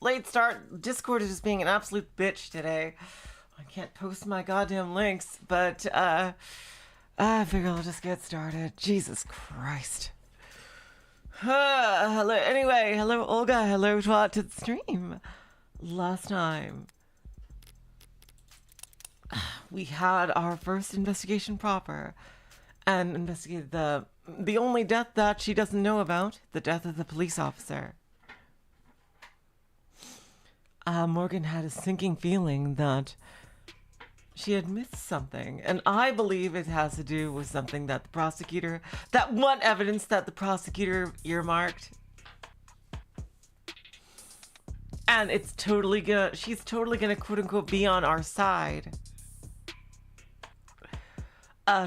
late start. Discord is just being an absolute bitch today. I can't post my goddamn links, but I figure I'll just get started. Jesus Christ. Hello. Anyway, hello Olga. Hello to the stream. Last time we had our first investigation proper and investigated the only death that she doesn't know about, the death of the police officer. Morgan had a sinking feeling that she had missed something, and I believe it has to do with something that the prosecutor, that one evidence that the prosecutor earmarked. And she's totally gonna quote unquote be on our side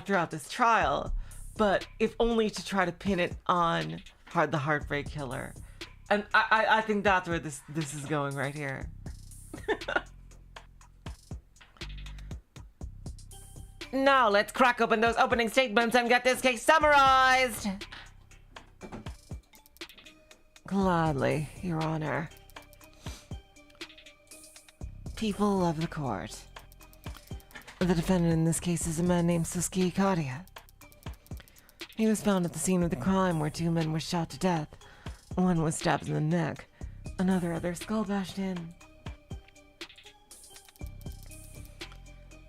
throughout this trial, but if only to try to pin it on the Heartbreak Killer. And I think that's where this is going right here. Now let's crack open those opening statements and get this case summarized. Gladly, Your Honor. People of the court. The defendant in this case is a man named Suski Kadia. He was found at the scene of the crime where two men were shot to death. One was stabbed in the neck, another had their skull bashed in.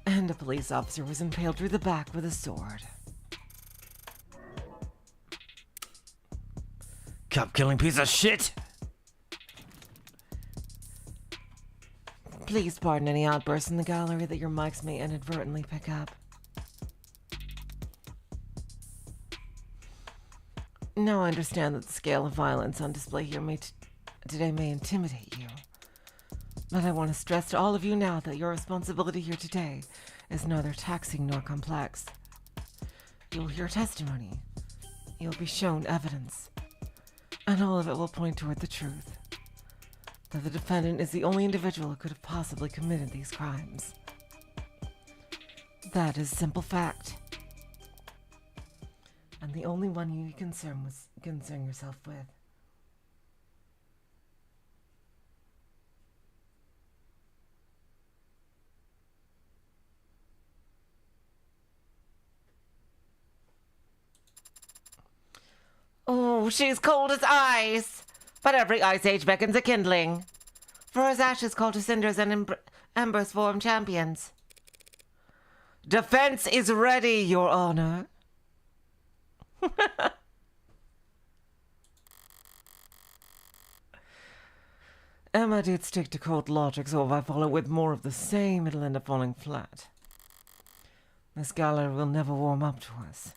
And a police officer was impaled through the back with a sword. Cop-killing piece of shit! Please pardon any outbursts in the gallery that your mics may inadvertently pick up. Now I understand that the scale of violence on display here today may intimidate you. But I want to stress to all of you now that your responsibility here today is neither taxing nor complex. You'll hear testimony. You'll be shown evidence. And all of it will point toward the truth. That the defendant is the only individual who could have possibly committed these crimes. That is simple fact. And the only one you need concern yourself with. Oh, she's cold as ice, but every ice age beckons a kindling. For as ashes call to cinders and embers form champions. Defense is ready, Your Honor. Emma did stick to cold logic, so if I follow with more of the same, it'll end up falling flat. This gallery will never warm up to us.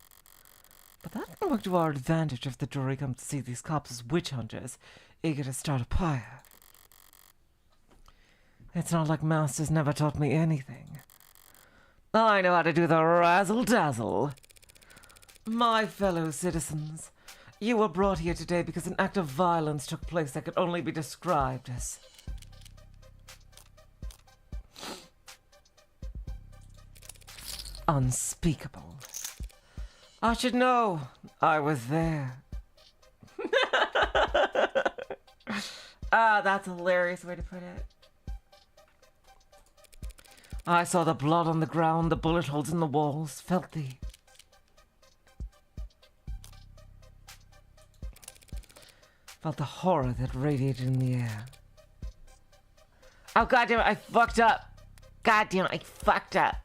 But that can work to our advantage if the jury comes to see these cops as witch hunters, eager to start a pyre. It's not like Masters never taught me anything. I know how to do the razzle-dazzle. My fellow citizens, you were brought here today because an act of violence took place that could only be described as unspeakable. I should know. I was there. That's a hilarious way to put it. I saw the blood on the ground, the bullet holes in the walls, felt the horror that radiated in the air. Oh, goddamn it, I fucked up. Goddamn it, I fucked up.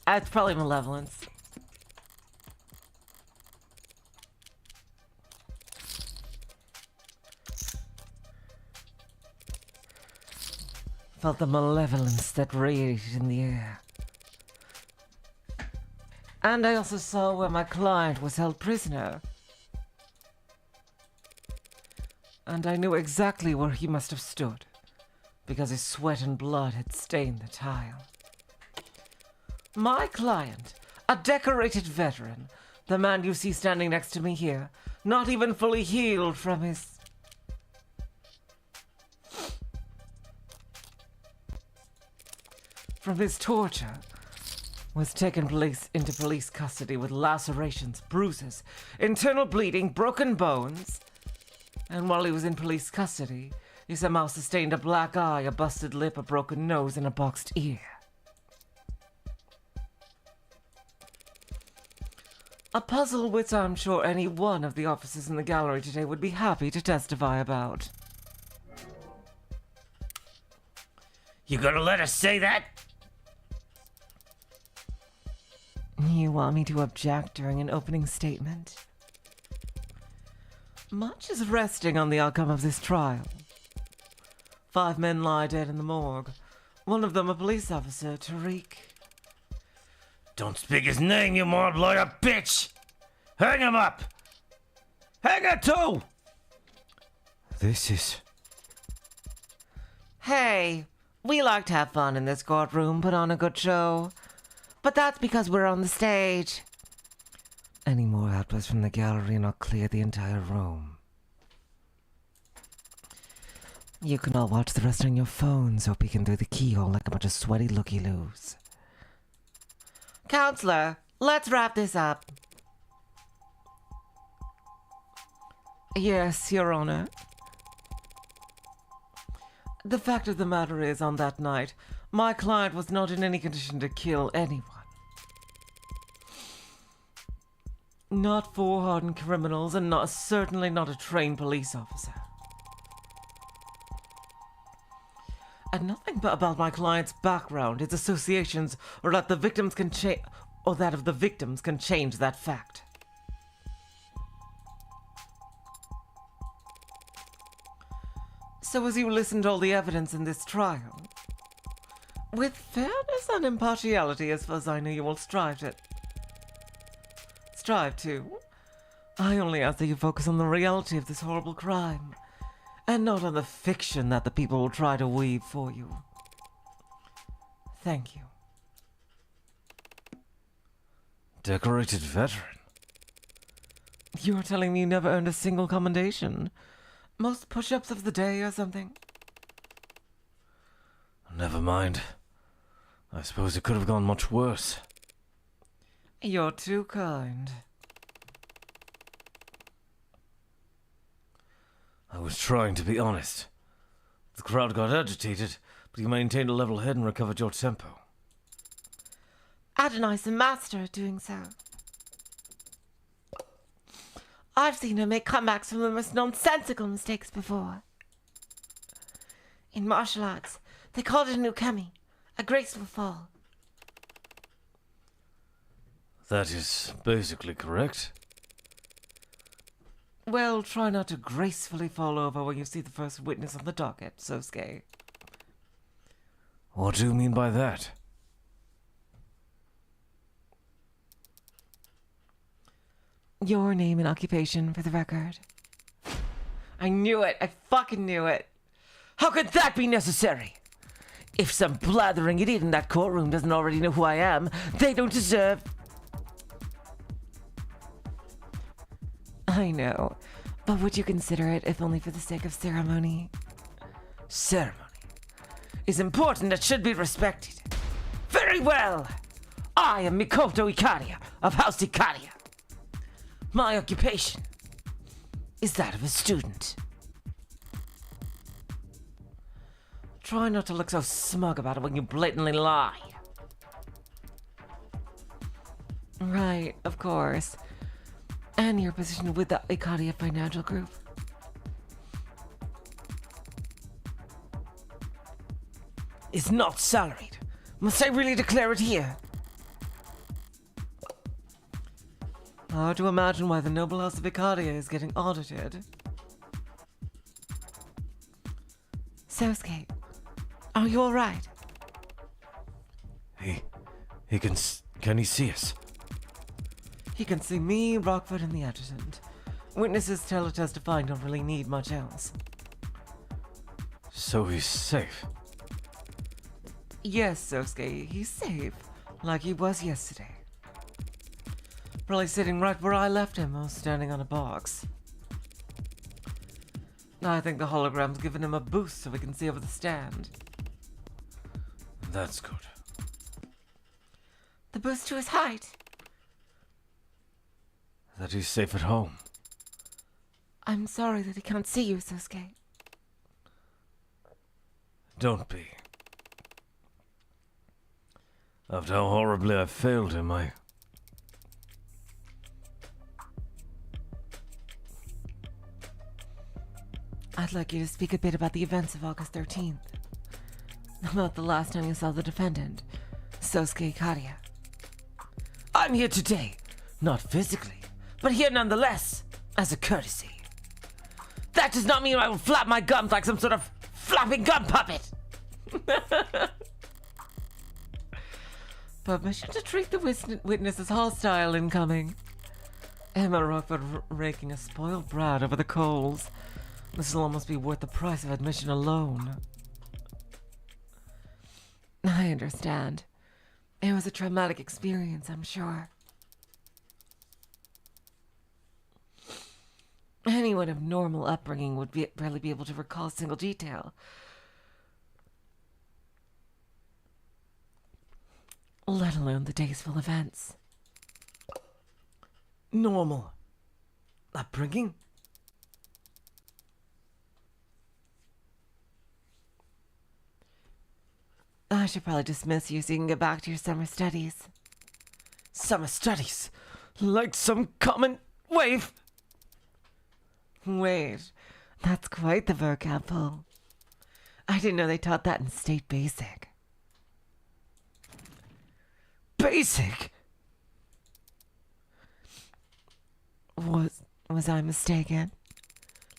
It's probably malevolence. Felt the malevolence that radiated in the air. And I also saw where my client was held prisoner. And I knew exactly where he must have stood, because his sweat and blood had stained the tile. My client, a decorated veteran, the man you see standing next to me here, not even fully healed from his... from his torture was taken into police custody with lacerations, bruises, internal bleeding, broken bones. And while he was in police custody, he somehow sustained a black eye, a busted lip, a broken nose, and a boxed ear. A puzzle which I'm sure any one of the officers in the gallery today would be happy to testify about. You gonna let us say that? You want me to object during an opening statement? Much is resting on the outcome of this trial. 5 men lie dead in the morgue. One of them a police officer, Tariq. Don't speak his name, you mob lawyer bitch! Hang him up! Hang her too! This is... Hey, we like to have fun in this courtroom, put on a good show. But that's because we're on the stage. Any more outbursts from the gallery and I'll clear the entire room. You can all watch the rest on your phones or peeking through the keyhole like a bunch of sweaty looky-loos. Counselor, let's wrap this up. Yes, Your Honor. The fact of the matter is, on that night, my client was not in any condition to kill anyone. Not 4 hardened criminals, and certainly not a trained police officer. And nothing but about my client's background, his associations, or that the victims can that of the victims can change that fact. So as you listen to all the evidence in this trial, with fairness and impartiality as far as I know you will strive to, I only ask that you focus on the reality of this horrible crime, and not on the fiction that the people will try to weave for you. Thank you. Decorated veteran. You're telling me you never earned a single commendation? Most push-ups of the day or something? Never mind. I suppose it could have gone much worse. You're too kind. I was trying to be honest. The crowd got agitated, but you maintained a level head and recovered your tempo. Adonai's a master at doing so. I've seen her make comebacks from the most nonsensical mistakes before. In martial arts, they called it an ukemi, a graceful fall. That is basically correct. Well, try not to gracefully fall over when you see the first witness on the docket, Sosuke. What do you mean by that? Your name and occupation for the record. I knew it! I fucking knew it! How could that be necessary? If some blathering idiot in that courtroom doesn't already know who I am, they don't deserve... I know, but would you consider it if only for the sake of ceremony? Ceremony is important and should be respected. Very well! I am Mikoto Ikaria of House Ikaria. My occupation is that of a student. Try not to look so smug about it when you blatantly lie. Right, of course. And your position with the Ikaria Financial Group. Is not salaried. Must I really declare it here? Hard to imagine why the noble house of Ikaria is getting audited. Sosuke, are you alright? Can he see us? He can see me, Rockford, and the adjutant. Witnesses testifying don't really need much else. So he's safe? Yes, Sosuke, he's safe, like he was yesterday. Probably sitting right where I left him, or standing on a box. I think the hologram's given him a boost so we can see over the stand. That's good. boost to his height. That he's safe at home. I'm sorry that he can't see you, Sosuke. Don't be. After how horribly I failed him, I'd like you to speak a bit about the events of August 13th. About the last time you saw the defendant, Sosuke Ikaria. I'm here today, not physically, but here nonetheless, as a courtesy. That does not mean I will flap my gums like some sort of flapping gum puppet. Permission to treat the witness as hostile incoming. Emma Rockford raking a spoiled brat over the coals. This will almost be worth the price of admission alone. I understand. It was a traumatic experience, I'm sure. Anyone of normal upbringing would barely be able to recall a single detail. Let alone the day's full events. Normal upbringing? I should probably dismiss you so you can get back to your summer studies. Summer studies? Like some common wave? Wait, that's quite the vocab pull. I didn't know they taught that in State Basic. Basic? Was I mistaken?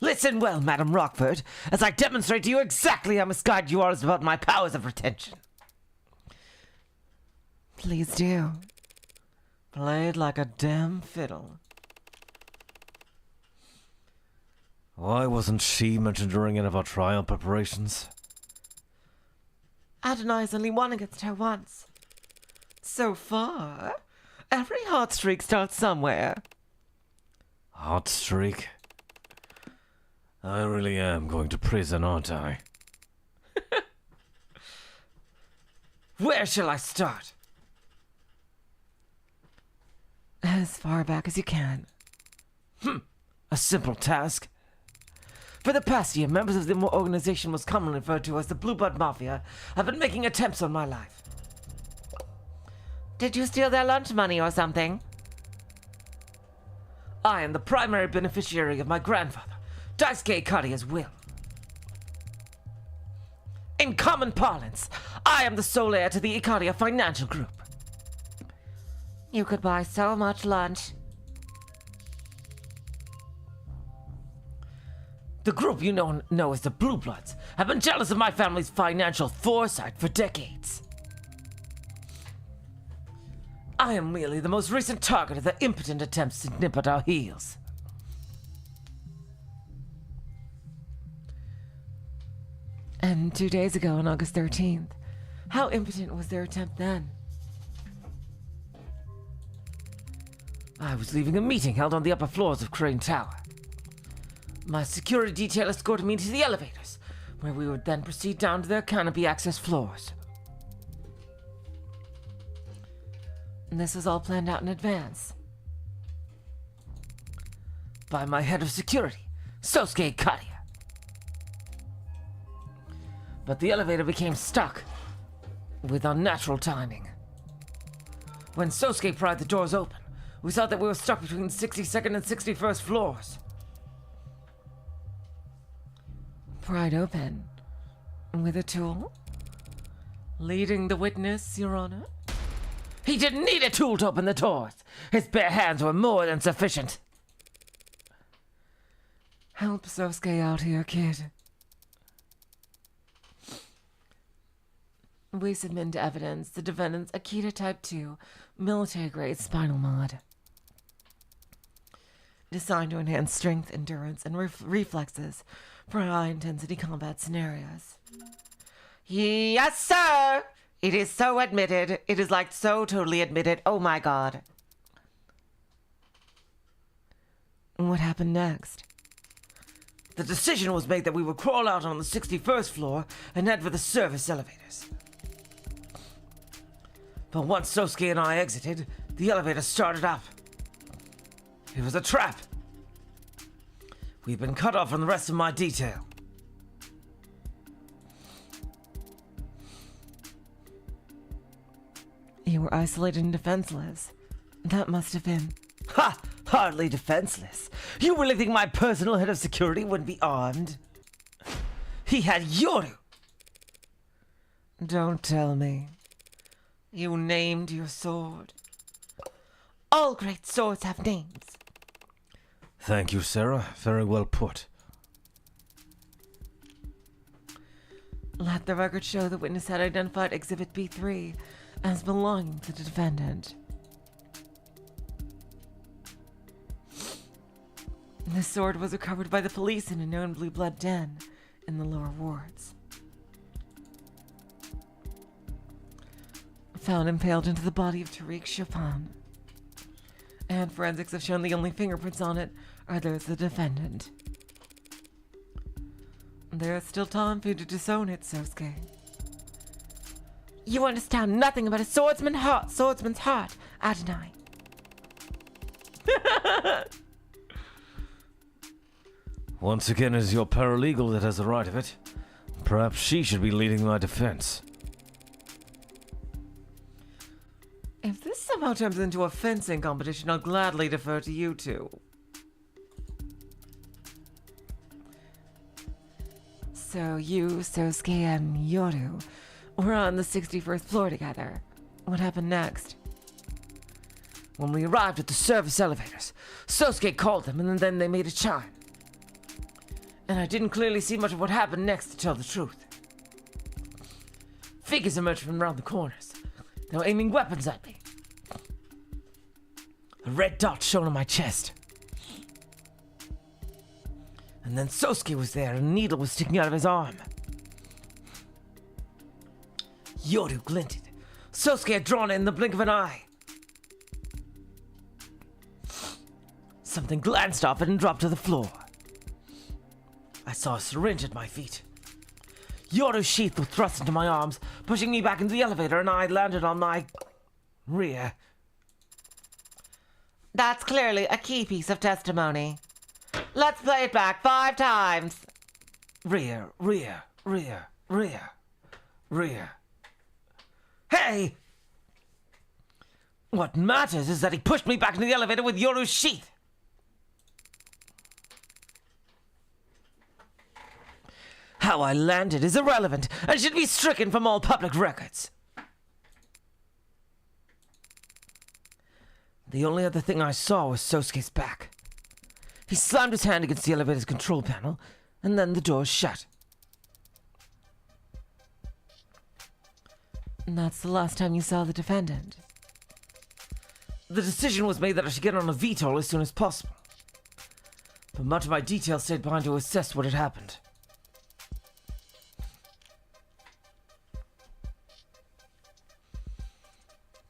Listen well, Madam Rockford, as I demonstrate to you exactly how misguided you are about my powers of retention. Please do. Play it like a damn fiddle. Why wasn't she mentioned during any of our trial preparations? Adonai's only won against her once. So far, every hot streak starts somewhere. Hot streak? I really am going to prison, aren't I? Where shall I start? As far back as you can. A simple task. For the past year, members of the organization most commonly referred to as the Blue Blood Mafia have been making attempts on my life. Did you steal their lunch money or something? I am the primary beneficiary of my grandfather, Daisuke Ikaria's will. In common parlance, I am the sole heir to the Ikaria Financial Group. You could buy so much lunch. The group you know as the Blue Bloods have been jealous of my family's financial foresight for decades. I am merely the most recent target of their impotent attempts to nip at our heels. And 2 days ago on August 13th, how impotent was their attempt then? I was leaving a meeting held on the upper floors of Crane Tower. My security detail escorted me to the elevators, where we would then proceed down to their canopy access floors. And this was all planned out in advance. By my head of security, Sosuke Ikaria. But the elevator became stuck, with unnatural timing. When Sosuke pried the doors open, we saw that we were stuck between 62nd and 61st floors. Pried open. With a tool? Leading the witness, Your Honor? He didn't need a tool to open the doors. His bare hands were more than sufficient. Help Sosuke out here, kid. We submit to evidence the defendant's Akita Type 2 military-grade spinal mod. Designed to enhance strength, endurance, and reflexes for high-intensity combat scenarios. Yes, sir! It is so admitted. It is like so totally admitted. Oh my god. What happened next? The decision was made that we would crawl out on the 61st floor and head for the service elevators. But once Sosuke and I exited, the elevator started up. It was a trap. We've been cut off from the rest of my detail. You were isolated and defenseless. That must have been... Ha! Hardly defenseless. You really think my personal head of security wouldn't be armed? He had Yoru. Don't tell me. You named your sword. All great swords have names. Thank you, Sarah. Very well put. Let the record show the witness had identified Exhibit B3 as belonging to the defendant. The sword was recovered by the police in a known blue blood den in the lower wards. Found impaled into the body of Tariq Chopin. And forensics have shown the only fingerprints on it are those of the defendant. There is still time for you to disown it, Sosuke. You understand nothing about a swordsman's heart, Adonai. Once again, it is your paralegal that has the right of it. Perhaps she should be leading my defense. If this somehow turns into a fencing competition, I'll gladly defer to you two. So you, Sosuke, and Yoru were on the 61st floor together. What happened next? When we arrived at the service elevators, Sosuke called them and then they made a chime. And I didn't clearly see much of what happened next, to tell the truth. Figures emerged from around the corners. They were aiming weapons at me. A red dot shone on my chest. And then Sosuke was there and a needle was sticking out of his arm. Yoru glinted. Sosuke had drawn it in the blink of an eye. Something glanced off it and dropped to the floor. I saw a syringe at my feet. Yoru's sheath was thrust into my arms, pushing me back into the elevator, and I landed on my rear. That's clearly a key piece of testimony. Let's play it back 5 times. Rear, rear, rear, rear, rear. Hey! What matters is that he pushed me back into the elevator with Yoru's sheath. How I landed is irrelevant and should be stricken from all public records. The only other thing I saw was Sosuke's back. He slammed his hand against the elevator's control panel, and then the door shut. And that's the last time you saw the defendant. The decision was made that I should get on a VTOL as soon as possible. But much of my detail stayed behind to assess what had happened.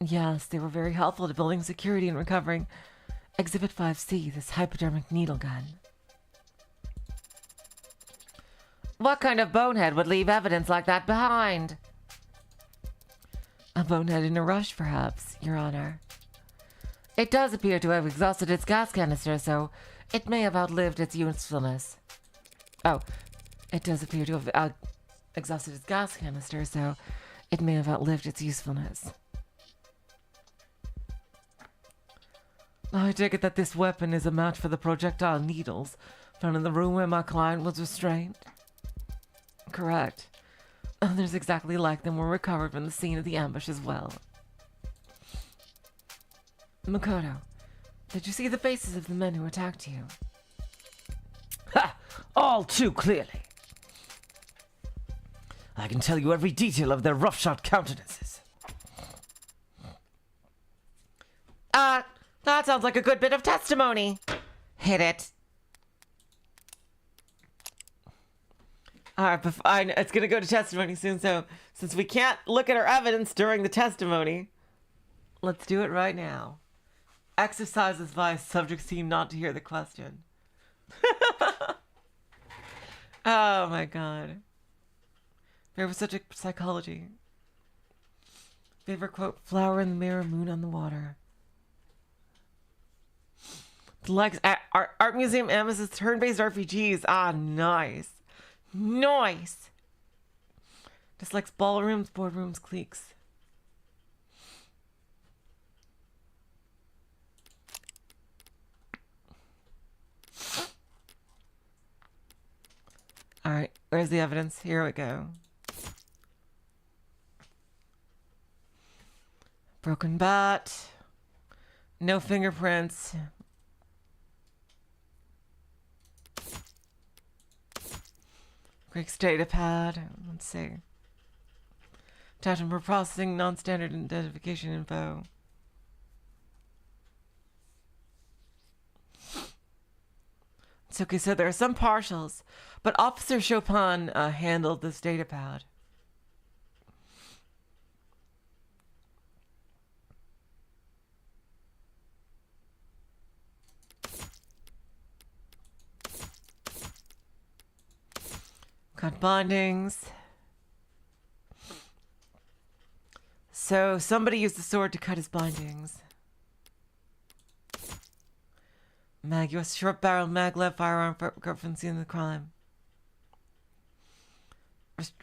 Yes, they were very helpful to building security and recovering Exhibit 5C, this hypodermic needle gun. What kind of bonehead would leave evidence like that behind? A bonehead in a rush, perhaps, Your Honor. It does appear to have exhausted its gas canister, so it may have outlived its usefulness. Oh, it does appear to have exhausted its gas canister, so it may have outlived its usefulness. I take it that this weapon is a match for the projectile needles found in the room where my client was restrained? Correct. Others exactly like them were recovered from the scene of the ambush as well. Makoto, did you see the faces of the men who attacked you? Ha! All too clearly. I can tell you every detail of their roughshod countenances. That sounds like a good bit of testimony. Hit it. All right, it's going to go to testimony soon, so since we can't look at our evidence during the testimony, let's do it right now. Exercises by subjects seem not to hear the question. Oh my god. There was such a psychology. Favorite quote: flower in the mirror, moon on the water. Likes art museum, Amazon's turn-based RPGs. Ah, nice. Nice. Dislikes ballrooms, boardrooms, cliques. Alright, where's the evidence? Here we go. Broken bat. No fingerprints. Greek's data pad. Let's see. Attachment for processing non-standard identification info. It's okay, so there are some partials, but Officer Chopin handled this data pad. Got bindings. So somebody used the sword to cut his bindings. Mag, US short barrel maglev firearm from scene of the crime.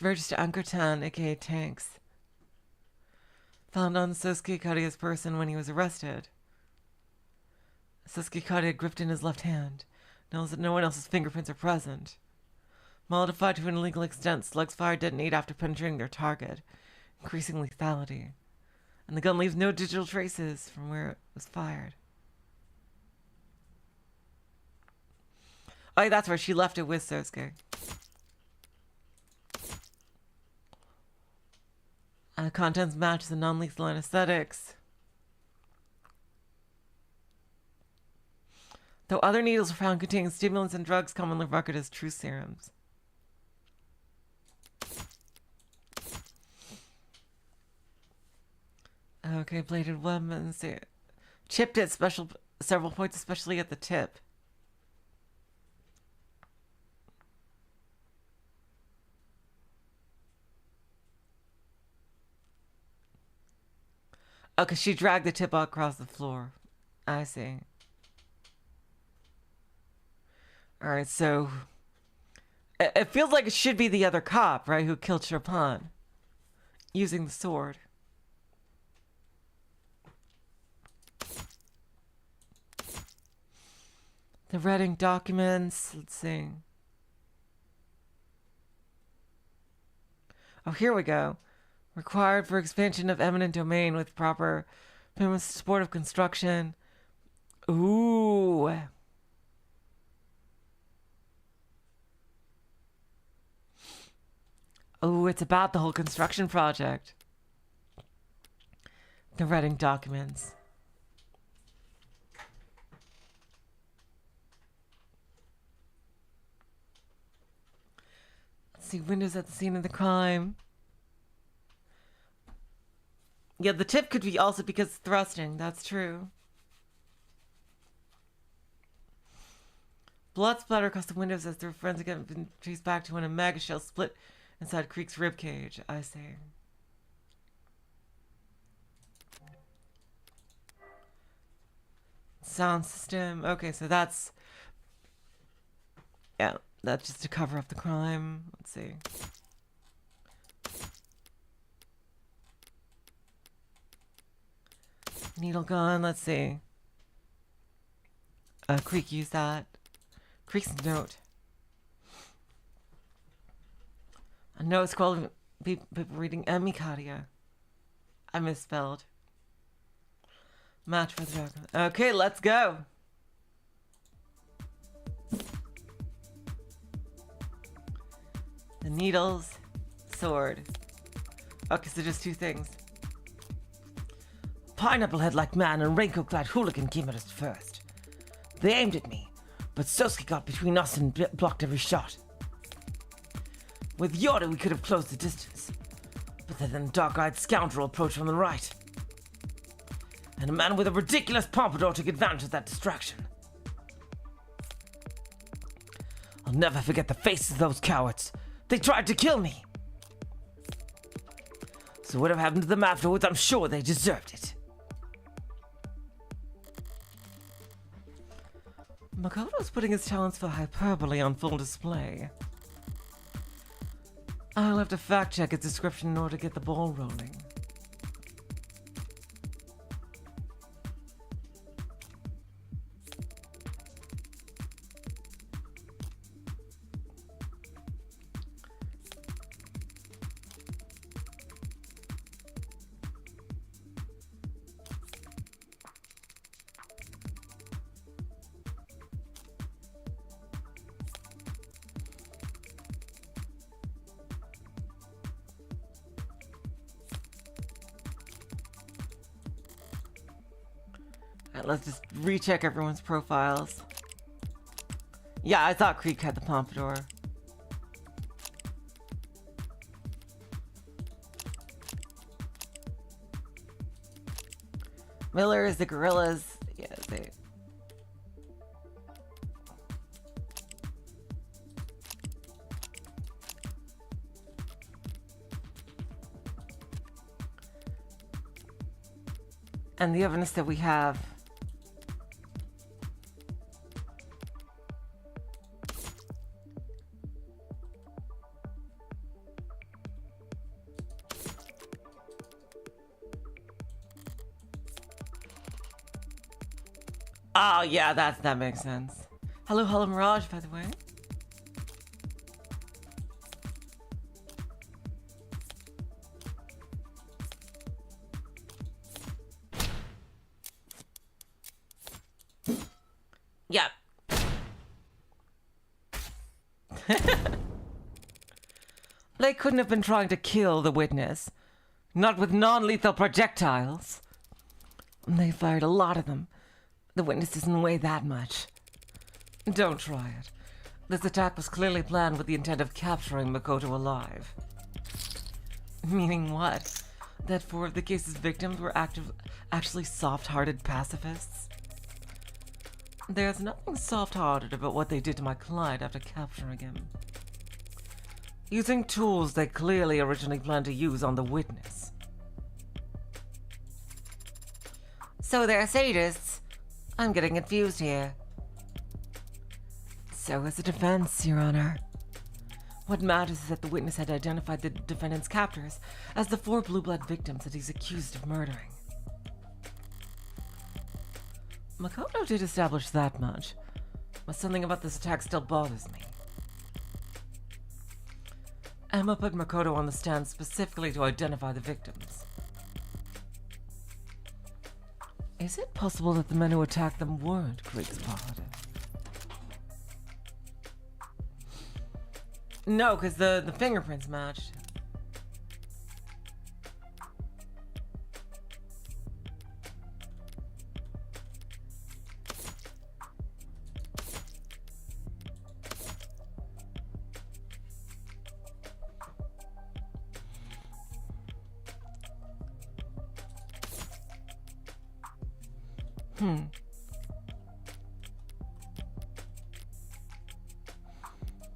Register Anchor 10, aka tanks. Found on Soskikadia's person when he was arrested. Soskikadia gripped in his left hand. Knows that no one else's fingerprints are present. Modified to an illegal extent, slugs fired detonate after penetrating their target, increasing lethality. And the gun leaves no digital traces from where it was fired. Oh, that's where she left it with Sosuke. Contents match the non-lethal anesthetics. Though other needles were found containing stimulants and drugs commonly marketed as truth serums. Okay, bladed weapons. Chipped at several points, especially at the tip. Oh, because she dragged the tip across the floor. I see. Alright, so... It feels like it should be the other cop, right, who killed Chopin. Using the sword. The Reading documents. Let's see. Oh, here we go. Required for expansion of eminent domain with proper support of construction. Ooh. Oh, it's about the whole construction project. The Reading documents. Let's see, windows at the scene of the crime. Yeah, the tip could be also because it's thrusting. That's true. Blood splatter across the windows as the forensic have been traced back to when a mega shell split inside Creek's ribcage. I see. Sound system. Okay, so that's... Yeah, that's just to cover up the crime. Let's see. Needle gun, let's see. Creek used that. Creek's note. A note scrolled people reading Emikadia. I misspelled. Match for the document. Okay, let's go. The needles, sword. Okay, so just two things. Pineapple head-like man and raincoat-clad hooligan came at us first. They aimed at me, but Sosuke got between us and blocked every shot. With Yoda, we could have closed the distance, but then a dark-eyed scoundrel approached from the right. And a man with a ridiculous pompadour took advantage of that distraction. I'll never forget the faces of those cowards. They tried to kill me. So whatever happened to them afterwards, I'm sure they deserved it. Makoto's putting his talents for hyperbole on full display. I'll have to fact-check his description in order to get the ball rolling. Alright, let's just recheck everyone's profiles. Yeah, I thought Creek had the pompadour. Miller is the gorillas. Yeah, they. And the evidence that we have. Oh, yeah, that makes sense. Hello, Mirage, by the way. Yeah. They couldn't have been trying to kill the witness. Not with non-lethal projectiles. They fired a lot of them. The witness doesn't weigh that much. Don't try it. This attack was clearly planned with the intent of capturing Makoto alive. Meaning what? That 4 of the case's victims were actually soft-hearted pacifists? There's nothing soft-hearted about what they did to my client after capturing him. Using tools they clearly originally planned to use on the witness. So they're sadists? I'm getting confused here. So is the defense, Your Honor. What matters is that the witness had identified the defendant's captors as the 4 Blue Blood victims that he's accused of murdering. Makoto did establish that much, but something about this attack still bothers me. Emma put Makoto on the stand specifically to identify the victims. Is it possible that the men who attacked them weren't Creek's part? No, because the fingerprints matched.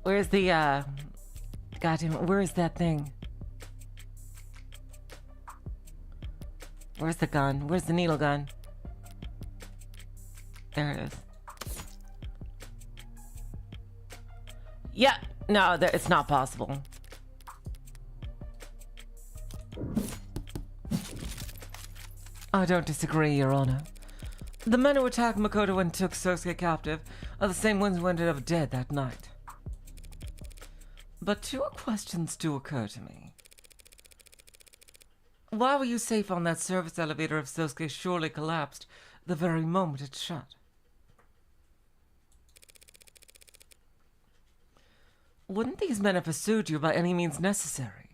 Where's the, goddamn it, where is that thing? Where's the gun? Where's the needle gun? There it is. Yeah, no, it's not possible. I don't disagree, Your Honor. The men who attacked Makoto and took Sosuke captive are the same ones who ended up dead that night. But 2 questions do occur to me. Why were you safe on that service elevator if Sosuke surely collapsed the very moment it shut? Wouldn't these men have pursued you by any means necessary?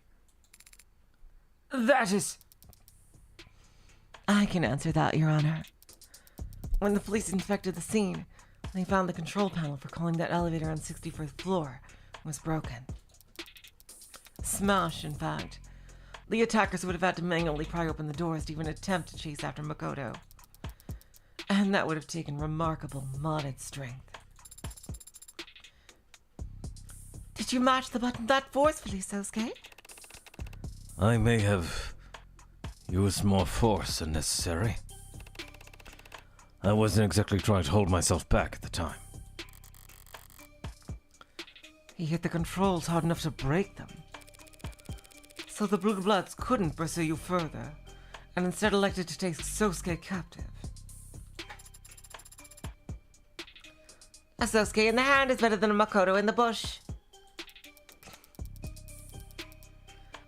That is... I can answer that, Your Honor. When the police inspected the scene, they found the control panel for calling that elevator on 61st floor was broken. Smashed, in fact. The attackers would have had to manually pry open the doors to even attempt to chase after Makoto. And that would have taken remarkable modded strength. Did you match the button that forcefully, Sosuke? I may have Use more force than necessary. I wasn't exactly trying to hold myself back at the time. He hit the controls hard enough to break them. So the Blue Bloods couldn't pursue you further, and instead elected to take Sosuke captive. A Sosuke in the hand is better than a Makoto in the bush.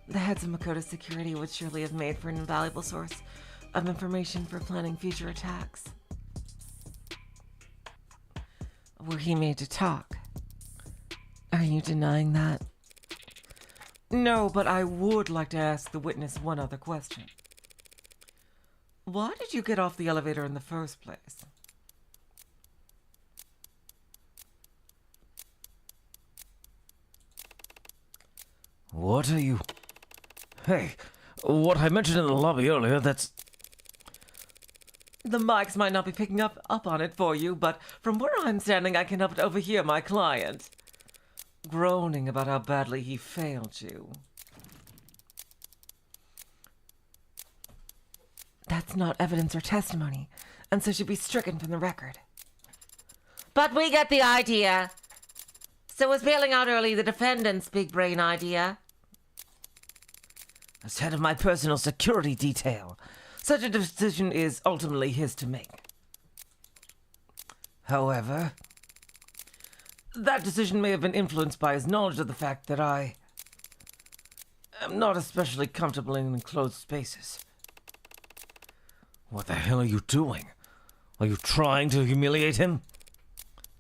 The heads of Makoto's security would surely have made for an invaluable source of information for planning future attacks. Were he made to talk? Are you denying that? No, but I would like to ask the witness one other question. Why did you get off the elevator in the first place? What are you... Hey, what I mentioned in the lobby earlier, that's... The mics might not be picking up on it for you, but from where I'm standing, I can help to overhear my client groaning about how badly he failed you. That's not evidence or testimony, and so should be stricken from the record. But we get the idea. So was bailing out early the defendant's big brain idea? As head of my personal security detail, such a decision is ultimately his to make. However, that decision may have been influenced by his knowledge of the fact that I am not especially comfortable in enclosed spaces. What the hell are you doing? Are you trying to humiliate him?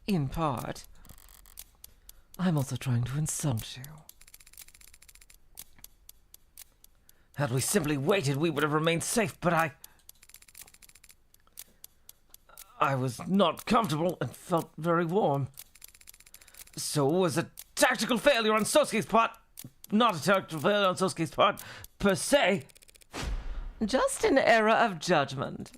In part. I'm also trying to insult you. Had we simply waited, we would have remained safe, but I was not comfortable and felt very warm. So it was a tactical failure on Sosuke's part. Not a tactical failure on Sosuke's part, per se. Just an error of judgment.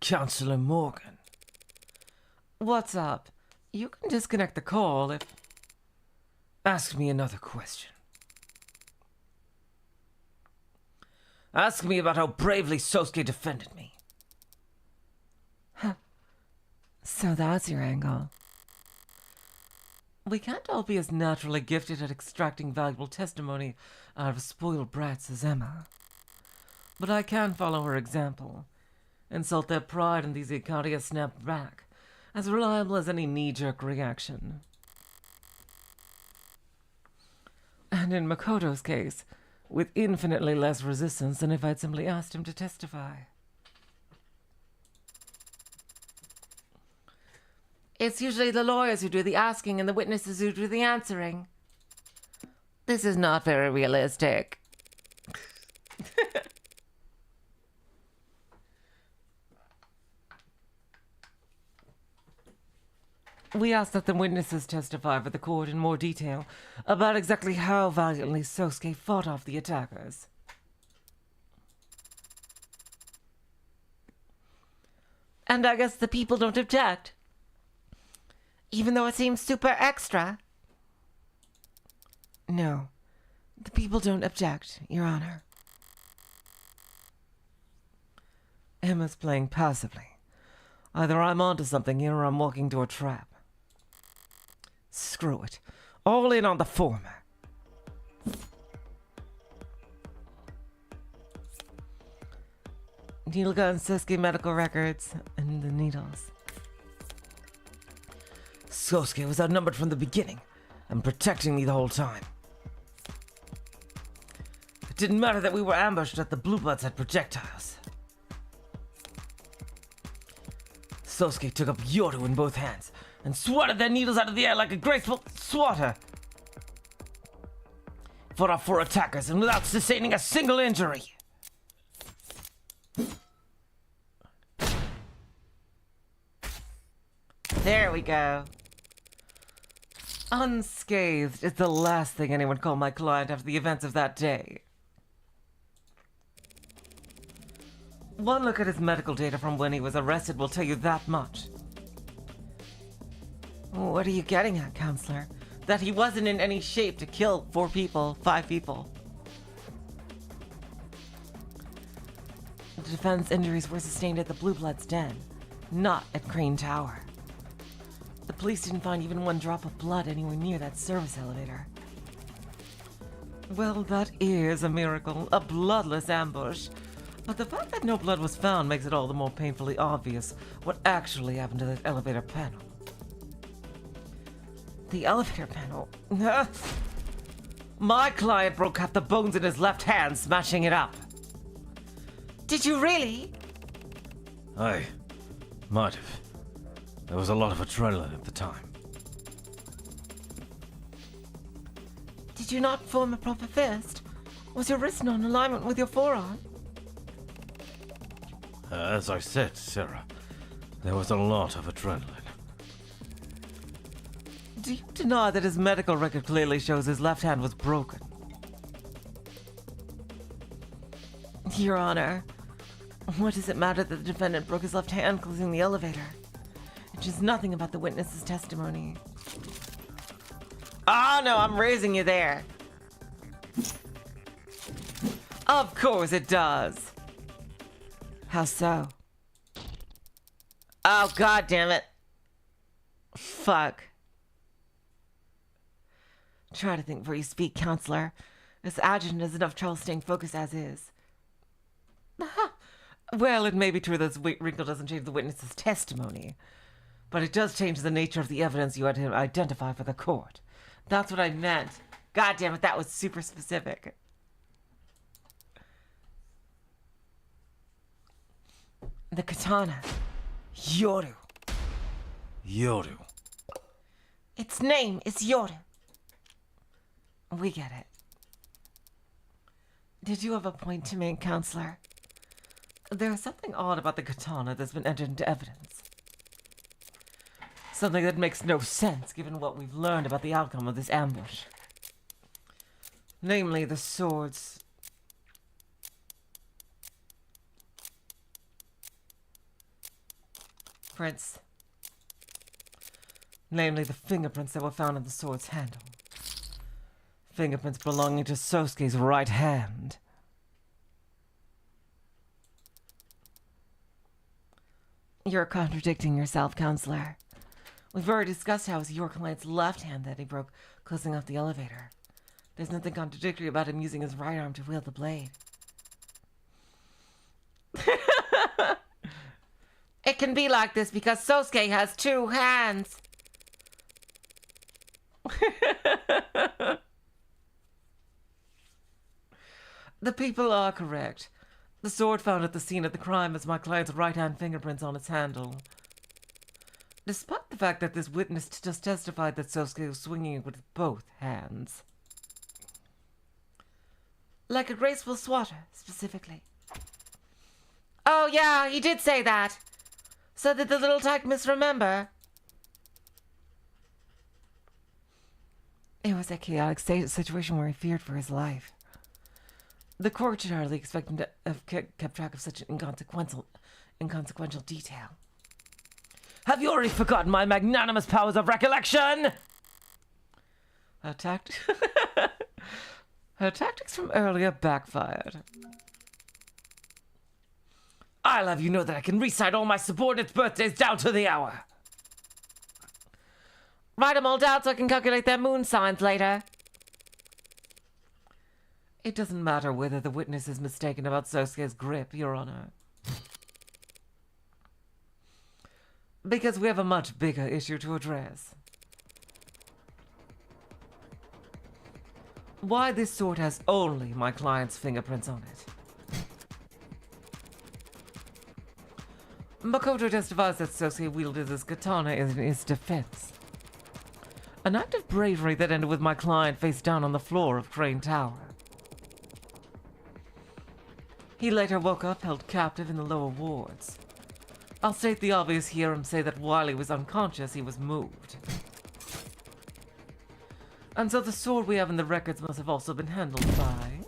Counselor Morgan. What's up? You can disconnect the call if... Ask me another question. Ask me about how bravely Sosuke defended me. Huh. So that's your angle. We can't all be as naturally gifted at extracting valuable testimony out of spoiled brats as Emma. But I can follow her example. Insult their pride and these Ikaria snap back, as reliable as any knee-jerk reaction. And in Makoto's case, with infinitely less resistance than if I'd simply asked him to testify. It's usually the lawyers who do the asking and the witnesses who do the answering. This is not very realistic. We asked that the witnesses testify for the court in more detail about exactly how valiantly Sosuke fought off the attackers. And I guess the people don't object. Even though it seems super extra. No, the people don't object, Your Honor. Emma's playing passively. Either I'm onto something here or I'm walking to a trap. Screw it. All in on the former. Needle gun, Sosuke medical records, and the needles. Sosuke was outnumbered from the beginning and protecting me the whole time. It didn't matter that we were ambushed, that the Blue Bloods had projectiles. Sosuke took up Yoru in both hands and swatted their needles out of the air like a graceful swatter. Fought off 4 attackers and without sustaining a single injury. There we go. Unscathed is the last thing anyone called my client after the events of that day. One look at his medical data from when he was arrested will tell you that much. What are you getting at, Counselor? that he wasn't in any shape to kill 4 people, 5 people. The defense injuries were sustained at the Blue Blood's den, not at Crane Tower. The police didn't find even 1 drop of blood anywhere near that service elevator. Well, that is a miracle, a bloodless ambush. But the fact that no blood was found makes it all the more painfully obvious what actually happened to that elevator panel. The elevator panel? My client broke half the bones in his left hand, smashing it up. Did you really? I might have. There was a lot of adrenaline at the time. Did you not form a proper fist? Was your wrist not in alignment with your forearm? As I said, Sarah, there was a lot of adrenaline. Do you deny that his medical record clearly shows his left hand was broken? Your Honor, what does it matter that the defendant broke his left hand closing the elevator? It says nothing about the witness's testimony. Oh no, I'm raising you there. Of course it does. How so? Oh, god damn it. Fuck. Try to think before you speak, counselor. This adjutant has enough trouble staying focused as is. Well, it may be true that this wrinkle doesn't change the witness's testimony, but it does change the nature of the evidence you had to identify for the court. That's what I meant. God damn it, that was super specific. The katana. Yoru. Yoru. Its name is Yoru. We get it. Did you have a point to make, counselor? There is something odd about the katana that's been entered into evidence. Something that makes no sense given what we've learned about the outcome of this ambush. Namely, the sword's prints. Namely, the fingerprints that were found on the sword's handle. Fingerprints belonging to Sosuke's right hand. You're contradicting yourself, counselor. We've already discussed how it was your client's left hand that he broke closing off the elevator. There's nothing contradictory about him using his right arm to wield the blade. It can be like this because Sosuke has 2 hands. The people are correct. The sword found at the scene of the crime is my client's right-hand fingerprints on its handle. Despite the fact that this witness just testified that Sosuke was swinging it with both hands. Like a graceful swatter, specifically. Oh yeah, he did say that. So did the little tyke misremember? It was a chaotic situation where he feared for his life. The court should hardly expect him to have kept track of such an inconsequential detail. Have you already forgotten my magnanimous powers of recollection? Her tactics from earlier backfired. I'll have you know that I can recite all my subordinates' birthdays down to the hour. Write them all down so I can calculate their moon signs later. It doesn't matter whether the witness is mistaken about Sosuke's grip, Your Honor. Because we have a much bigger issue to address. Why this sword has only my client's fingerprints on it. Makoto testifies that Sosuke wielded this katana in his defense. An act of bravery that ended with my client face down on the floor of Crane Tower. He later woke up held captive in the lower wards. I'll state the obvious here and say that while he was unconscious, he was moved. And so the sword we have in the records must have also been handled by...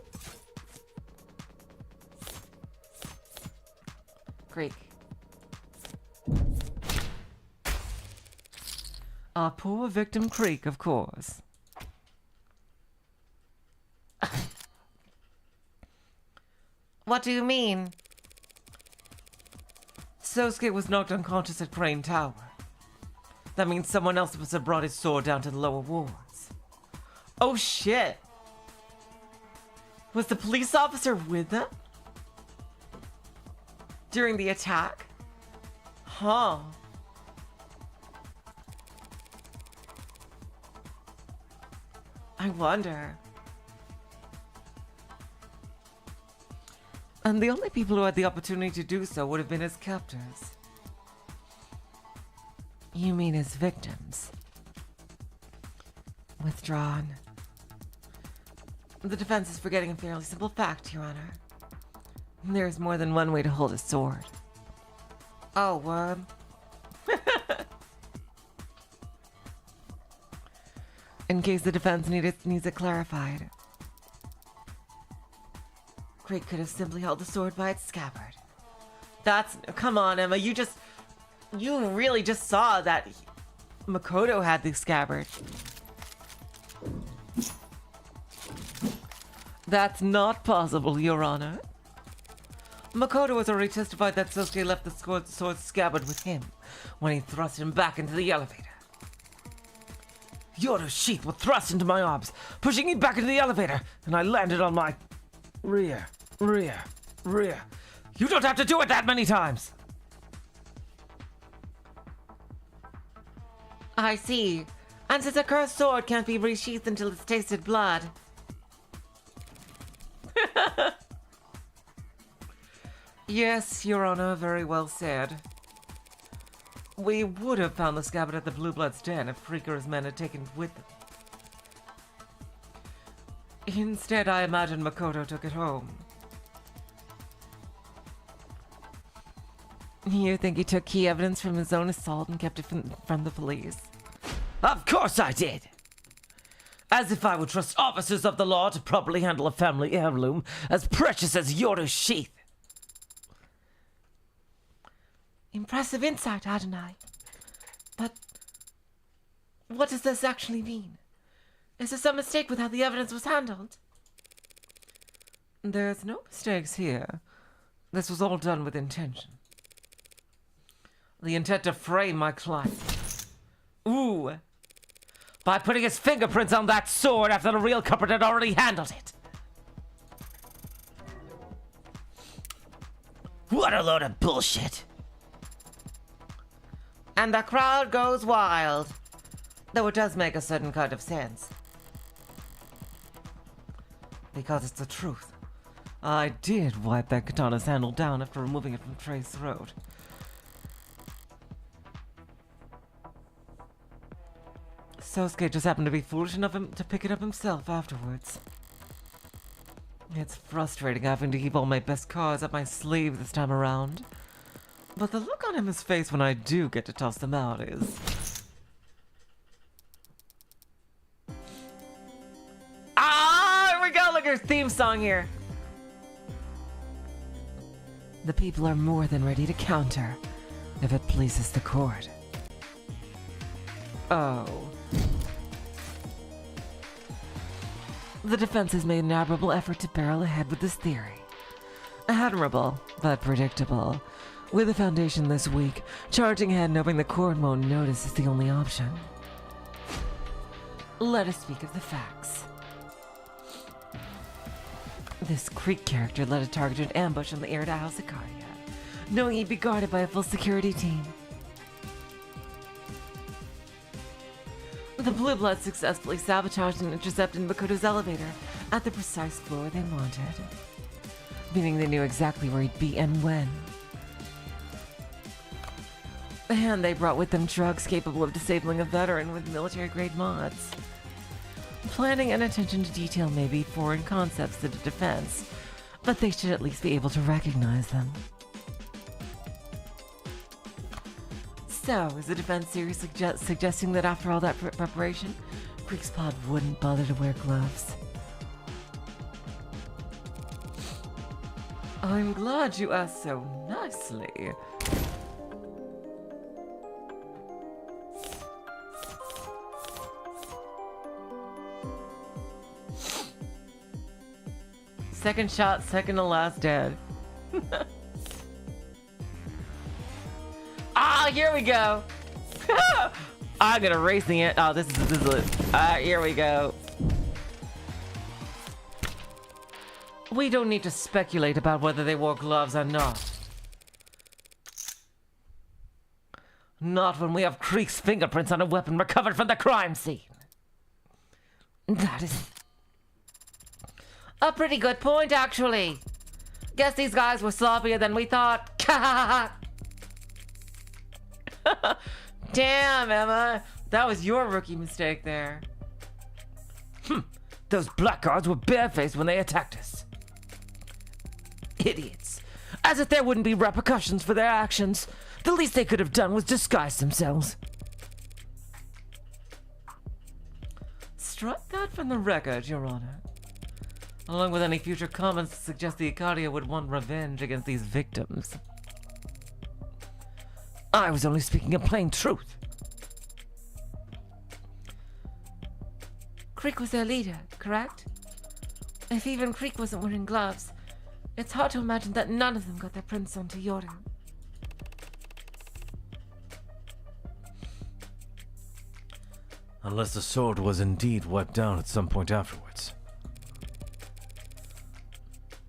Creek. Our poor victim Creek, of course. What do you mean? Sosuke was knocked unconscious at Crane Tower. That means someone else must have brought his sword down to the lower wards. Oh shit! Was the police officer with them? During the attack? Huh. I wonder. And the only people who had the opportunity to do so would have been his captors. You mean his victims? Withdrawn. The defense is forgetting a fairly simple fact, Your Honor. There's more than one way to hold a sword. Oh, In case the defense needs it clarified. Craig could have simply held the sword by its scabbard. Come on, Emma, you really just saw that Makoto had the scabbard. That's not possible, Your Honor. Makoto has already testified that Sosuke left the sword scabbard with him when he thrust him back into the elevator. Yoru's sheath was thrust into my arms, pushing me back into the elevator, and I landed on my rear. You don't have to do it that many times! I see. And since a cursed sword can't be resheathed until it's tasted blood. Yes, Your Honor, very well said. We would have found the scabbard at the Blue Blood's den if Freaker's men had taken it with them. Instead, I imagine Makoto took it home. You think he took key evidence from his own assault and kept it from the police? Of course I did! As if I would trust officers of the law to properly handle a family heirloom as precious as Yoru's sheath. Impressive insight, Adonai. But what does this actually mean? Is there some mistake with how the evidence was handled? There's no mistakes here. This was all done with intention. The intent to frame my client. Ooh! By putting his fingerprints on that sword after the real culprit had already handled it. What a load of bullshit! And the crowd goes wild. Though it does make a certain kind of sense. Because it's the truth. I did wipe that katana's handle down after removing it from Trey's throat. Sosuke just happened to be foolish enough to pick it up himself afterwards. It's frustrating having to keep all my best cards up my sleeve this time around. But the look on Emma's face when I do get to toss them out is... Ah! Here we go! Look at her theme song here! The people are more than ready to counter, if it pleases the court. Oh. The defense has made an admirable effort to barrel ahead with this theory. Admirable, but predictable. With a foundation this weak, charging ahead and hoping the court won't notice is the only option. Let us speak of the facts. This Creek character led a targeted ambush on the heir to House Ikaria, knowing he'd be guarded by a full security team. The Blue Bloods successfully sabotaged and intercepted Makoto's elevator at the precise floor they wanted, meaning they knew exactly where he'd be and when. And they brought with them drugs capable of disabling a veteran with military-grade mods. Planning and attention to detail may be foreign concepts to the defense, but they should at least be able to recognize them. So, is the defense seriously suggesting that after all that preparation, Creek's pod wouldn't bother to wear gloves? I'm glad you asked so nicely. Second shot, second to last dead. Ah, here we go. I'm gonna race the ant. Oh, this is it. Here we go. We don't need to speculate about whether they wore gloves or not. Not when we have Creek's fingerprints on a weapon recovered from the crime scene. That is a pretty good point, actually. Guess these guys were sloppier than we thought. Damn, Emma. That was your rookie mistake there. Those blackguards were barefaced when they attacked us. Idiots. As if there wouldn't be repercussions for their actions. The least they could have done was disguise themselves. Strike that from the record, Your Honor. Along with any future comments that suggest the Icaria would want revenge against these victims. I was only speaking a plain truth. Creek was their leader, correct? If even Creek wasn't wearing gloves, it's hard to imagine that none of them got their prints onto Yoru. Unless the sword was indeed wiped down at some point afterwards.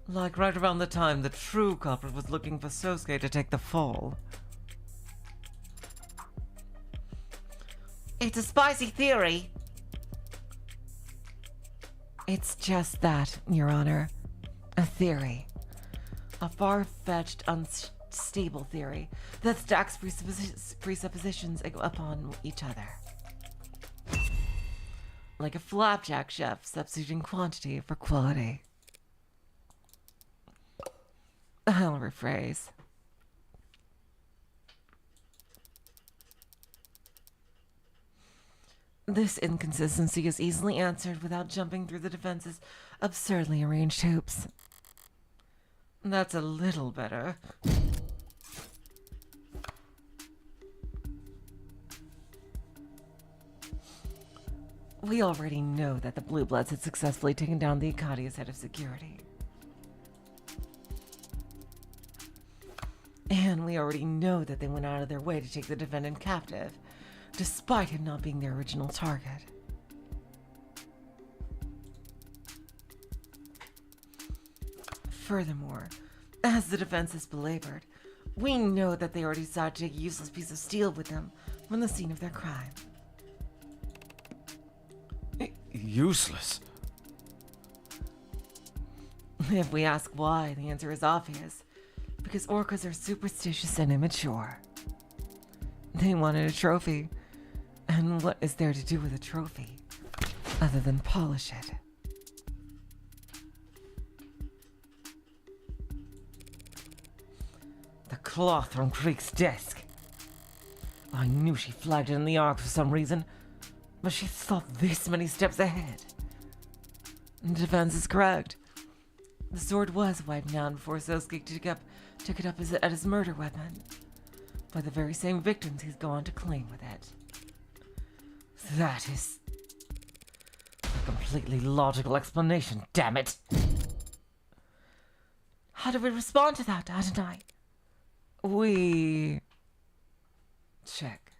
Like right around the time the true culprit was looking for Sosuke to take the fall. It's a spicy theory. It's just that, Your Honor. A theory. A far-fetched, unstable theory that stacks presuppositions upon each other. Like a flapjack chef substituting quantity for quality. I'll rephrase. This inconsistency is easily answered without jumping through the defense's absurdly arranged hoops. That's a little better. We already know that the Blue Bloods had successfully taken down the Icaria's head of security. And we already know that they went out of their way to take the defendant captive, despite him not being their original target. Furthermore, as the defense is belabored, we know that they already decided to take a useless piece of steel with them from the scene of their crime. Useless? If we ask why, the answer is obvious. Because orcas are superstitious and immature. They wanted a trophy. And what is there to do with a trophy, other than polish it? The cloth from Creek's desk. I knew she flagged it in the arc for some reason, but she thought this many steps ahead. The defense is correct. The sword was wiped down before Sosuke took it up as his murder weapon, by the very same victims he's gone to claim with it. That is a completely logical explanation, damn it! How do we respond to that, Adonai? We check.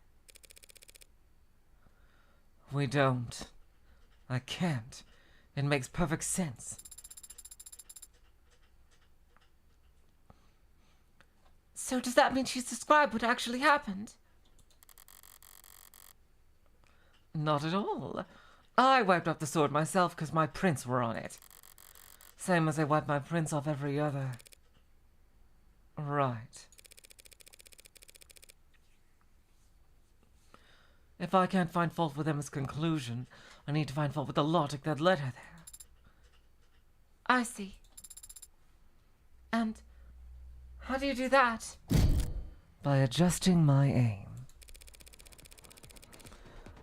We don't. I can't. It makes perfect sense. So does that mean she's described what actually happened? Not at all. I wiped off the sword myself because my prints were on it. Same as I wiped my prints off every other. Right. If I can't find fault with Emma's conclusion, I need to find fault with the logic that led her there. I see. And how do you do that? By adjusting my aim.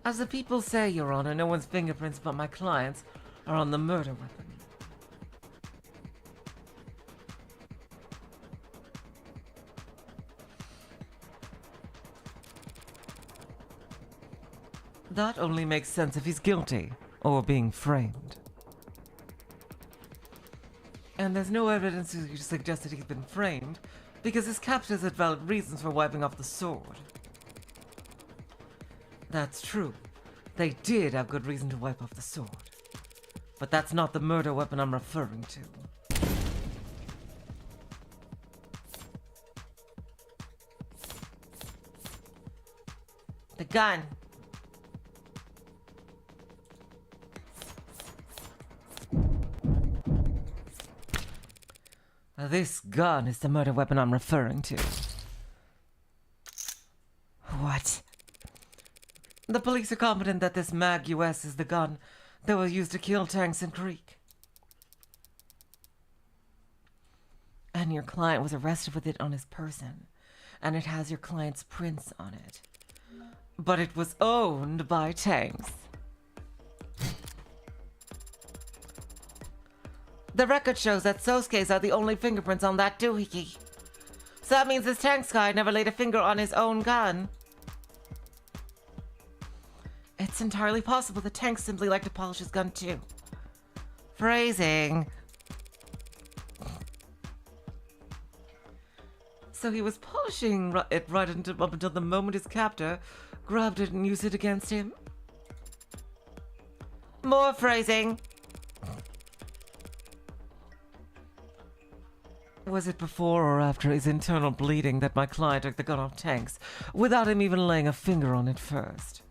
As the people say, Your Honor, no one's fingerprints but my client's are on the murder weapon. That only makes sense if he's guilty or being framed. And there's no evidence to suggest that he's been framed, because his captors had valid reasons for wiping off the sword. That's true. They did have good reason to wipe off the sword. But that's not the murder weapon I'm referring to. The gun. This gun is the murder weapon I'm referring to. What? The police are confident that this Mag US is the gun that was used to kill Tangson Creek. And your client was arrested with it on his person, and it has your client's prints on it. But it was owned by Tanks. The record shows that Sosuke's are the only fingerprints on that doohickey. So that means this Tanks guy never laid a finger on his own gun. It's entirely possible that Tanks simply liked to polish his gun too. Phrasing. So he was polishing it right up until the moment his captor grabbed it and used it against him. More phrasing. Was it before or after his internal bleeding that my client took the gun off Tanks, without him even laying a finger on it first?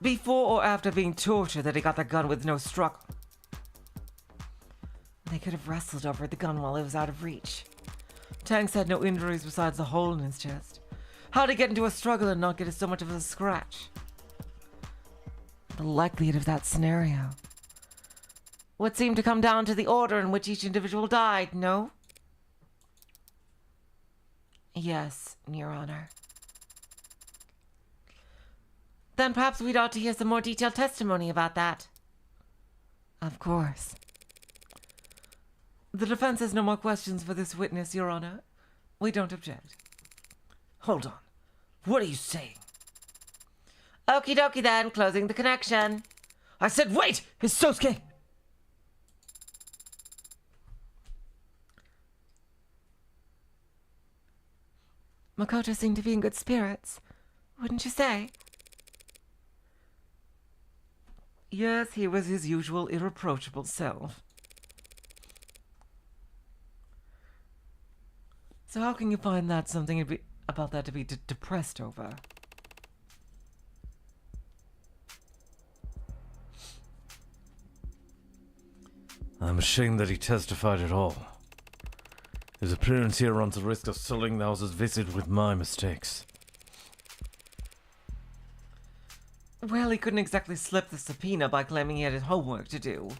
Before or after being tortured that he got the gun with no struggle? They could have wrestled over the gun while it was out of reach. Tanks had no injuries besides the hole in his chest. How'd he get into a struggle and not get so much of a scratch? The likelihood of that scenario would seem to come down to the order in which each individual died, no? Yes, Your Honor. Then perhaps we'd ought to hear some more detailed testimony about that. Of course. The defense has no more questions for this witness, Your Honor. We don't object. Hold on. What are you saying? Okie dokie then, closing the connection. I said wait! It's Sosuke! Makoto seemed to be in good spirits, wouldn't you say? Yes, he was his usual irreproachable self. So how can you find that something about that to be depressed over? I'm ashamed that he testified at all. His appearance here runs the risk of sullying the house's visit with my mistakes. Well, he couldn't exactly slip the subpoena by claiming he had his homework to do.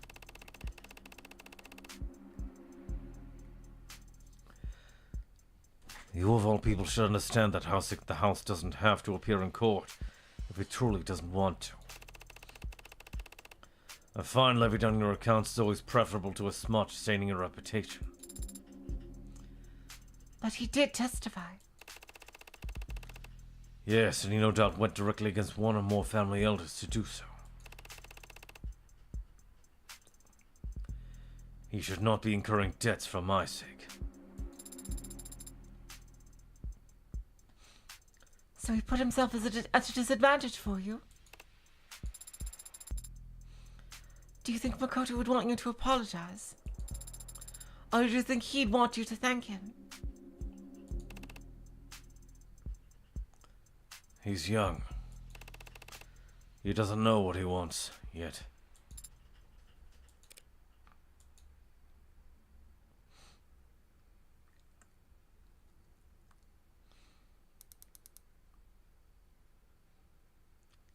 You of all people should understand that the house doesn't have to appear in court if it truly doesn't want to. A fine levied on your accounts is always preferable to a smart staining your reputation. But he did testify. Yes, and he no doubt went directly against one or more family elders to do so. He should not be incurring debts for my sake. So he put himself at a disadvantage for you? Do you think Makoto would want you to apologize? Or do you think he'd want you to thank him? He's young. He doesn't know what he wants yet.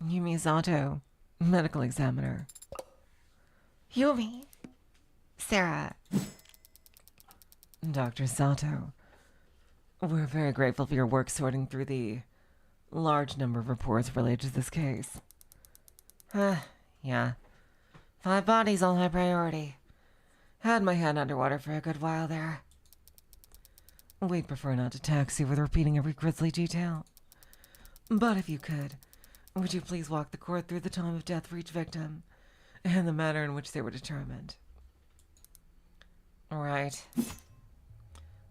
Yumi Zato, medical examiner. Yumi. Sarah. Dr. Sato. We're very grateful for your work sorting through the large number of reports related to this case. Yeah. 5 bodies, all high priority. Had my head underwater for a good while there. We'd prefer not to tax you with repeating every grisly detail. But if you could, would you please walk the court through the time of death for each victim and the manner in which they were determined? Right.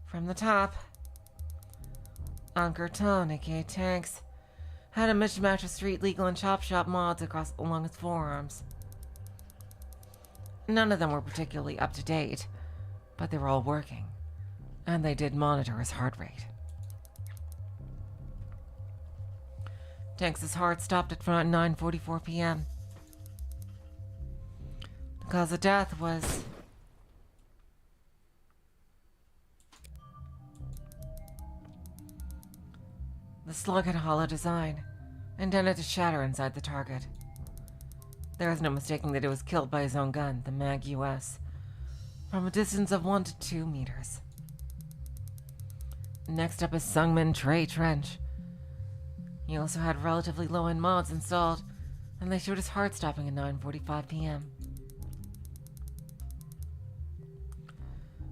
From the top, Uncle Tom, aka Tanks, had a mishmash of street legal and chop shop mods along his forearms. None of them were particularly up to date, but they were all working, and they did monitor his heart rate. Tanks' heart stopped at around 9:44 p.m. The cause of death was the slug had a hollow design, intended to shatter inside the target. There was no mistaking that it was killed by his own gun, the Mag US, from a distance of 1 to 2 meters. Next up is Sungmin Trey Trench. He also had relatively low-end mods installed, and they showed his heart stopping at 9:45 p.m.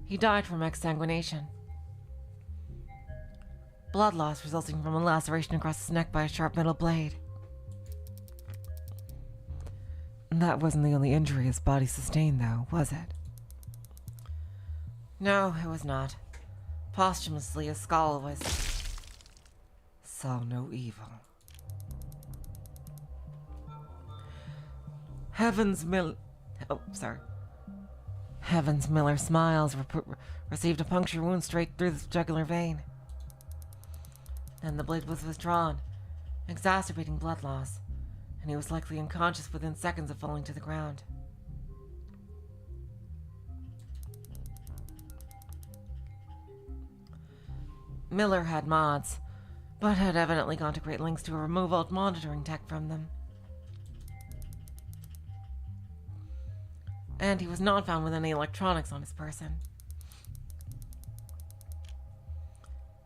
He died from exsanguination. Blood loss resulting from a laceration across his neck by a sharp metal blade. That wasn't the only injury his body sustained, though, was it? No, it was not. Posthumously, his skull saw no evil. Heavens Miller Smiles received a puncture wound straight through the jugular vein. Then the blade was withdrawn, exacerbating blood loss, and he was likely unconscious within seconds of falling to the ground. Miller had mods, but had evidently gone to great lengths to remove all monitoring tech from them. And he was not found with any electronics on his person.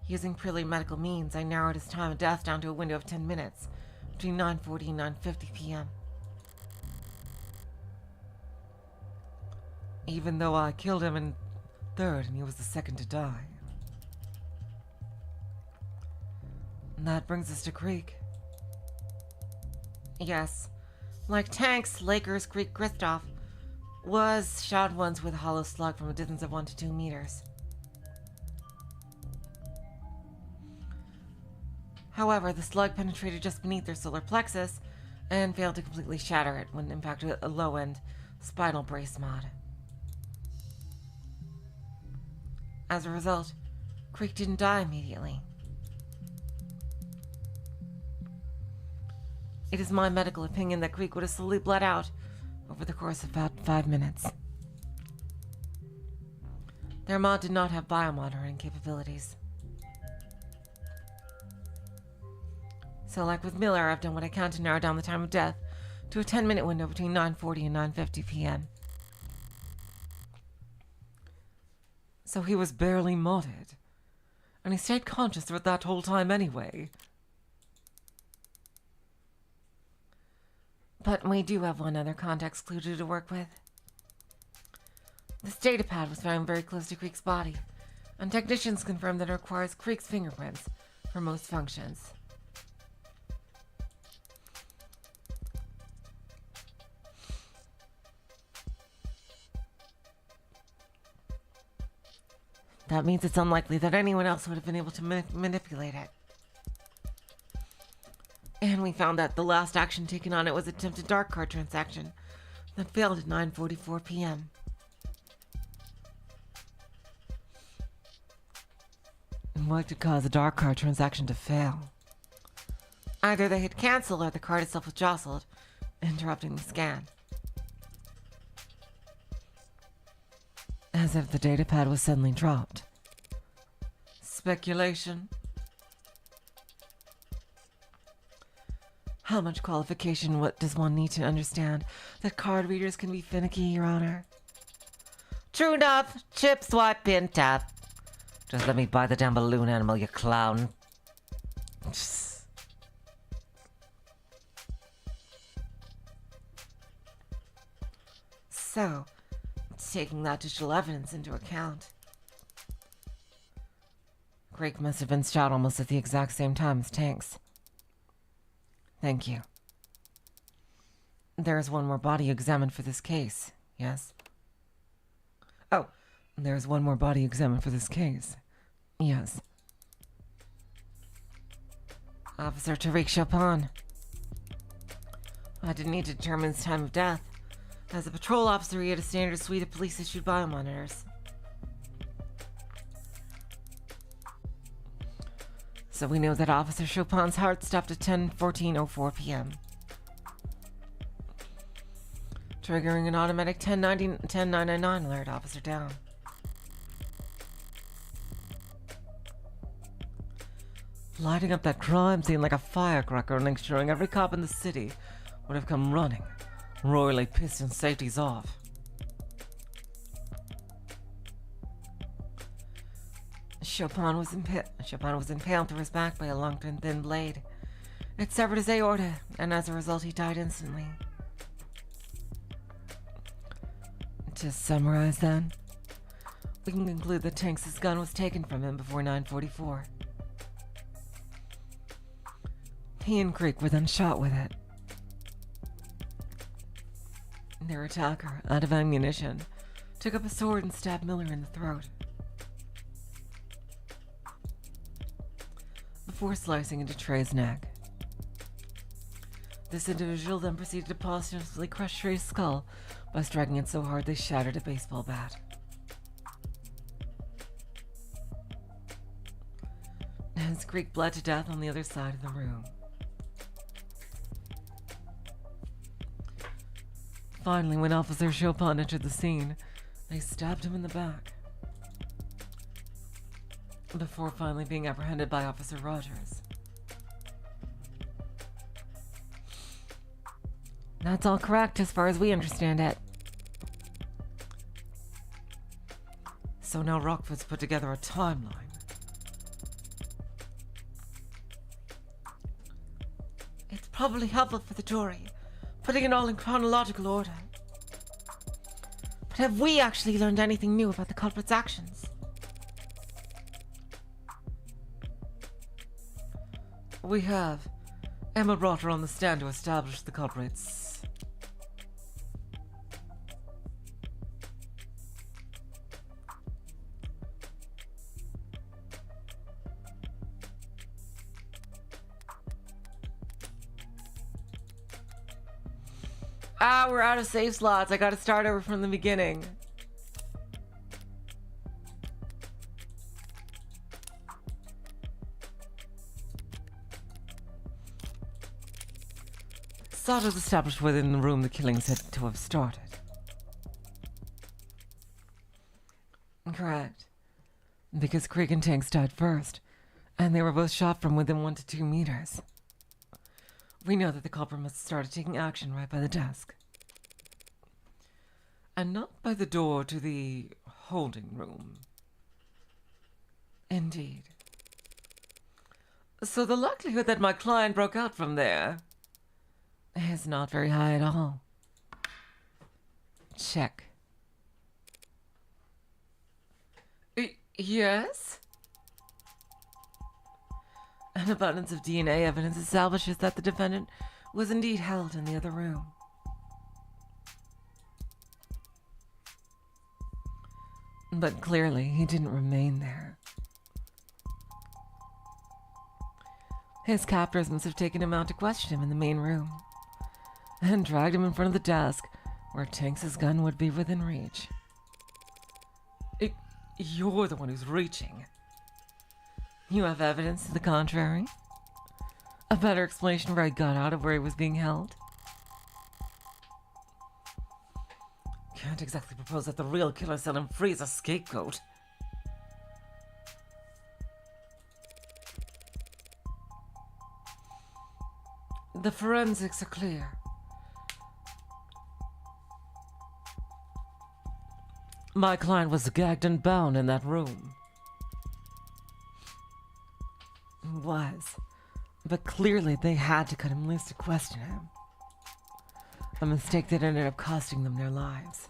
Using purely medical means, I narrowed his time of death down to a window of 10 minutes, between 9:40 and 9:50 p.m. Even though I killed him in third and he was the second to die. And that brings us to Creek. Yes, like Tanks, Lakers, Creek, Kristoff was shot once with a hollow slug from a distance of 1 to 2 meters. However, the slug penetrated just beneath their solar plexus and failed to completely shatter it when impacted a low-end spinal brace mod. As a result, Creek didn't die immediately. It is my medical opinion that Creek would have slowly bled out over the course of about 5 minutes. Their mod did not have biomonitoring capabilities. So like with Miller, I've done what I can to narrow down the time of death to a 10-minute window between 9:40 and 9:50 p.m. So he was barely modded, and he stayed conscious throughout that whole time anyway. But we do have one other context clue to work with. This datapad was found very close to Creek's body, and technicians confirmed that it requires Creek's fingerprints for most functions. That means it's unlikely that anyone else would have been able to manipulate it. And we found that the last action taken on it was an attempted dark card transaction that failed at 9:44 p.m. And what could cause a dark card transaction to fail? Either they had canceled or the card itself was jostled, interrupting the scan. As if the datapad was suddenly dropped. Speculation. How much qualification does one need to understand that card readers can be finicky, Your Honor? True enough. Chip, swipe, pin, tap. Just let me buy the damn balloon animal, you clown. So, taking that digital evidence into account, Greg must have been shot almost at the exact same time as Tanks. Thank you. There is one more body examined for this case, yes? Oh, There's one more body examined for this case. Yes. Officer Tariq Chopin. I didn't need to determine his time of death. As a patrol officer, he had a standard suite of police-issued biomonitors. So we know that Officer Chopin's heart stopped at 10:14:04 p.m. Triggering an automatic 1099 alert. Officer down. Lighting up that crime scene like a firecracker and ensuring every cop in the city would have come running, royally pissed and safety's off. Chopin was impaled through his back by a long and thin blade. It severed his aorta, and as a result, he died instantly. To summarize, then, we can conclude that Tanks' gun was taken from him before 9:44. He and Creek were then shot with it. Their attacker, out of ammunition, took up a sword and stabbed Miller in the throat. Before slicing into Trey's neck. This individual then proceeded to posthumously crush Trey's skull by striking it so hard they shattered a baseball bat. As Creek bled to death on the other side of the room. Finally, when Officer Chopin entered the scene, they stabbed him in the back. Before finally being apprehended by Officer Rogers. That's all correct as far as we understand it. So now Rockford's put together a timeline. It's probably helpful for the jury, putting it all in chronological order. But have we actually learned anything new about the culprit's actions? We have. Emma brought her on the stand to establish the culprits. We're out of save slots. I gotta start over from the beginning. Sawed was established within the room the killings had to have started. Correct. Because Krieg and Tanks died first, and they were both shot from within 1 to 2 meters. We know that the culprit must have started taking action right by the desk. And not by the door to the holding room. Indeed. So the likelihood that my client broke out from there is not very high at all. Check. Yes? An abundance of DNA evidence establishes that the defendant was indeed held in the other room. But clearly, he didn't remain there. His captors must have taken him out to question him in the main room, and dragged him in front of the desk, where Tanks' gun would be within reach. You're the one who's reaching. You have evidence to the contrary? A better explanation where he got out of where he was being held? Can't exactly propose that the real killer set him free as a scapegoat. The forensics are clear. My client was gagged and bound in that room. Was. But clearly they had to cut him loose to question him. A mistake that ended up costing them their lives.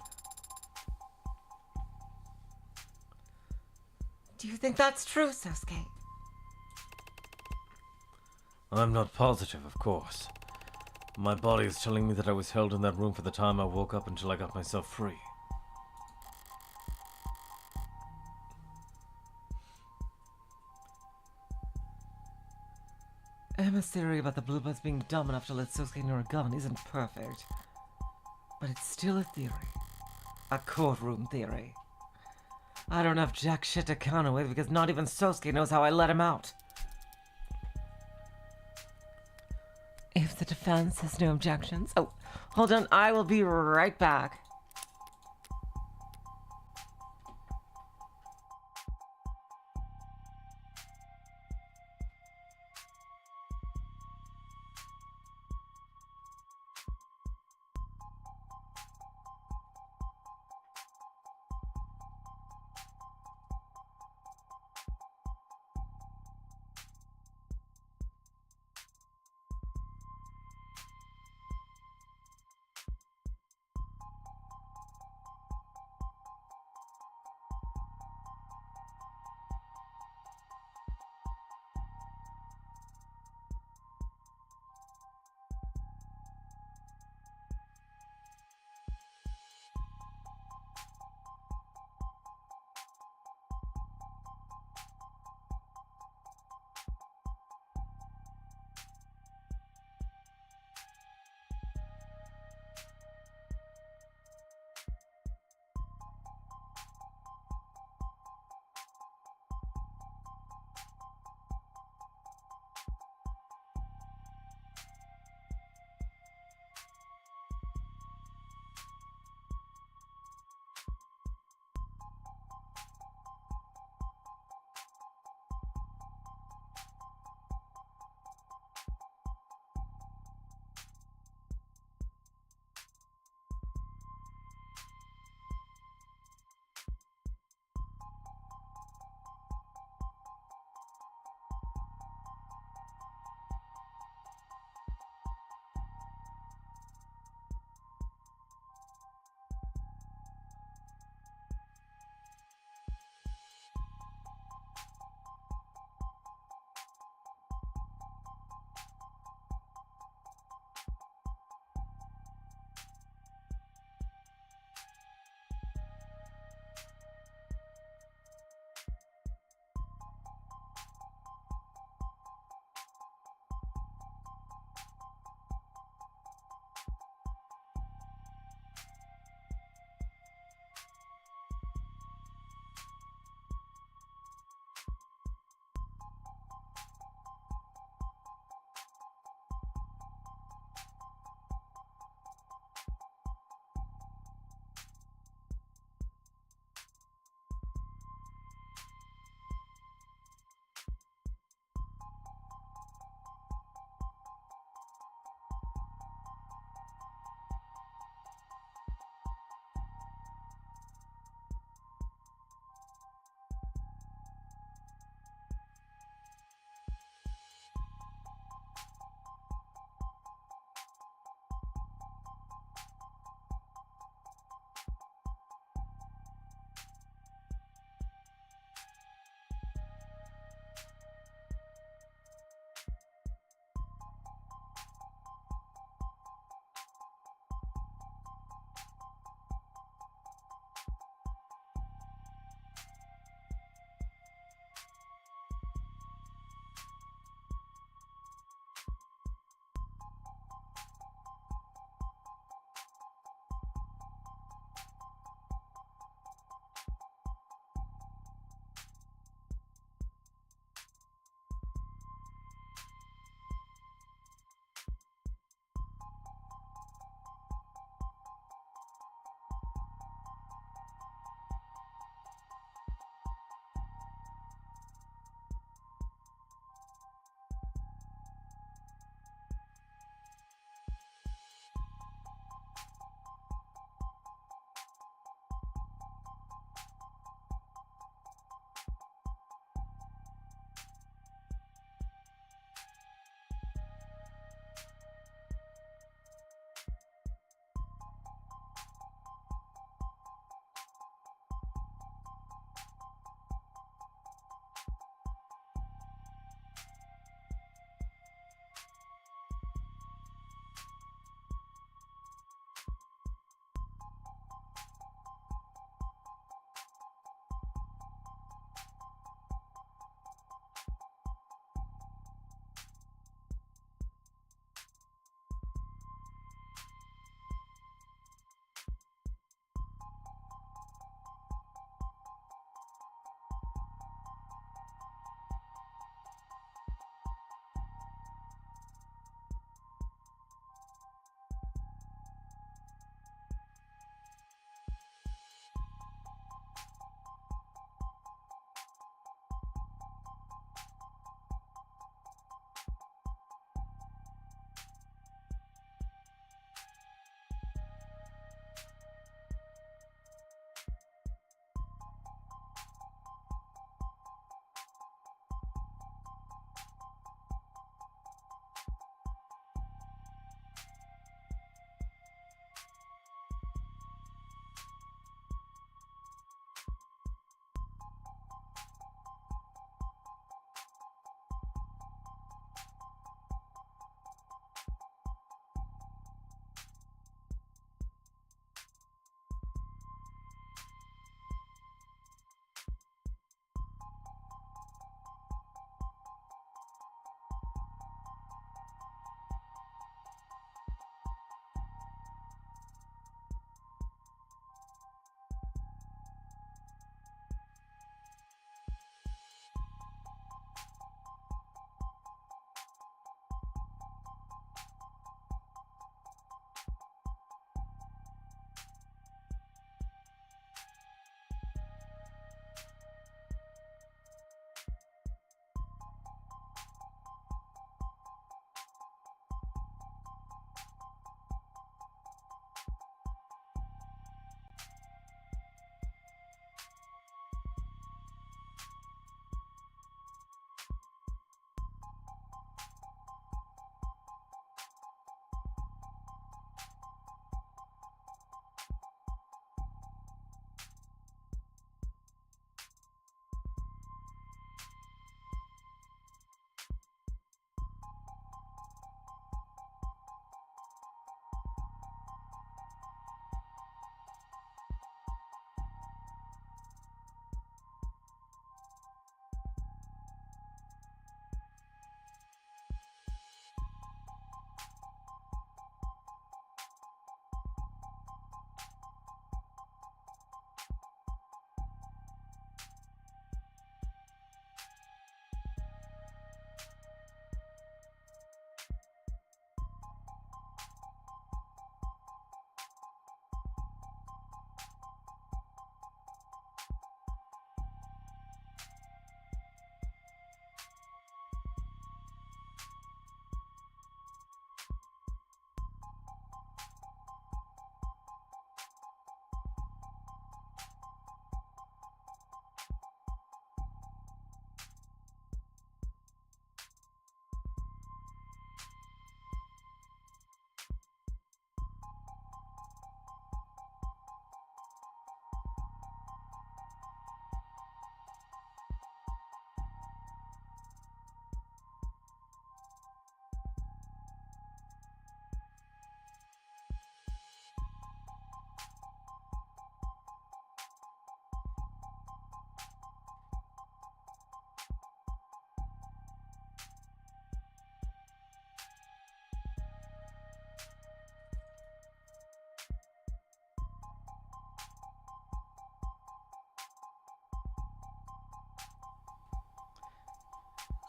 Do you think that's true, Sosuke? I'm not positive, of course. My body is telling me that I was held in that room for the time I woke up until I got myself free. Emma's theory about the Bluebloods being dumb enough to let Sosuke near a gun isn't perfect. But it's still a theory. A courtroom theory. I don't have jack shit to counter with because not even Sosuke knows how I let him out. If the defense has no objections... Oh, hold on, I will be right back.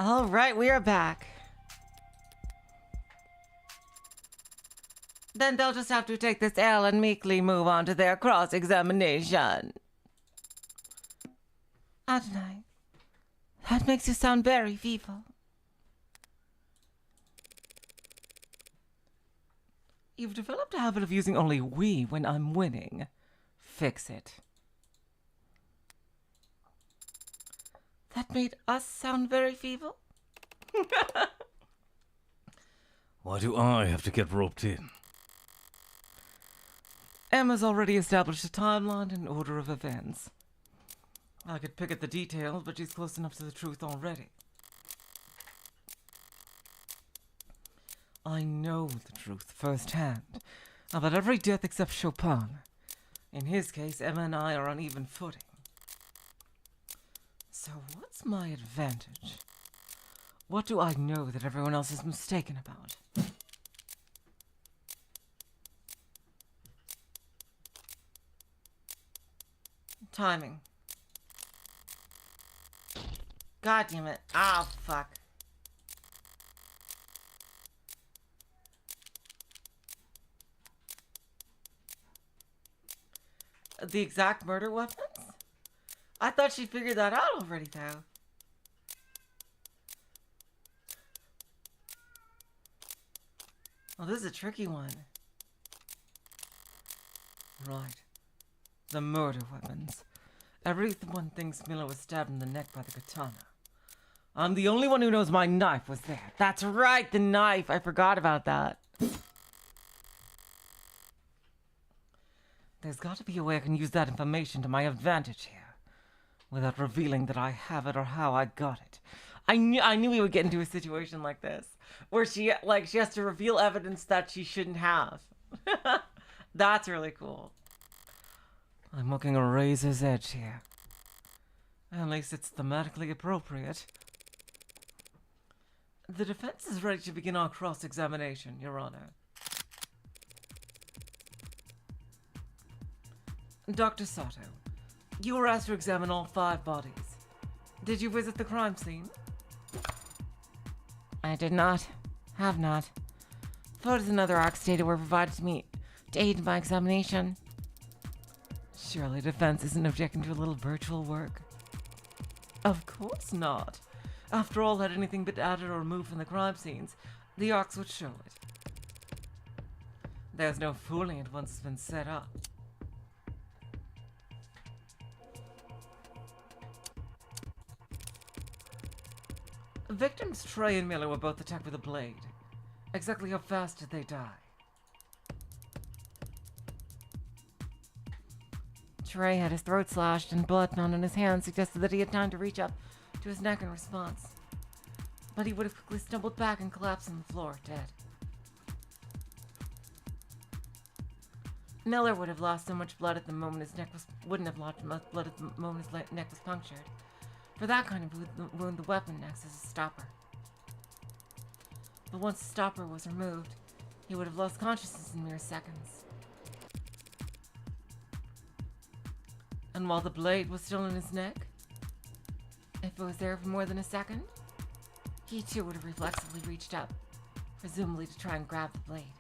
All right, we are back. Then they'll just have to take this L and meekly move on to their cross-examination. Adonai, that makes you sound very feeble. You've developed a habit of using only we when I'm winning. Fix it. That made us sound very feeble? Why do I have to get roped in? Emma's already established a timeline and order of events. I could pick at the details, but she's close enough to the truth already. I know the truth firsthand about every death except Chopin. In his case, Emma and I are on even footing. So what's my advantage? What do I know that everyone else is mistaken about? Timing. God damn it. Ah, fuck. The exact murder weapons? I thought she figured that out already, though. Well, this is a tricky one. Right. The murder weapons. Everyone thinks Miller was stabbed in the neck by the katana. I'm the only one who knows my knife was there. That's right, the knife. I forgot about that. There's got to be a way I can use that information to my advantage here, without revealing that I have it or how I got it. I knew we would get into a situation like this, where she has to reveal evidence that she shouldn't have. That's really cool. I'm looking a razor's edge here. At least it's thematically appropriate. The defense is ready to begin our cross-examination, Your Honor. Dr. Sato, you were asked to examine all 5 bodies. Did you visit the crime scene? I did not. Have not. Photos and other ARCS data were provided to me to aid in my examination. Surely defense isn't objecting to a little virtual work? Of course not. After all, had anything been added or removed from the crime scenes, the ARCS would show it. There's no fooling it once it's been set up. Victims Trey and Miller were both attacked with a blade. Exactly how fast did they die? Trey had his throat slashed and blood found on his hands suggested that he had time to reach up to his neck in response. But he would have quickly stumbled back and collapsed on the floor, dead. Miller would have lost so much blood at the moment his neck was... wouldn't have lost much blood at the moment his neck was punctured. For that kind of wound, the weapon acts as a stopper. But once the stopper was removed, he would have lost consciousness in mere seconds. And while the blade was still in his neck, if it was there for more than a second, he too would have reflexively reached up, presumably to try and grab the blade.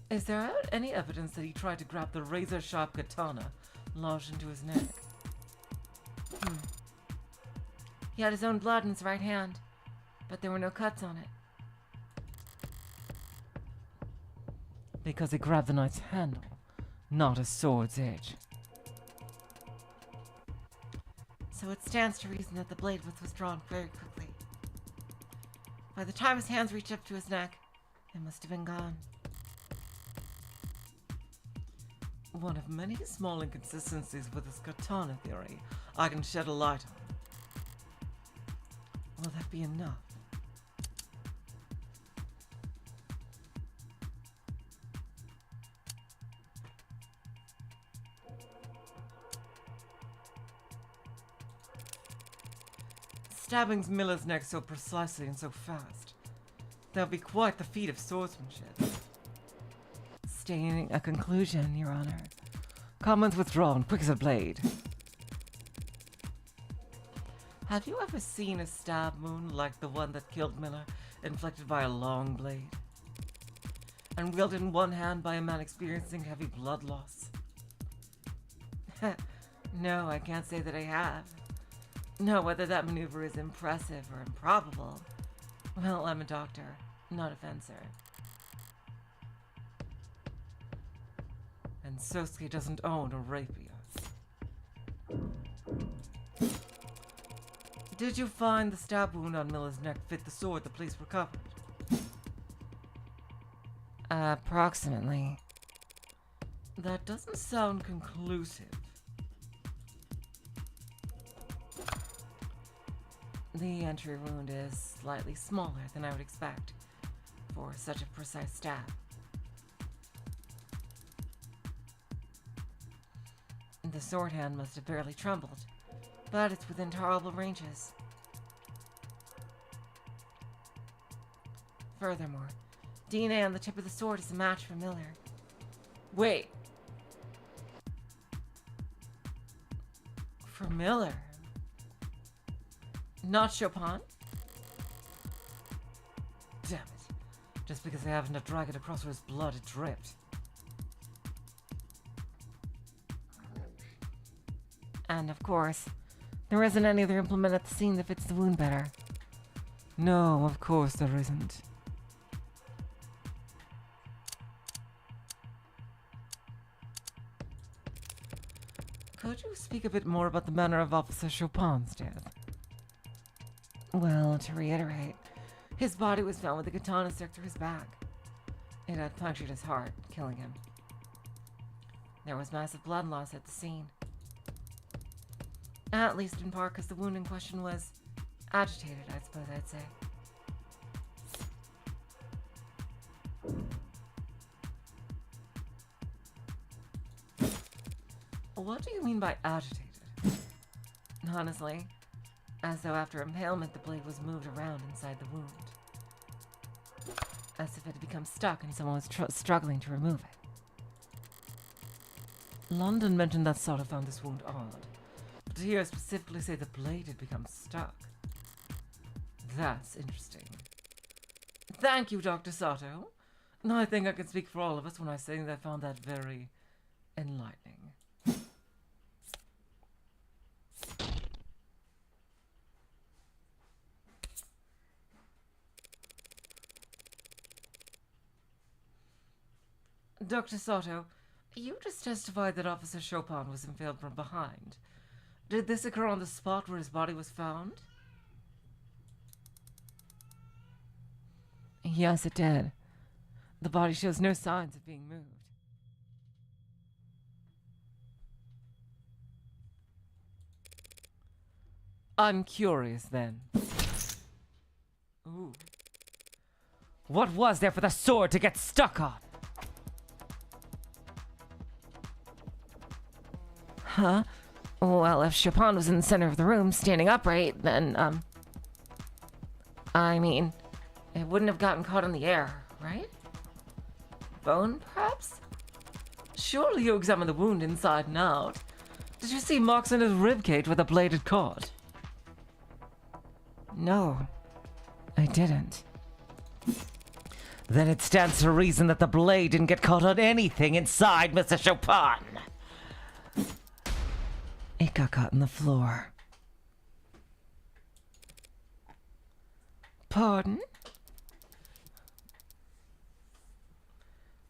Is there any evidence that he tried to grab the razor-sharp katana lodged into his neck? He had his own blood in his right hand, but there were no cuts on it. Because he grabbed the knife's handle, not a sword's edge. So it stands to reason that the blade was withdrawn very quickly. By the time his hands reached up to his neck, it must have been gone. One of many small inconsistencies with this katana theory I can shed a light on. Will that be enough? Stabbing Miller's neck so precisely and so fast. That would be quite the feat of swordsmanship. Stating a conclusion, Your Honor. Comments withdrawn, quick as a blade. Have you ever seen a stab wound like the one that killed Miller, inflicted by a long blade? And wielded in one hand by a man experiencing heavy blood loss? No, I can't say that I have. Now, whether that maneuver is impressive or improbable, well, I'm a doctor, not a fencer. And Sosuke doesn't own a rapier. Did you find the stab wound on Miller's neck fit the sword the police recovered? Approximately. That doesn't sound conclusive. The entry wound is slightly smaller than I would expect for such a precise stab. The sword hand must have barely trembled, but it's within tolerable ranges. Furthermore, DNA on the tip of the sword is a match for Miller. Wait. For Miller? Not Chopin? Damn it. Just because I happened to drag it across where his blood had dripped. And of course, there isn't any other implement at the scene that fits the wound better. No, of course there isn't. Could you speak a bit more about the manner of Officer Chopin's death? Well, to reiterate, his body was found with a katana stuck through his back. It had punctured his heart, killing him. There was massive blood loss at the scene. At least in part because the wound in question was agitated, I suppose I'd say. What do you mean by agitated? Honestly, as though after impalement the blade was moved around inside the wound. As if it had become stuck and someone was struggling to remove it. London mentioned that Sato found this wound odd, but to hear specifically say the blade had become stuck. That's interesting. Thank you, Dr. Sato. I think I can speak for all of us when I say that I found that very enlightening. Dr. Sato, you just testified that Officer Chopin was impaled from behind. Did this occur on the spot where his body was found? Yes, it did. The body shows no signs of being moved. I'm curious, then. Ooh. What was there for the sword to get stuck on? Huh? Well, if Chopin was in the center of the room, standing upright, then, I mean, it wouldn't have gotten caught in the air, right? Bone, perhaps? Surely you examined the wound inside and out. Did you see marks in his ribcage where the blade had caught? No, I didn't. Then it stands to reason that the blade didn't get caught on anything inside Mr. Chopin. It got caught in the floor. Pardon?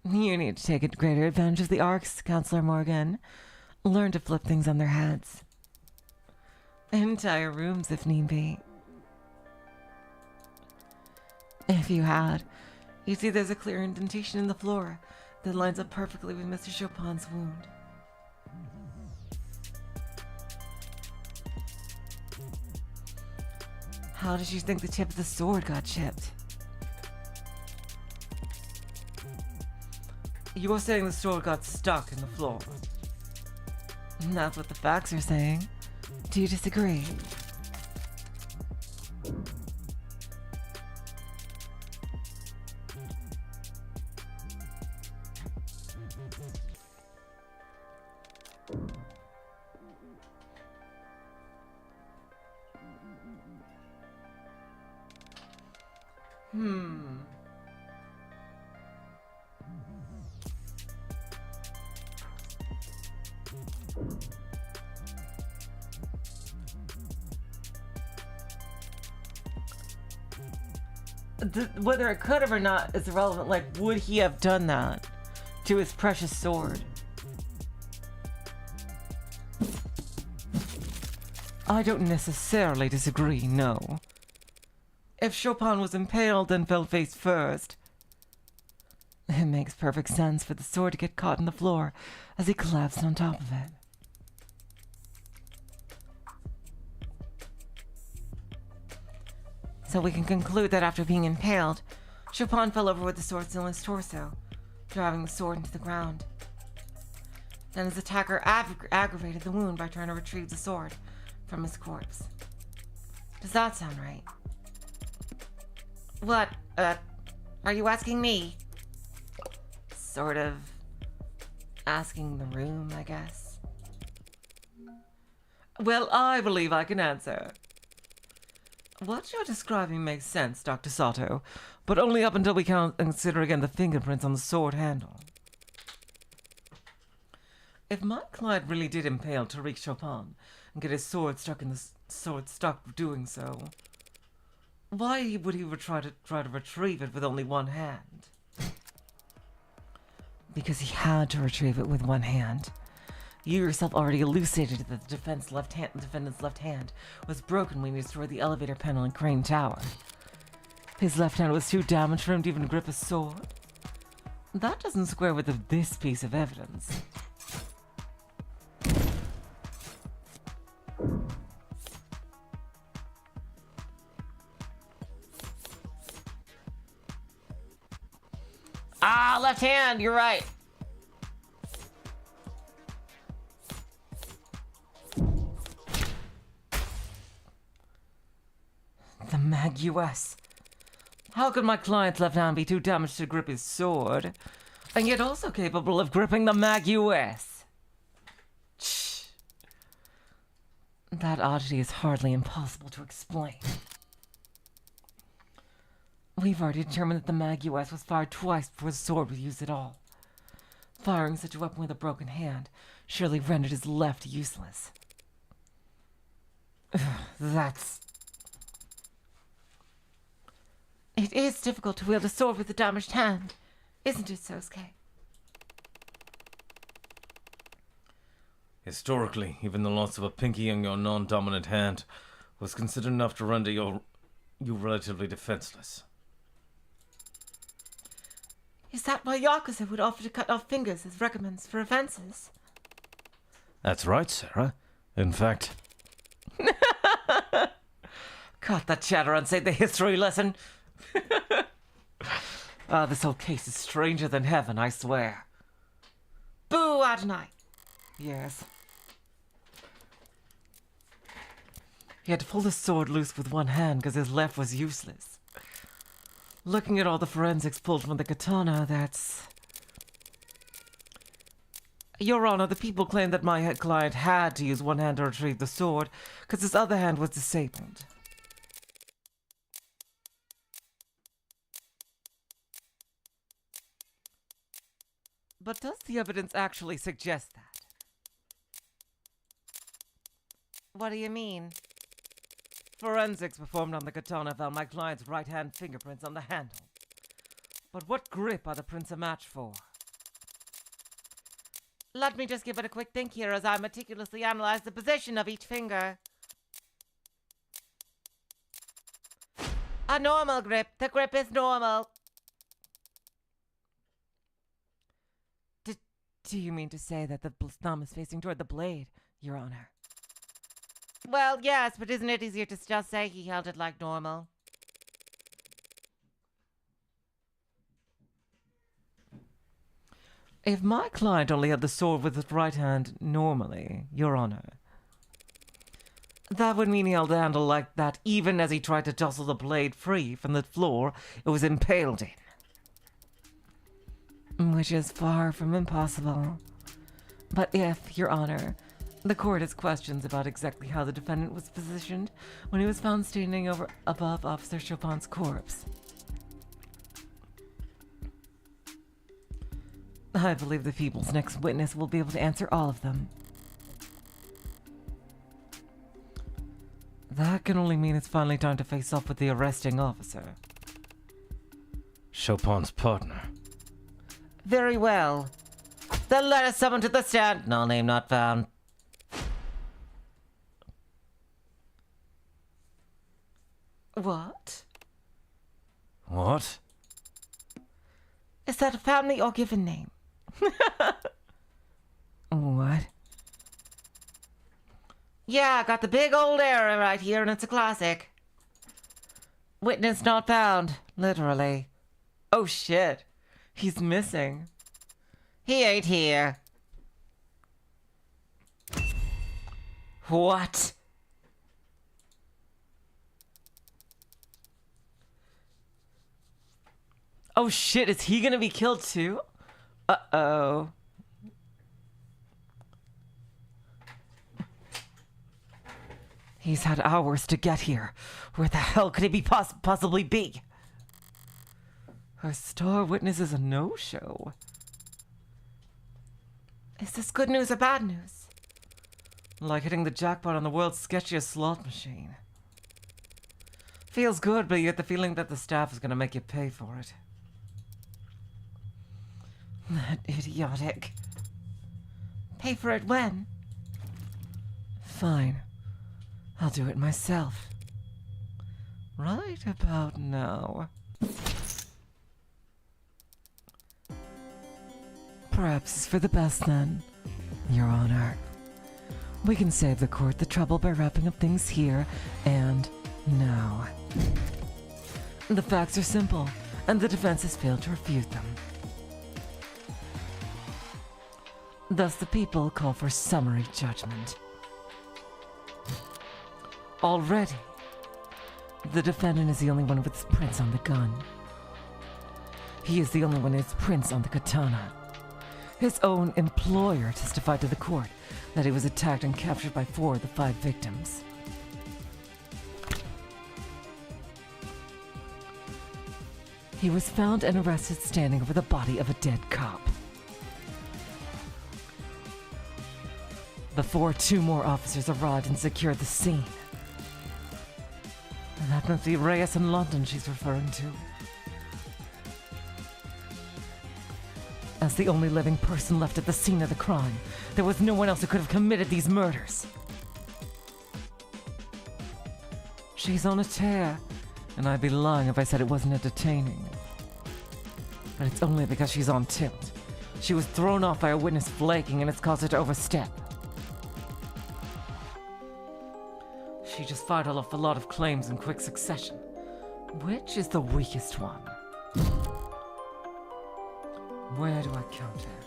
You need to take greater advantage of the arcs, Counselor Morgan. Learn to flip things on their heads. Entire rooms, if need be. If you had, you see there's a clear indentation in the floor that lines up perfectly with Mr. Chopin's wound. How did you think the tip of the sword got chipped? You're saying the sword got stuck in the floor. That's what the facts are saying. Do you disagree? Whether it could have or not is irrelevant. Like, would he have done that to his precious sword? I don't necessarily disagree, no. If Chopin was impaled and fell face first, it makes perfect sense for the sword to get caught in the floor as he collapsed on top of it. So we can conclude that after being impaled, Chopin fell over with the sword still in his torso, driving the sword into the ground. Then his attacker aggravated the wound by trying to retrieve the sword from his corpse. Does that sound right? What, are you asking me? Sort of asking the room, I guess. Well, I believe I can answer. What you're describing makes sense, Dr. Sato, but only up until we consider again the fingerprints on the sword handle. If my client really did impale Tariq Chopin and get his sword stuck in the sword stuck doing so, why would he try to retrieve it with only one hand? Because he had to retrieve it with one hand. You yourself already elucidated that the defendant's left hand was broken when he destroyed the elevator panel in Crane Tower. His left hand was too damaged for him to even grip a sword. That doesn't square with this piece of evidence. Ah, left hand, you're right. The Mag US. How could my client's left hand be too damaged to grip his sword, and yet also capable of gripping the Mag US? Shh. That oddity is hardly impossible to explain. We've already determined that the Mag US was fired twice before the sword was used at all. Firing such a weapon with a broken hand surely rendered his left useless. It is difficult to wield a sword with a damaged hand, isn't it, Sosuke? Historically, even the loss of a pinky on your non-dominant hand was considered enough to render you relatively defenseless. Is that why Yakuza would offer to cut off fingers as recompense for offenses? That's right, Sarah. In fact... Cut that chatter and say the history lesson. This whole case is stranger than heaven, I swear. Boo, Adonai. Yes. He had to pull the sword loose with one hand because his left was useless. Looking at all the forensics pulled from the katana, that's... Your Honor, the people claim that my client had to use one hand to retrieve the sword because his other hand was disabled. But does the evidence actually suggest that? What do you mean? Forensics performed on the katana found my client's right hand fingerprints on the handle. But what grip are the prints a match for? Let me just give it a quick think here as I meticulously analyze the position of each finger. A normal grip. The grip is normal. Do you mean to say that the thumb is facing toward the blade, Your Honor? Well, yes, but isn't it easier to just say he held it like normal? If my client only had the sword with his right hand normally, Your Honor, that would mean he held the handle like that even as he tried to tussle the blade free from the floor it was impaled in. Which is far from impossible. But if, Your Honor, the court has questions about exactly how the defendant was positioned when he was found standing above Officer Chopin's corpse, I believe the people's next witness will be able to answer all of them. That can only mean it's finally time to face off with the arresting officer. Chopin's partner. Very well. Then let us summon to the stand. No name not found. What? What? Is that a family or given name? What? Yeah, I got the big old error right here, and it's a classic. Witness not found. Literally. Oh shit. He's missing. He ain't here. What? Oh shit, is he gonna be killed too? Uh-oh. He's had hours to get here. Where the hell could he be possibly be? Our star witness is a no-show. Is this good news or bad news? Like hitting the jackpot on the world's sketchiest slot machine. Feels good, but you get the feeling that the staff is gonna make you pay for it. That idiotic. Pay for it when? Fine. I'll do it myself. Right about now. Perhaps it's for the best then, Your Honor. We can save the court the trouble by wrapping up things here and now. The facts are simple, and the defense has failed to refute them. Thus the people call for summary judgment. Already, the defendant is the only one with his prints on the gun. He is the only one with his prints on the katana. His own employer testified to the court that he was attacked and captured by 4 of the 5 victims. He was found and arrested standing over the body of a dead cop. Before 2 more officers arrived and secured the scene. And that must be Reyes in London she's referring to. As the only living person left at the scene of the crime, there was no one else who could have committed these murders. She's on a tear, and I'd be lying if I said it wasn't entertaining. But it's only because she's on tilt. She was thrown off by a witness flaking, and it's caused her to overstep. She just fired off a lot of claims in quick succession. Which is the weakest one? Where do I count her?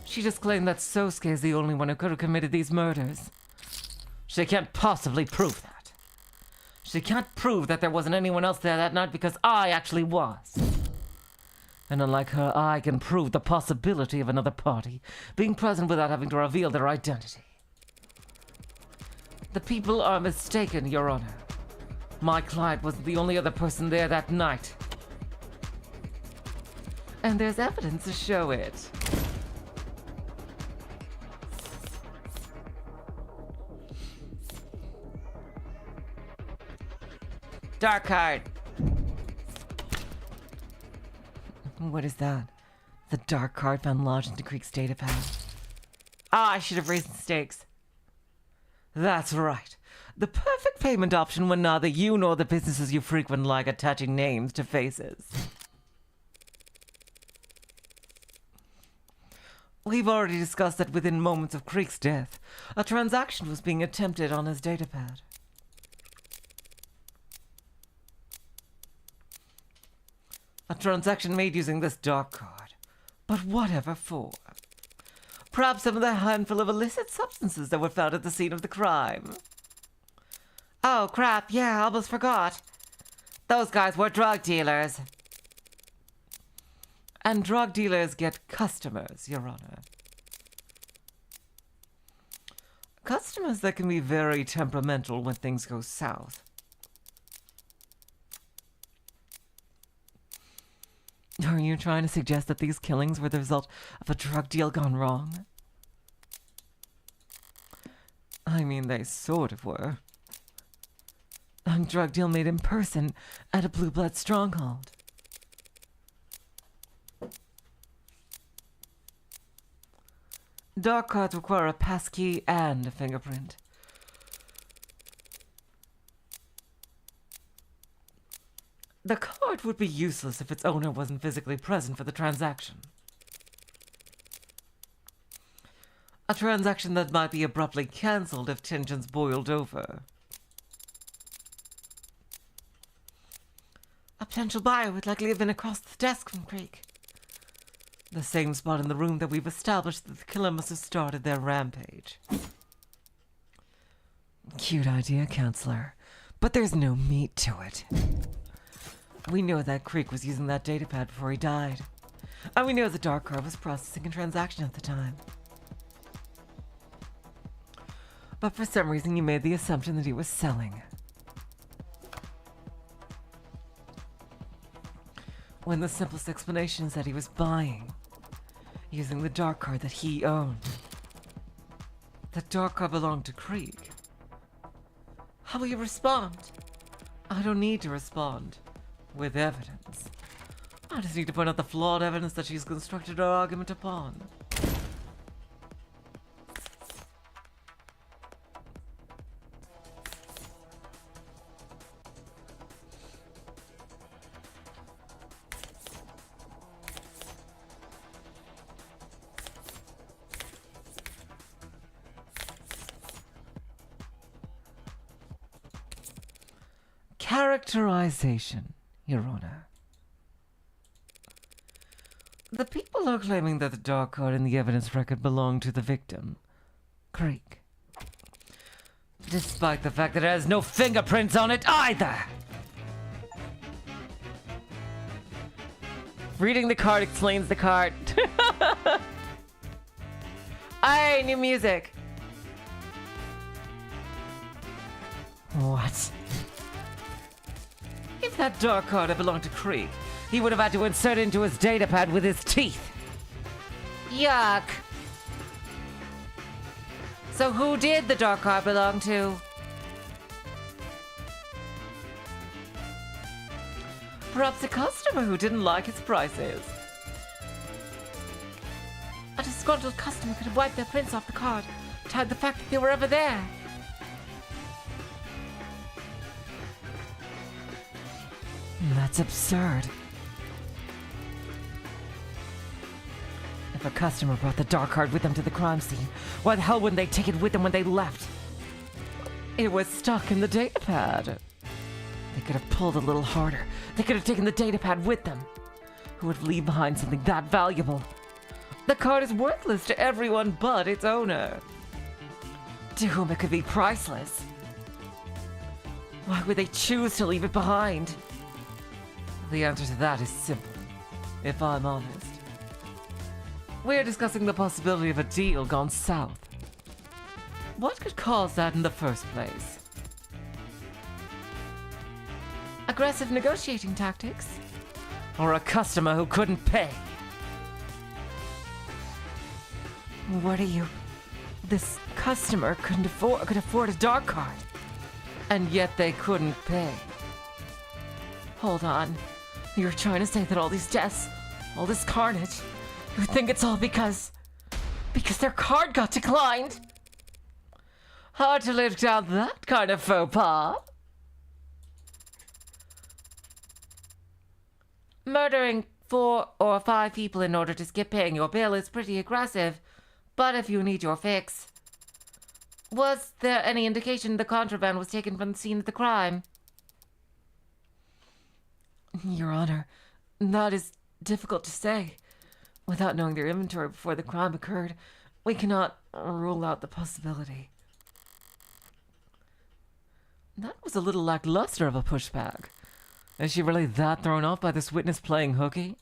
She just claimed that Sosuke is the only one who could have committed these murders. She can't possibly prove that. She can't prove that there wasn't anyone else there that night because I actually was. And unlike her, I can prove the possibility of another party being present without having to reveal their identity. The people are mistaken, Your Honor. My client wasn't the only other person there that night. And there's evidence to show it. Dark card. What is that? The dark card found lodged into Creek's datapad. Ah, I should have raised the stakes. That's right. The perfect payment option when neither you nor the businesses you frequent like attaching names to faces. We've already discussed that within moments of Creek's death, a transaction was being attempted on his datapad. A transaction made using this dark card. But whatever for? Perhaps some of the handful of illicit substances that were found at the scene of the crime. Oh, crap, yeah, I almost forgot. Those guys were drug dealers. And drug dealers get customers, Your Honor. Customers that can be very temperamental when things go south. Are you trying to suggest that these killings were the result of a drug deal gone wrong? I mean, they sort of were. A drug deal made in person at a blue blood stronghold. Dark cards require a passkey and a fingerprint. The card would be useless if its owner wasn't physically present for the transaction. A transaction that might be abruptly cancelled if tensions boiled over. A potential buyer would likely have been across the desk from Creek. The same spot in the room that we've established that the killer must have started their rampage. Cute idea, counselor, but there's no meat to it. We know that Creek was using that datapad before he died. And we know the dark card was processing a transaction at the time. But for some reason you made the assumption that he was selling. When the simplest explanation is that he was buying, using the dark card that he owned. The dark card belonged to Creek. How will you respond? I don't need to respond. With evidence. I just need to point out the flawed evidence that she's constructed her argument upon. Characterization, Your Honor. The people are claiming that the dark card in the evidence record belonged to the victim, Creek. Despite the fact that it has no fingerprints on it either! Reading the card explains the card. Hey, new music! What? If that dark card had belonged to Creek, he would have had to insert it into his datapad with his teeth. Yuck. So who did the dark card belong to? Perhaps a customer who didn't like his prices. A disgruntled customer could have wiped their prints off the card to hide the fact that they were ever there. That's absurd. If a customer brought the dark card with them to the crime scene, why the hell wouldn't they take it with them when they left? It was stuck in the datapad. They could have pulled a little harder. They could have taken the datapad with them. Who would leave behind something that valuable? The card is worthless to everyone but its owner. To whom it could be priceless. Why would they choose to leave it behind? The answer to that is simple, if I'm honest. We're discussing the possibility of a deal gone south. What could cause that in the first place? Aggressive negotiating tactics? Or a customer who couldn't pay? What are you... This customer could afford a dark card. And yet they couldn't pay. Hold on. You're trying to say that all these deaths, all this carnage, you think it's all because their card got declined? Hard to live down that kind of faux pas. Murdering 4 or 5 people in order to skip paying your bill is pretty aggressive, but if you need your fix... Was there any indication the contraband was taken from the scene of the crime? Your Honor, that is difficult to say. Without knowing their inventory before the crime occurred, we cannot rule out the possibility. That was a little lackluster of a pushback. Is she really that thrown off by this witness playing hooky?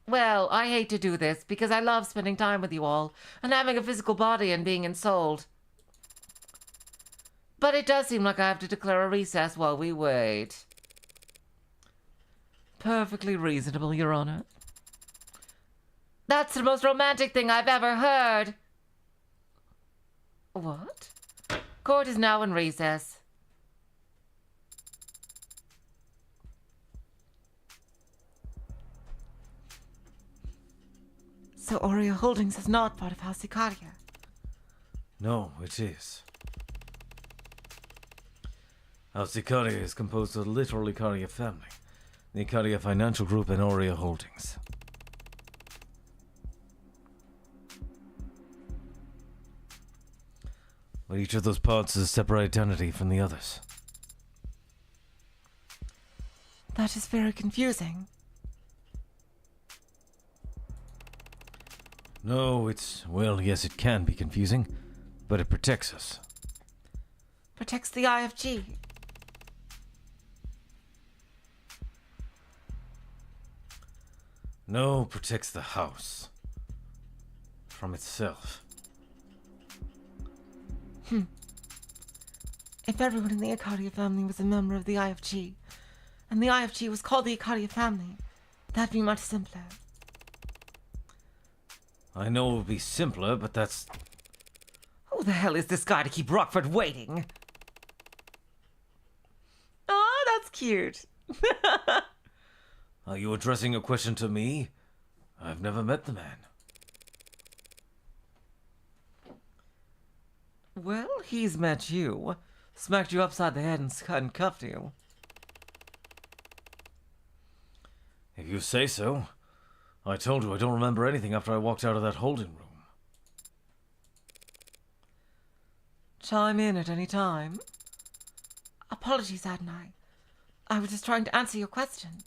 Well, I hate to do this because I love spending time with you all and having a physical body and being ensouled. But it does seem like I have to declare a recess while we wait. Perfectly reasonable, Your Honor. That's the most romantic thing I've ever heard. What? Court is now in recess. So Oreo Holdings is not part of House Icaria. No, it is. House Icaria is composed of the literal Icaria family, the Icaria Financial Group, and Oreo Holdings. But each of those parts is a separate identity from the others. That is very confusing. No, well, yes, it can be confusing, but it protects us. Protects the IFG. No, protects the house. From itself. If everyone in the Icaria family was a member of the IFG, and the IFG was called the Icaria family, that'd be much simpler. I know it would be simpler, but that's... Who the hell is this guy to keep Rockford waiting? Oh, that's cute. Are you addressing a question to me? I've never met the man. Well, he's met you. Smacked you upside the head and cuffed you. If you say so. I told you I don't remember anything after I walked out of that holding room. Chime in at any time. Apologies, Adonai. I was just trying to answer your question.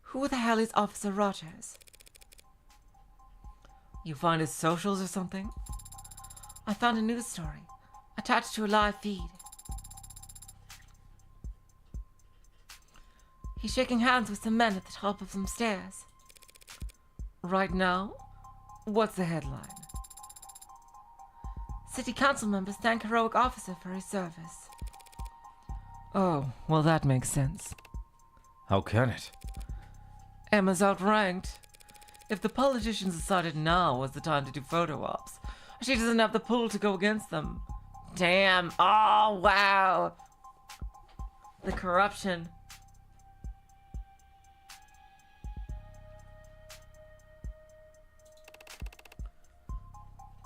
Who the hell is Officer Rogers? You find his socials or something? I found a news story attached to a live feed. He's shaking hands with some men at the top of some stairs. Right now? What's the headline? City council members thank heroic officer for his service. Oh, well, that makes sense. How can it? Emma's outranked. If the politicians decided now was the time to do photo ops, she doesn't have the pull to go against them. Damn. Oh, wow. The corruption.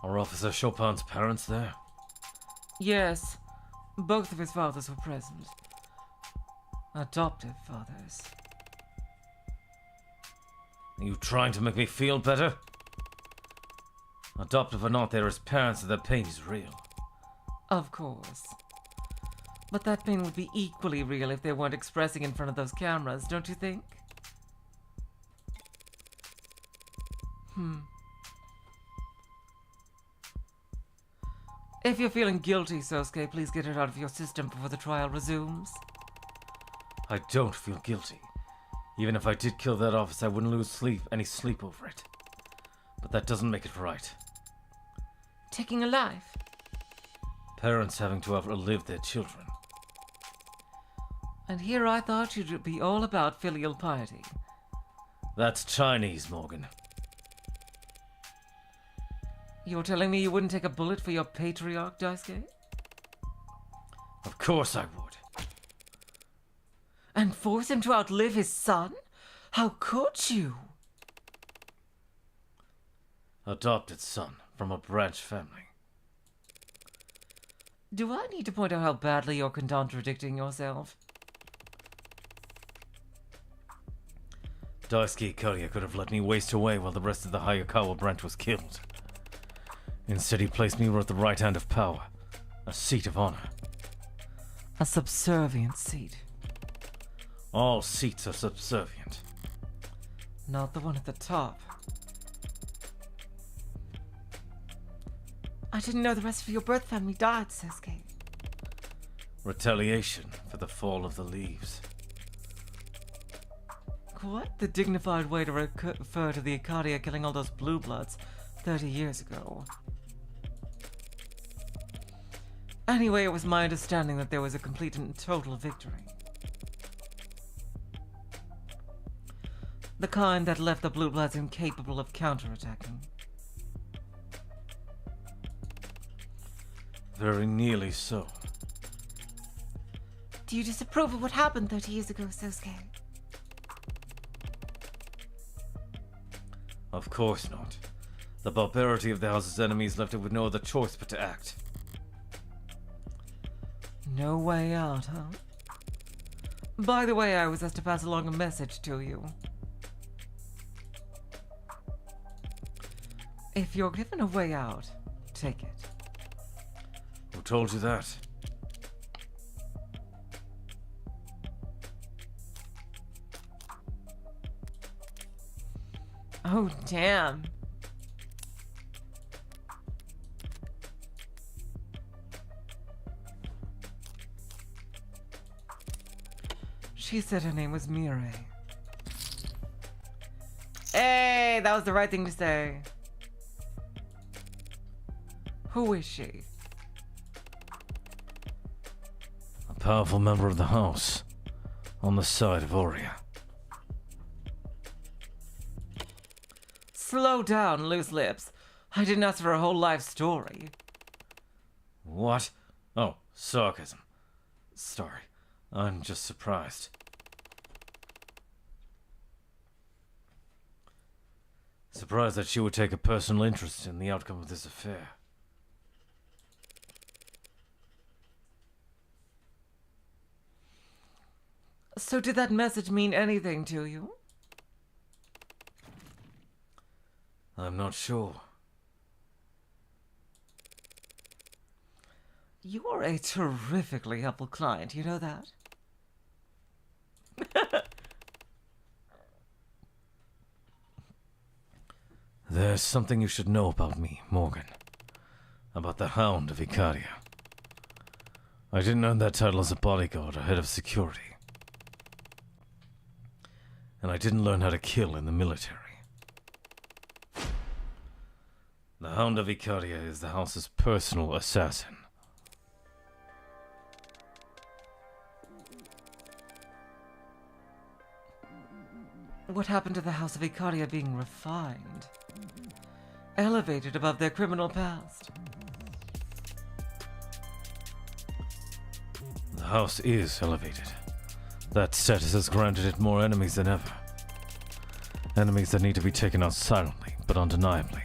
Are Officer Chopin's parents there? Yes, both of his fathers were present. Adoptive fathers. Are you trying to make me feel better? Adoptive or not, they're his parents and their pain is real. Of course. But that pain would be equally real if they weren't expressing in front of those cameras, don't you think? If you're feeling guilty, Sosuke, please get it out of your system before the trial resumes. I don't feel guilty. Even if I did kill that officer, I wouldn't lose any sleep over it. But that doesn't make it right. Taking a life. Parents having to outlive their children. And here I thought you'd be all about filial piety. That's Chinese, Morgan. You're telling me you wouldn't take a bullet for your patriarch, Daisuke? Of course I would. And force him to outlive his son? How could you? Adopted son from a branch family. Do I need to point out how badly you're contradicting yourself? Daisuke Ikaria could have let me waste away while the rest of the Hayakawa branch was killed. Instead, he placed me at the right hand of power, a seat of honor. A subservient seat. All seats are subservient. Not the one at the top. I didn't know the rest of your birth family died, Sasuke. Retaliation for the fall of the leaves. Quite the dignified way to refer to the Ikaria killing all those blue bloods 30 years ago. Anyway, it was my understanding that there was a complete and total victory. The kind that left the Blue Bloods incapable of counterattacking. Very nearly so. Do you disapprove of what happened 30 years ago, Sosuke? Of course not. The barbarity of the house's enemies left it with no other choice but to act. No way out, huh? By the way, I was asked to pass along a message to you. If you're given a way out, take it. Who told you that? Oh, damn. She said her name was Mirai. Hey, that was the right thing to say. Who is she? A powerful member of the house, on the side of Oria. Slow down, loose lips. I didn't ask for a whole life story. What? Oh, sarcasm. Sorry, I'm just surprised. Surprised that she would take a personal interest in the outcome of this affair. So did that message mean anything to you? I'm not sure. You're a terrifically helpful client, you know that? There's something you should know about me, Morgan. About the Hound of Icaria. I didn't earn that title as a bodyguard or head of security. And I didn't learn how to kill in the military. The Hound of Icaria is the house's personal assassin. What happened to the House of Icaria being refined? Elevated above their criminal past? The house is elevated. That status has granted it more enemies than ever. Enemies that need to be taken out silently, but undeniably.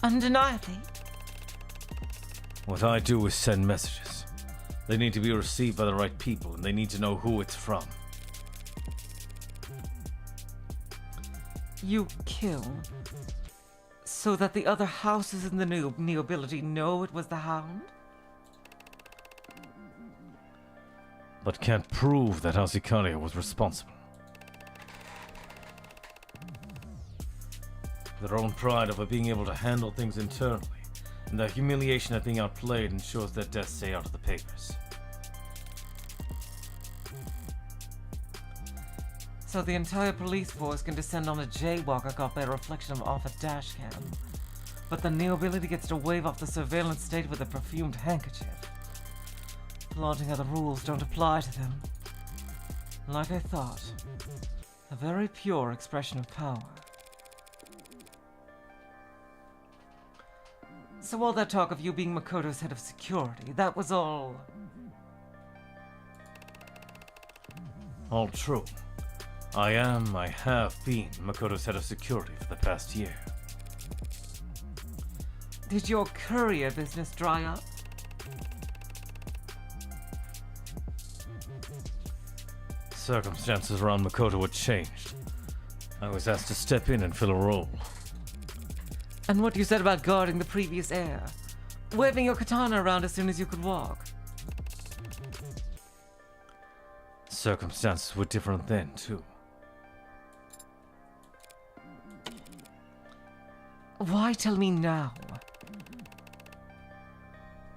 Undeniably. What I do is send messages. They need to be received by the right people, and they need to know who it's from. You kill so that the other houses in the nobility know it was the Hound? But can't prove that House Icaria was responsible. Their own pride over being able to handle things internally, and the humiliation of being outplayed ensures their deaths stay out of the papers. So the entire police force can descend on a jaywalker caught by a reflection off a dash cam. But the nobility gets to wave off the surveillance state with a perfumed handkerchief, flaunting how the rules don't apply to them. Like I thought, a very pure expression of power. So all that talk of you being Makoto's head of security, that was all... All true. I have been Makoto's head of security for the past year. Did your courier business dry up? Circumstances around Makoto had changed. I was asked to step in and fill a role. And what you said about guarding the previous heir, waving your katana around as soon as you could walk. Circumstances were different then, too. Why tell me now?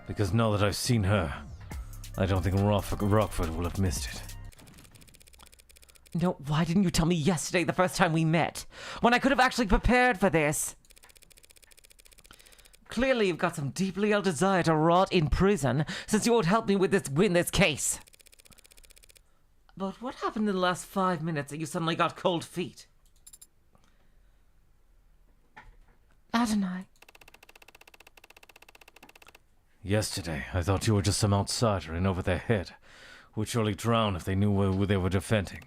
Because now that I've seen her, I don't think Rockford will have missed it. No, why didn't you tell me yesterday, the first time we met, when I could have actually prepared for this? Clearly you've got some deeply held desire to rot in prison, since you won't help me with win this case. But what happened in the last 5 minutes that you suddenly got cold feet? Adonai. Yesterday, I thought you were just some outsider in over their head, who would surely drown if they knew who they were defending.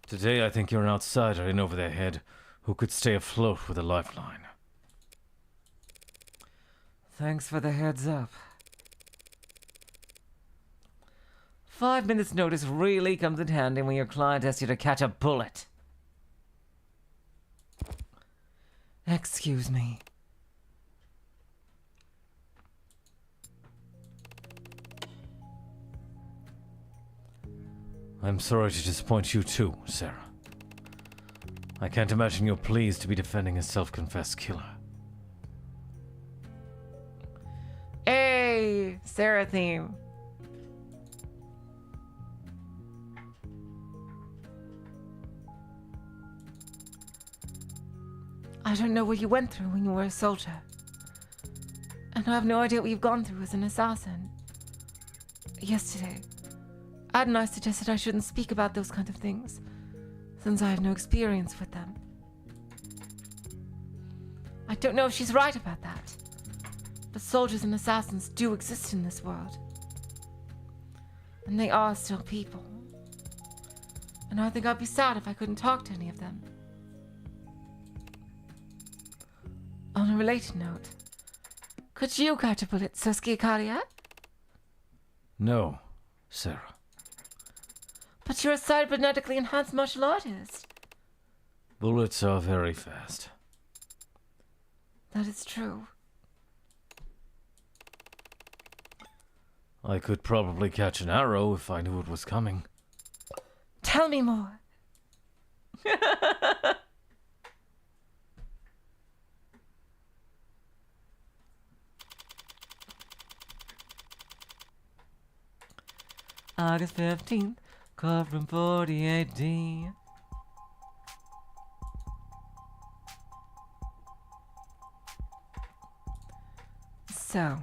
Today, I think you're an outsider in over their head who could stay afloat with a lifeline. Thanks for the heads up. 5 minutes notice really comes in handy when your client asks you to catch a bullet. Excuse me. I'm sorry to disappoint you too, Sarah. I can't imagine you're pleased to be defending a self-confessed killer. Hey, Sarah theme. I don't know what you went through when you were a soldier. And I have no idea what you've gone through as an assassin. Yesterday, Adonai suggested I shouldn't speak about those kind of things, since I have no experience with them. I don't know if she's right about that, but soldiers and assassins do exist in this world. And they are still people. And I think I'd be sad if I couldn't talk to any of them. On a related note, could you catch a bullet, Ikaria? No, Sarah. But you're a cybernetically enhanced martial artist. Bullets are very fast. That is true. I could probably catch an arrow if I knew it was coming. Tell me more. August 15th, courtroom 48D. So,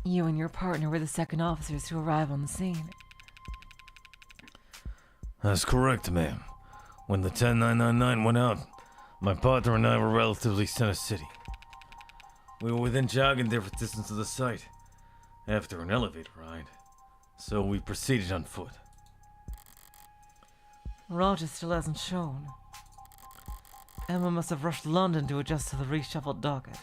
you and your partner were the second officers to arrive on the scene. That's correct, ma'am. When the 10999 went out, my partner and I were relatively center city. We were within jogging distance of the site, after an elevator ride, so we proceeded on foot. Roger still hasn't shown. Emma must have rushed London to adjust to the reshuffled docket.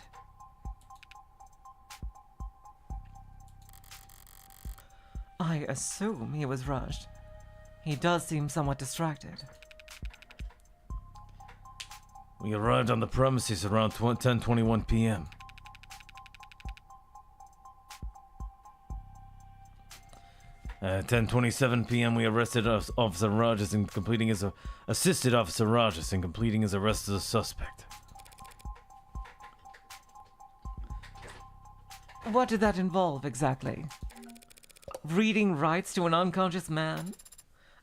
I assume he was rushed. He does seem somewhat distracted. We arrived on the premises around 10:21 p.m. At 10:27 p.m. we arrested Officer Rogers in completing his assisted Officer Rogers in completing his arrest of the suspect. What did that involve exactly? Reading rights to an unconscious man?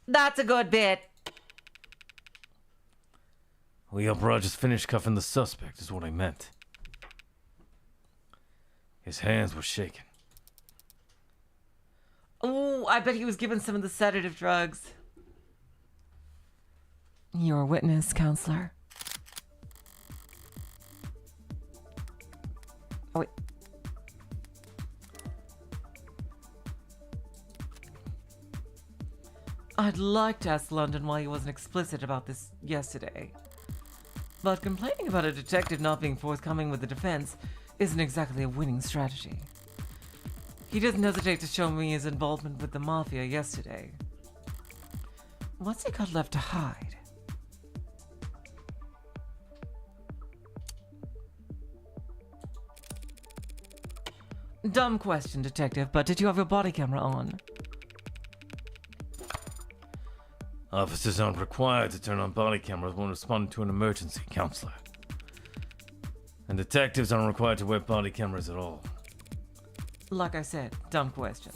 That's a good bit. We helped Rogers finish cuffing the suspect, is what I meant. His hands were shaking. Oh, I bet he was given some of the sedative drugs. Your witness, counselor. Oh, wait. I'd like to ask London why he wasn't explicit about this yesterday. But complaining about a detective not being forthcoming with the defense isn't exactly a winning strategy. He doesn't hesitate to show me his involvement with the Mafia yesterday. What's he got left to hide? Dumb question, Detective, but did you have your body camera on? Officers aren't required to turn on body cameras when responding to an emergency, counselor. And detectives aren't required to wear body cameras at all. Like I said, dumb question.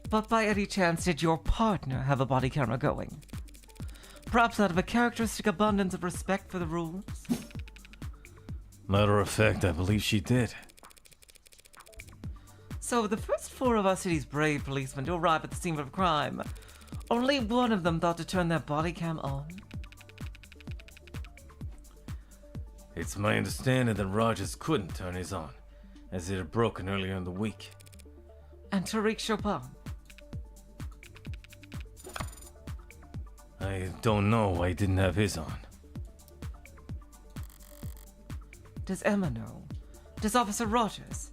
But by any chance did your partner have a body camera going? Perhaps out of a characteristic abundance of respect for the rules? Matter of fact, I believe she did. So, the first 4 of our city's brave policemen to arrive at the scene of a crime, only one of them thought to turn their body cam on. It's my understanding that Rogers couldn't turn his on, as it had broken earlier in the week. And Tariq Chopin. I don't know why he didn't have his on. Does Emma know? Does Officer Rogers?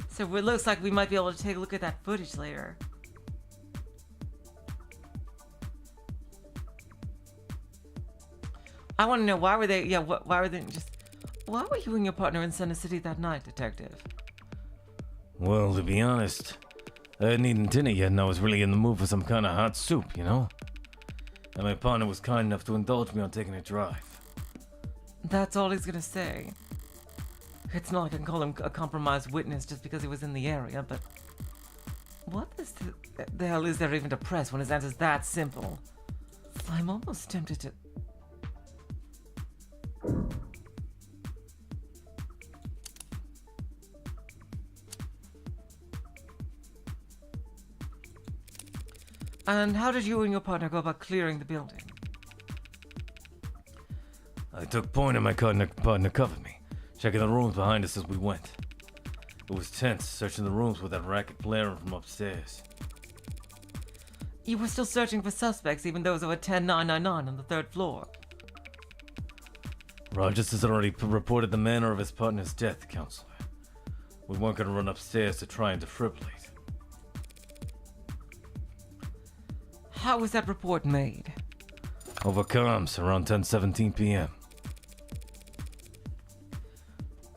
So it looks like we might be able to take a look at that footage later. I want to know why were they? Yeah, why were they just? Why were you and your partner in Center City that night, Detective? Well, to be honest, I hadn't eaten dinner yet and I was really in the mood for some kind of hot soup, you know? And my partner was kind enough to indulge me on taking a drive. That's all he's gonna say. It's not like I can call him a compromised witness just because he was in the area, but what is the hell is there even to press when his answer's that simple? I'm almost tempted to... And how did you and your partner go about clearing the building? I took point and my partner covered me, checking the rooms behind us as we went. It was tense, searching the rooms with that racket blaring from upstairs. You were still searching for suspects, even those who were 10999 on the 3rd floor. Rogers has already reported the manner of his partner's death, Counselor. We weren't going to run upstairs to try and defibrillate. How was that report made? Over comms, around 10:17 p.m.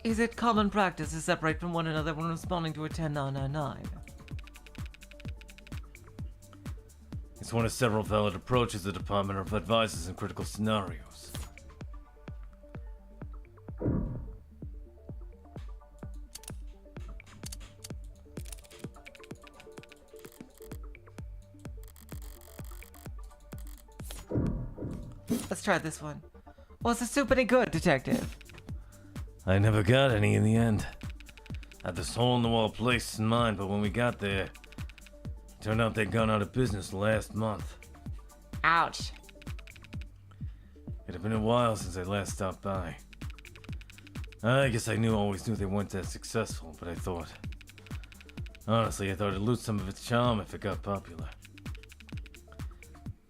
Is it common practice to separate from one another when responding to a 10999? It's one of several valid approaches the department advises in critical scenarios. Let's try this one. Was the soup any good, Detective? I never got any in the end. Had this hole-in-the-wall place in mind, but when we got there, turned out they'd gone out of business last month. Ouch. It had been a while since I last stopped by. I guess I always knew they weren't that successful, but I thought... Honestly, I thought it'd lose some of its charm if it got popular.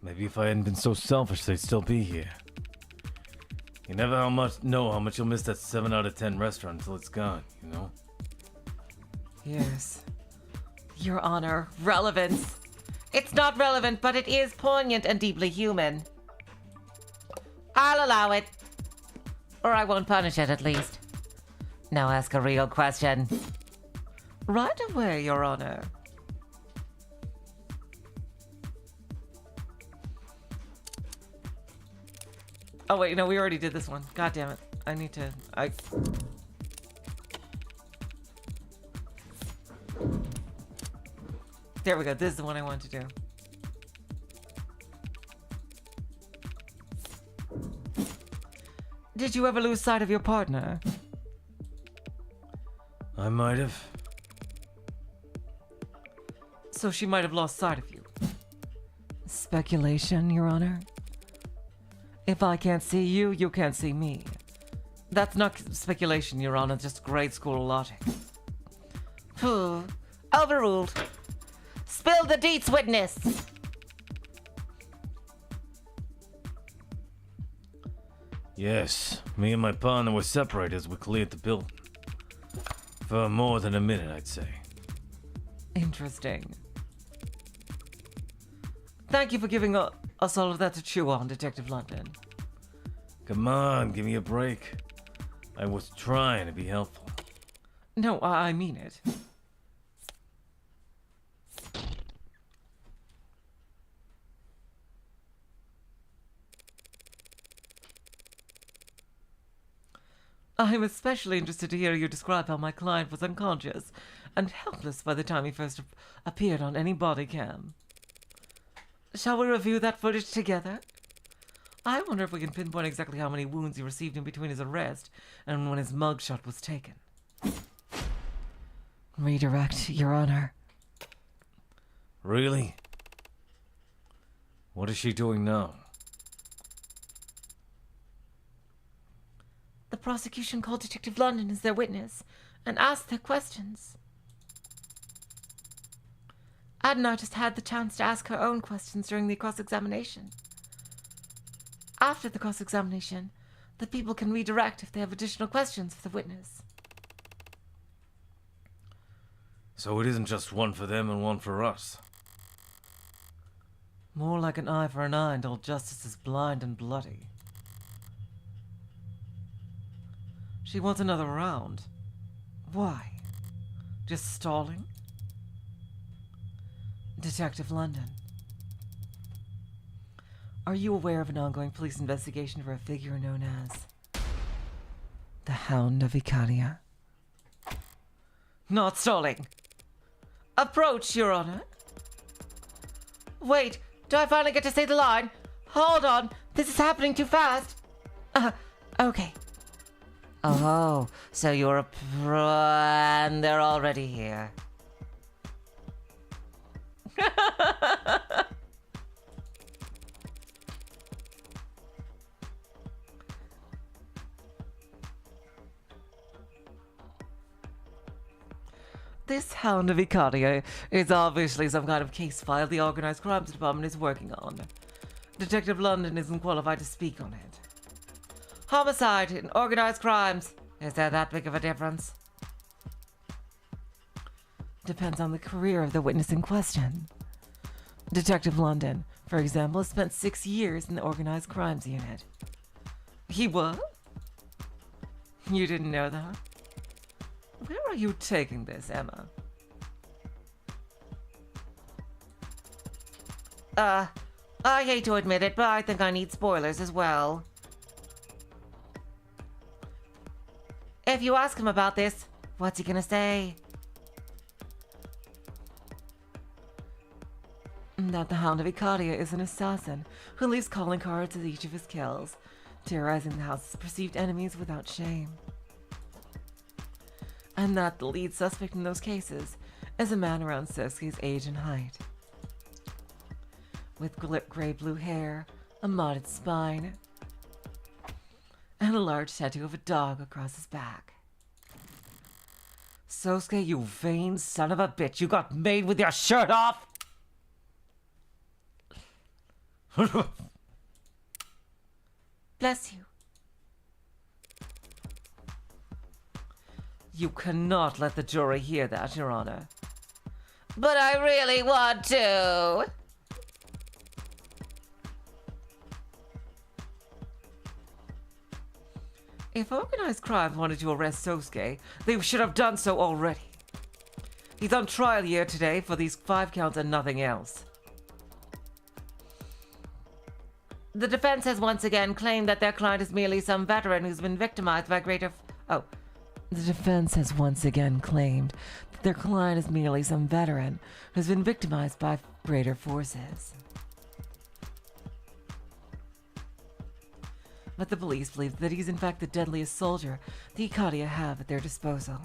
Maybe if I hadn't been so selfish, they'd still be here. You never know how much you'll miss that 7 out of 10 restaurant until it's gone, you know? Yes. Your Honor, relevance. It's not relevant, but it is poignant and deeply human. I'll allow it. Or I won't punish it, at least. Now ask a real question. Right away, Your Honor. Oh wait, no, we already did this one. God damn it. I need to... There we go. This is the one I want to do. Did you ever lose sight of your partner? I might have. So she might have lost sight of you. Speculation, Your Honor? If I can't see you, you can't see me. That's not speculation, Your Honor, just grade school logic. Phew. Overruled. Spill the deets, witness! Yes, me and my partner were separated as we cleared the building. For more than a minute, I'd say. Interesting. Thank you for giving us all of that to chew on, Detective London. Come on, give me a break. I was trying to be helpful. No, I mean it. I'm especially interested to hear you describe how my client was unconscious and helpless by the time he first appeared on any body cam. Shall we review that footage together? I wonder if we can pinpoint exactly how many wounds he received in between his arrest and when his mugshot was taken. Redirect, Your Honor. Really? What is she doing now? The prosecution called Detective London as their witness and asked their questions. Adna just had the chance to ask her own questions during the cross-examination. After the cross-examination, the people can redirect if they have additional questions for the witness. So it isn't just one for them and one for us. More like an eye for an eye until justice is blind and bloody. She wants another round. Why? Just stalling? Detective London, are you aware of an ongoing police investigation for a figure known as the Hound of Icaria? Not stalling. Approach, Your Honor. Wait, do I finally get to say the line? Hold on, this is happening too fast. Okay. Oh, so you're a pro and they're already here. This Hound of Icaria is obviously some kind of case file the Organized Crimes Department is working on. Detective London isn't qualified to speak on it. Homicide and organized crimes. Is there that big of a difference? Depends on the career of the witness in question. Detective London, for example, has spent 6 years in the Organized Crimes Unit. He was? You didn't know that? Where are you taking this, Emma? I hate to admit it, but I think I need spoilers as well. If you ask him about this, what's he gonna say? That the Hound of Icaria is an assassin who leaves calling cards at each of his kills, terrorizing the house's perceived enemies without shame. And that the lead suspect in those cases is a man around Sosuke's age and height. With gray-blue hair, a modded spine, and a large tattoo of a dog across his back. Sosuke, you vain son of a bitch, you got made with your shirt off! Bless you. You cannot let the jury hear that, Your Honor. But I really want to. If organized crime wanted to arrest Sosuke, they should have done so already. He's on trial here today for these 5 counts and nothing else. The defense has once again claimed that their client is merely some veteran who's been victimized by greater... The defense has once again claimed that their client is merely some veteran who's been victimized by greater forces. But the police believe that he's in fact the deadliest soldier the Icaria have at their disposal.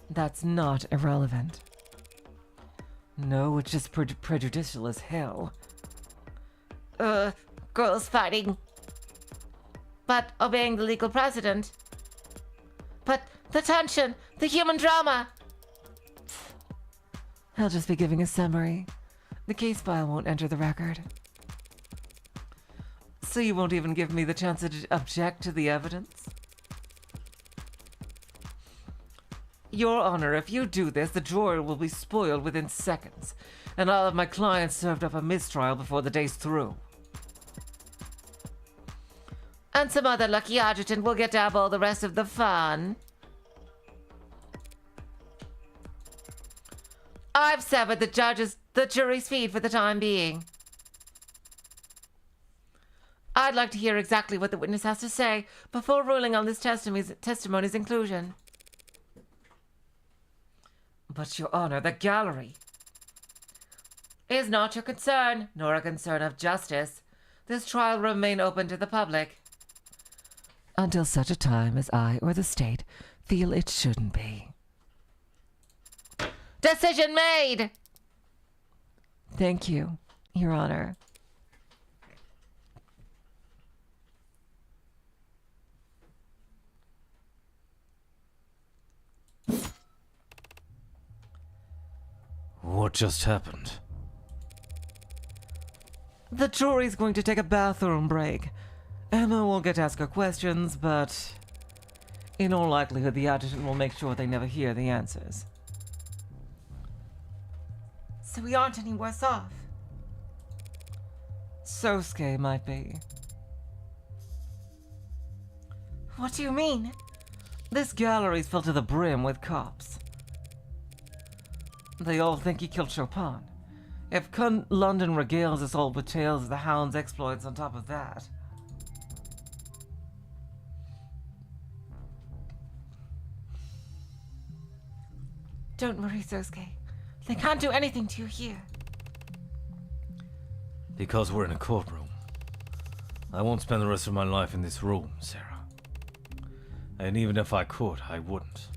That's not irrelevant. No, it's just prejudicial as hell. Girls fighting. But obeying the legal precedent. But the tension, the human drama. I'll just be giving a summary. The case file won't enter the record. So you won't even give me the chance to object to the evidence? Your Honor, if you do this, the jury will be spoiled within seconds, and I'll have my client served up a mistrial before the day's through. And some other lucky adjutant will get to have all the rest of the fun. I've severed the jury's feet for the time being. I'd like to hear exactly what the witness has to say before ruling on this testimony's inclusion. But, Your Honor, the gallery is not your concern, nor a concern of justice. This trial will remain open to the public until such a time as I or the state feel it shouldn't be. Decision made! Thank you, Your Honor. What just happened? The jury's going to take a bathroom break. Emma will get to ask her questions, but in all likelihood, the adjutant will make sure they never hear the answers. So we aren't any worse off. Sosuke might be. What do you mean? This gallery's filled to the brim with cops. They all think he killed Chopin. If London regales us all with tales of the Hound's exploits on top of that. Don't worry, Sosuke. They can't do anything to you here. Because we're in a courtroom. I won't spend the rest of my life in this room, Sarah. And even if I could, I wouldn't.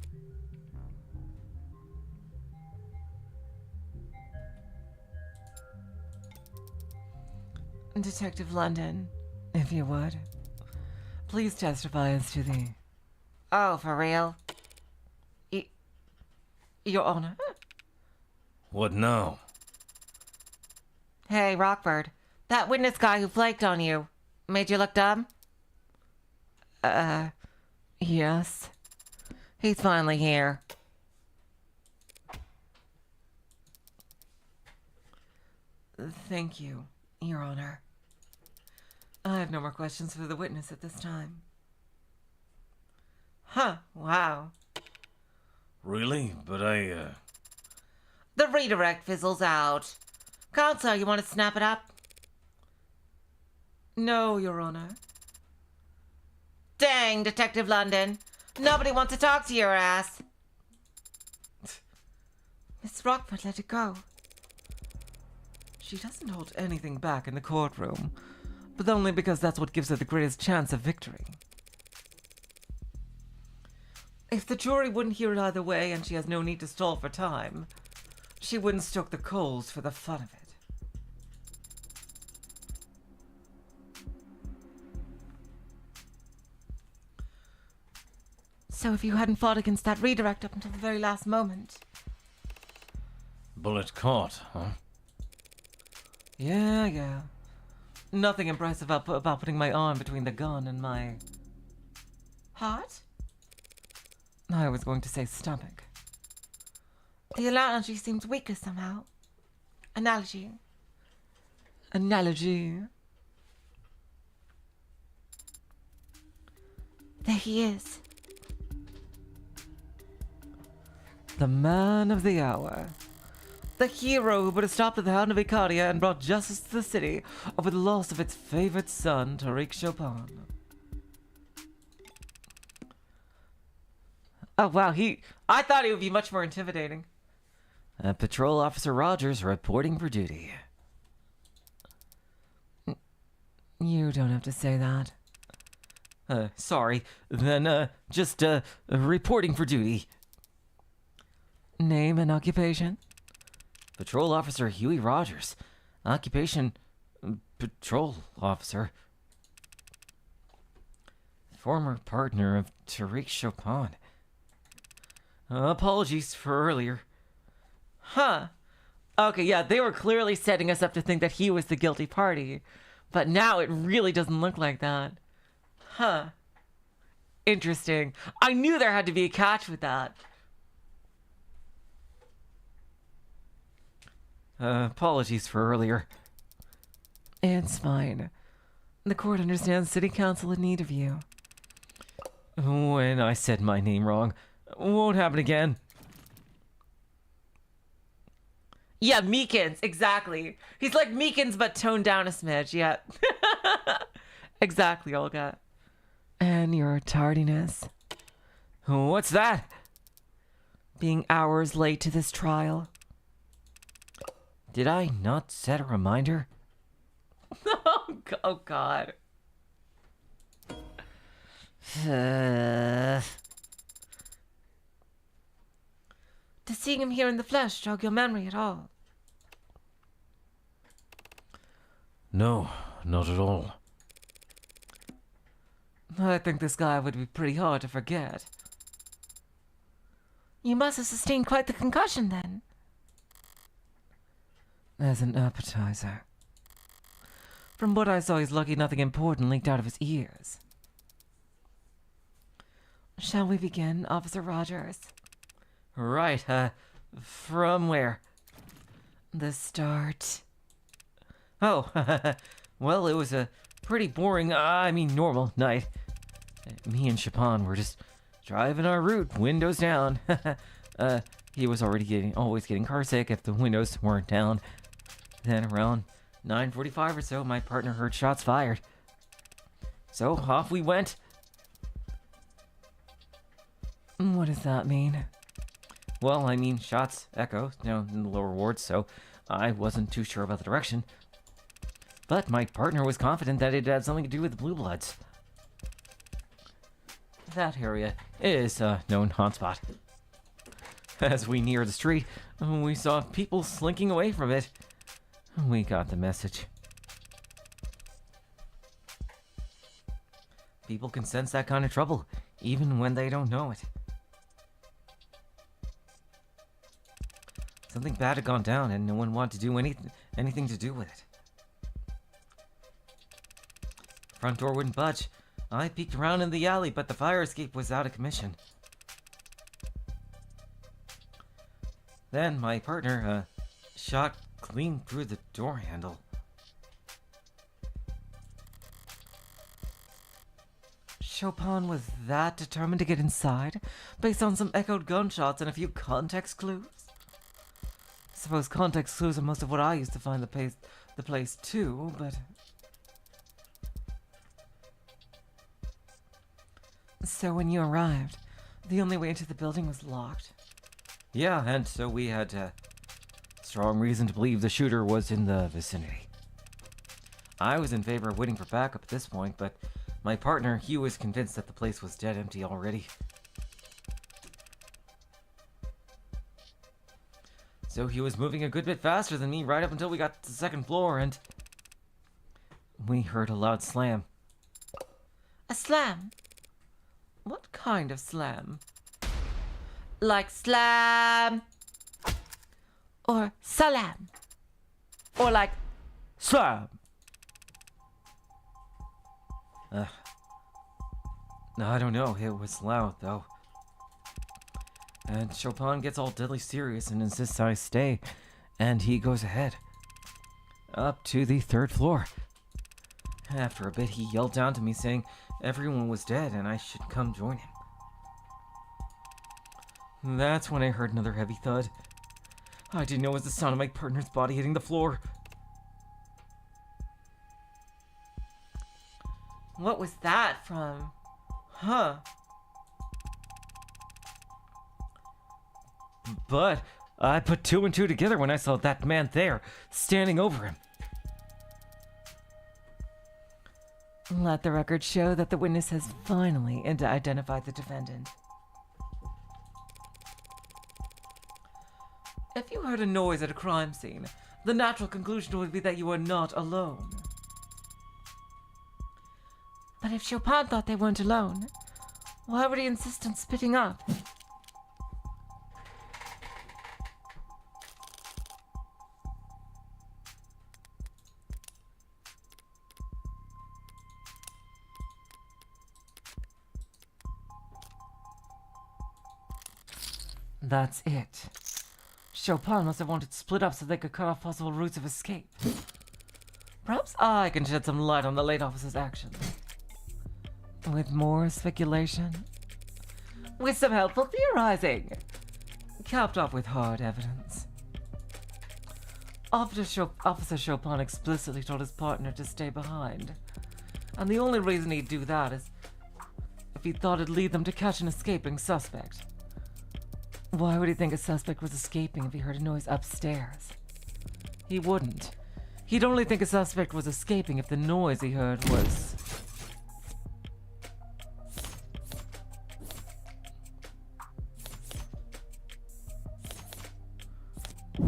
Detective London, if you would, please testify as to the... Oh, for real? Your Honor? What now? Hey, Rockford. That witness guy who flaked on you made you look dumb? Yes. He's finally here. Thank you, Your Honor. I have no more questions for the witness at this time. Huh, wow. Really? But The redirect fizzles out. Counsel, you want to snap it up? No, Your Honor. Dang, Detective London. Nobody wants to talk to your ass. Miss Rockford, let it go. She doesn't hold anything back in the courtroom, but only because that's what gives her the greatest chance of victory. If the jury wouldn't hear it either way and she has no need to stall for time, she wouldn't stoke the coals for the fun of it. So if you hadn't fought against that redirect up until the very last moment... bullet caught, huh? Yeah. Nothing impressive about putting my arm between the gun and my... Heart? I was going to say stomach. The analogy seems weaker somehow. Analogy. Analogy. There he is. The man of the hour. The hero who put a stop to the Hound of Icaria and brought justice to the city over the loss of its favorite son, Tariq Chopin. Oh, wow, I thought he would be much more intimidating. Patrol Officer Rogers reporting for duty. You don't have to say that. Sorry. Then, just, reporting for duty. Name and occupation? Patrol Officer Huey Rogers. Occupation, Patrol Officer. Former partner of Tariq Chopin. Apologies for earlier. Huh. Okay, yeah, they were clearly setting us up to think that he was the guilty party. But now it really doesn't look like that. Huh. Interesting. I knew there had to be a catch with that. Apologies for earlier. It's fine. The court understands City Council in need of you. When I said my name wrong, won't happen again. Yeah, Meekins, exactly. He's like Meekins, but toned down a smidge, yeah. Exactly, Olga. And your tardiness. What's that? Being hours late to this trial. Did I not set a reminder? Oh, God. Uh, Does seeing him here in the flesh jog your memory at all? No, not at all. I think this guy would be pretty hard to forget. You must have sustained quite the concussion, then. As an appetizer. From what I saw, he's lucky nothing important leaked out of his ears. Shall we begin, Officer Rogers? right, from where? The start. Oh, well, it was a pretty boring, normal night. Me and Chopin were just driving our route, windows down. He was always getting car sick if the windows weren't down. Then around 9:45 or so, my partner heard shots fired. So off we went. What does that mean? Well, shots echo down in the lower wards, so I wasn't too sure about the direction. But my partner was confident that it had something to do with the Blue Bloods. That area is a known hotspot. As we neared the street, we saw people slinking away from it. We got the message. People can sense that kind of trouble, even when they don't know it. Something bad had gone down, and no one wanted to do anything to do with it. Front door wouldn't budge. I peeked around in the alley, but the fire escape was out of commission. Then my partner, shot clean through the door handle. Chopin was that determined to get inside, based on some echoed gunshots and a few context clues? Suppose context clues are most of what I used to find the place too, but... So when you arrived, the only way into the building was locked? Yeah, and so we had strong reason to believe the shooter was in the vicinity. I was in favor of waiting for backup at this point, but my partner, he was convinced that the place was dead empty already. So he was moving a good bit faster than me right up until we got to the second floor, and we heard a loud slam. A slam? What kind of slam? Like slam? Or salam? Or like Slam! I don't know, it was loud though. And Chopin gets all deadly serious and insists I stay, and he goes ahead. Up to the third floor. After a bit, he yelled down to me saying everyone was dead and I should come join him. That's when I heard another heavy thud. I didn't know it was the sound of my partner's body hitting the floor. What was that from? Huh? But I put two and two together when I saw that man there, standing over him. Let the record show that the witness has finally identified the defendant. If you heard a noise at a crime scene, the natural conclusion would be that you were not alone. But if Chopin thought they weren't alone, why would he insist on splitting up? That's it. Chopin must have wanted to split up so they could cut off possible routes of escape. Perhaps I can shed some light on the late officer's actions. With more speculation? With some helpful theorizing. Capped off with hard evidence. Officer Chopin explicitly told his partner to stay behind. And the only reason he'd do that is if he thought it'd lead them to catch an escaping suspect. Why would he think a suspect was escaping if he heard a noise upstairs? He wouldn't. He'd only think a suspect was escaping if the noise he heard was...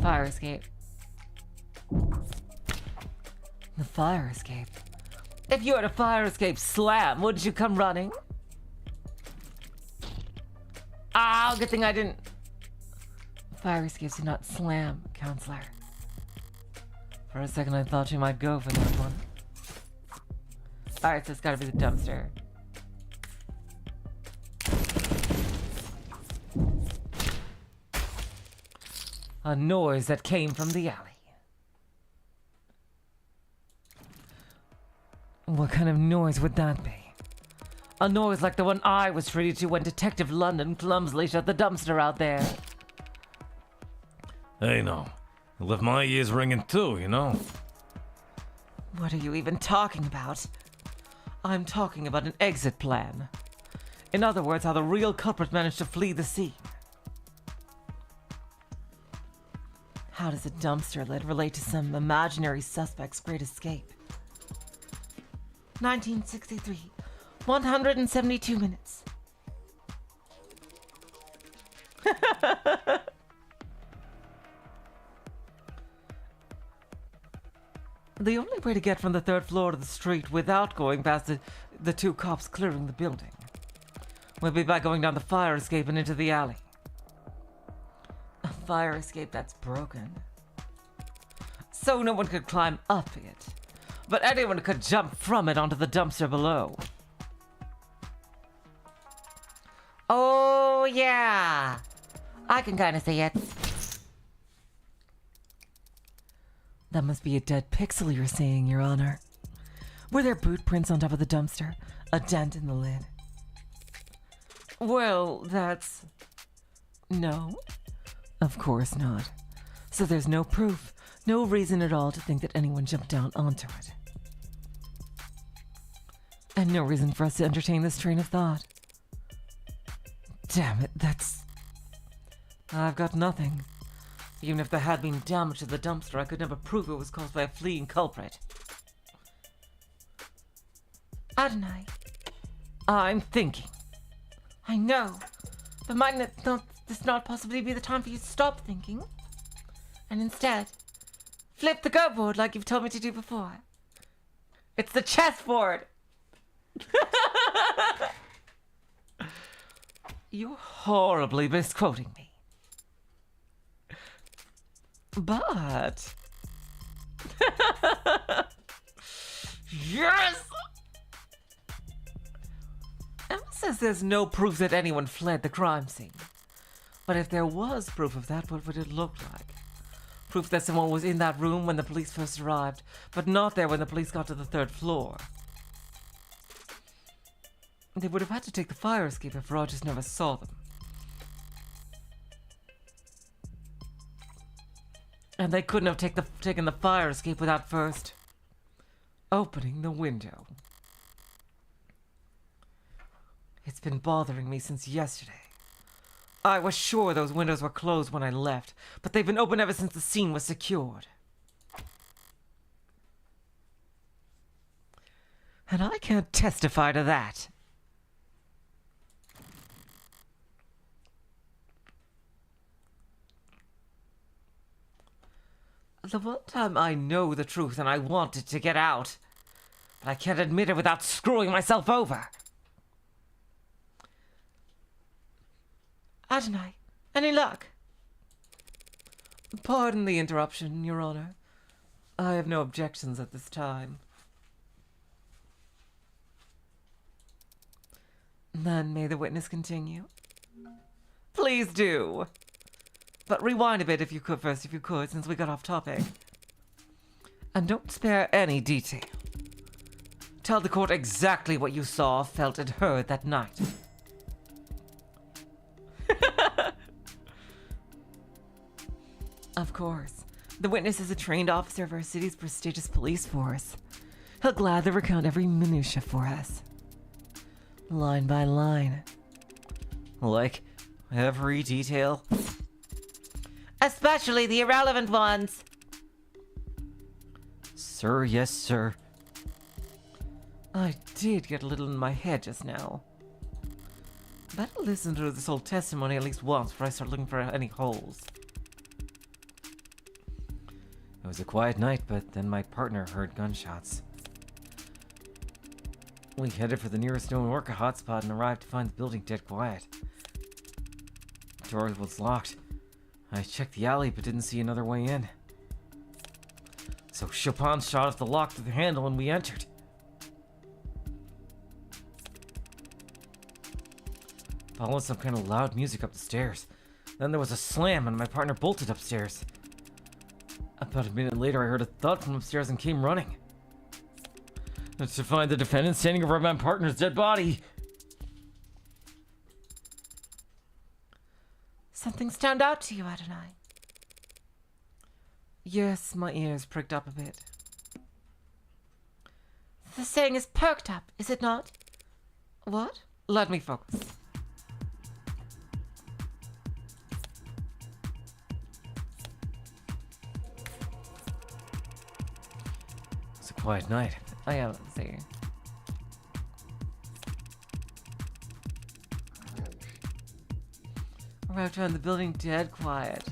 fire escape. The fire escape? If you had a fire escape slam, wouldn't you come running? Ah, good thing I didn't... Fire escapes do not slam, counselor. For a second I thought you might go for that one. Alright, so it's gotta be the dumpster. A noise that came from the alley. What kind of noise would that be? A noise like the one I was treated to when Detective London clumsily shut the dumpster out there. Hey, no. It left my ears ringing too, you know? What are you even talking about? I'm talking about an exit plan. In other words, how the real culprit managed to flee the scene. How does a dumpster lid relate to some imaginary suspect's great escape? 1963, 172 minutes. The only way to get from the third floor to the street without going past the two cops clearing the building will be by going down the fire escape and into the alley. A fire escape that's broken. So no one could climb up it, but anyone could jump from it onto the dumpster below. Oh, yeah. I can kind of see it. That must be a dead pixel you're seeing, Your Honor. Were there boot prints on top of the dumpster? A dent in the lid? Well, that's... No? Of course not. So there's no proof, no reason at all to think that anyone jumped down onto it. And no reason for us to entertain this train of thought. Damn it, that's... I've got nothing. Even if there had been damage to the dumpster, I could never prove it was caused by a fleeing culprit. Adonai. I'm thinking. I know. But might this not possibly be the time for you to stop thinking? And instead, flip the go board like you've told me to do before. It's the chessboard! You're horribly misquoting me. But... Yes! Emma says there's no proof that anyone fled the crime scene. But if there was proof of that, what would it look like? Proof that someone was in that room when the police first arrived, but not there when the police got to the third floor. They would have had to take the fire escape if Rogers never saw them. And they couldn't have taken the fire escape without first opening the window. It's been bothering me since yesterday. I was sure those windows were closed when I left, but they've been open ever since the scene was secured. And I can't testify to that. The one time I know the truth and I want it to get out, but I can't admit it without screwing myself over. Adonai, any luck? Pardon the interruption, Your Honor. I have no objections at this time. Then may the witness continue? Please do. But rewind a bit if you could, since we got off topic. And don't spare any detail. Tell the court exactly what you saw, felt, and heard that night. Of course. The witness is a trained officer of our city's prestigious police force. He'll gladly recount every minutia for us. Line by line. Like, every detail? Especially the irrelevant ones. Sir, yes, sir. I did get a little in my head just now. Better listen to this whole testimony at least once before I start looking for any holes. It was a quiet night, but then my partner heard gunshots. We headed for the nearest known worker hotspot and arrived to find the building dead quiet. The door was locked. I checked the alley but didn't see another way in. So Chopin shot off the lock through the handle and we entered. Followed some kind of loud music up the stairs. Then there was a slam and my partner bolted upstairs. About a minute later I heard a thud from upstairs and came running. To find the defendant standing over my partner's dead body. Something stand out to you, Adonai? Yes, my ears pricked up a bit. The saying is perked up, is it not? What? Let me focus. It's a quiet night. I am, see. Arrived around the building dead quiet.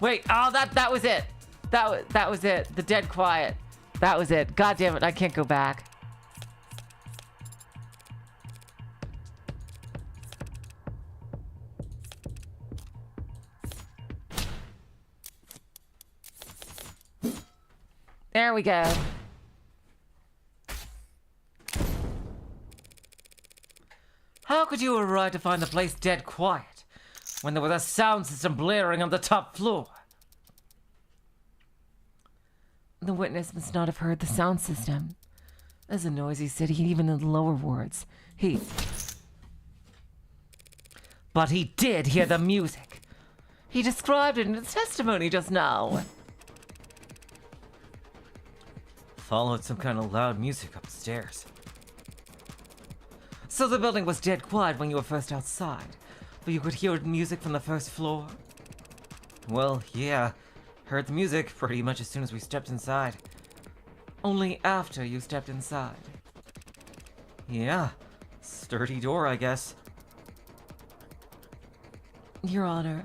Wait, oh, that was it. That was it. The dead quiet. That was it. God damn it, I can't go back. There we go. How could you arrive to find the place dead quiet when there was a sound system blaring on the top floor? The witness must not have heard the sound system. As a noisy city, even in the lower wards. But he did hear the music. He described it in his testimony just now. Followed some kind of loud music upstairs. So the building was dead quiet when you were first outside, but you could hear music from the first floor? Well, yeah. Heard the music pretty much as soon as we stepped inside. Only after you stepped inside. Yeah. Sturdy door, I guess. Your Honor,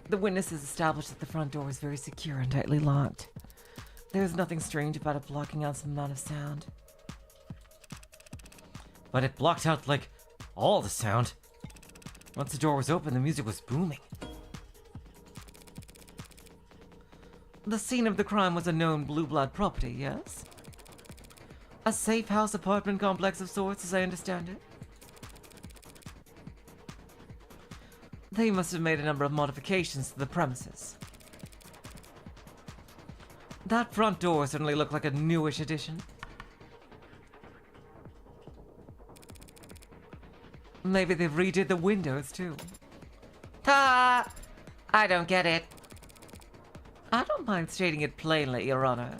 the witness has established that the front door is very secure and tightly locked. There is nothing strange about it blocking out some amount of sound. But it blocked out, like, all the sound. Once the door was open, the music was booming. The scene of the crime was a known Blue Blood property, yes? A safe house apartment complex of sorts, as I understand it? They must have made a number of modifications to the premises. That front door certainly looked like a newish addition. Maybe they've redid the windows, too. I don't get it. I don't mind stating it plainly, Your Honor.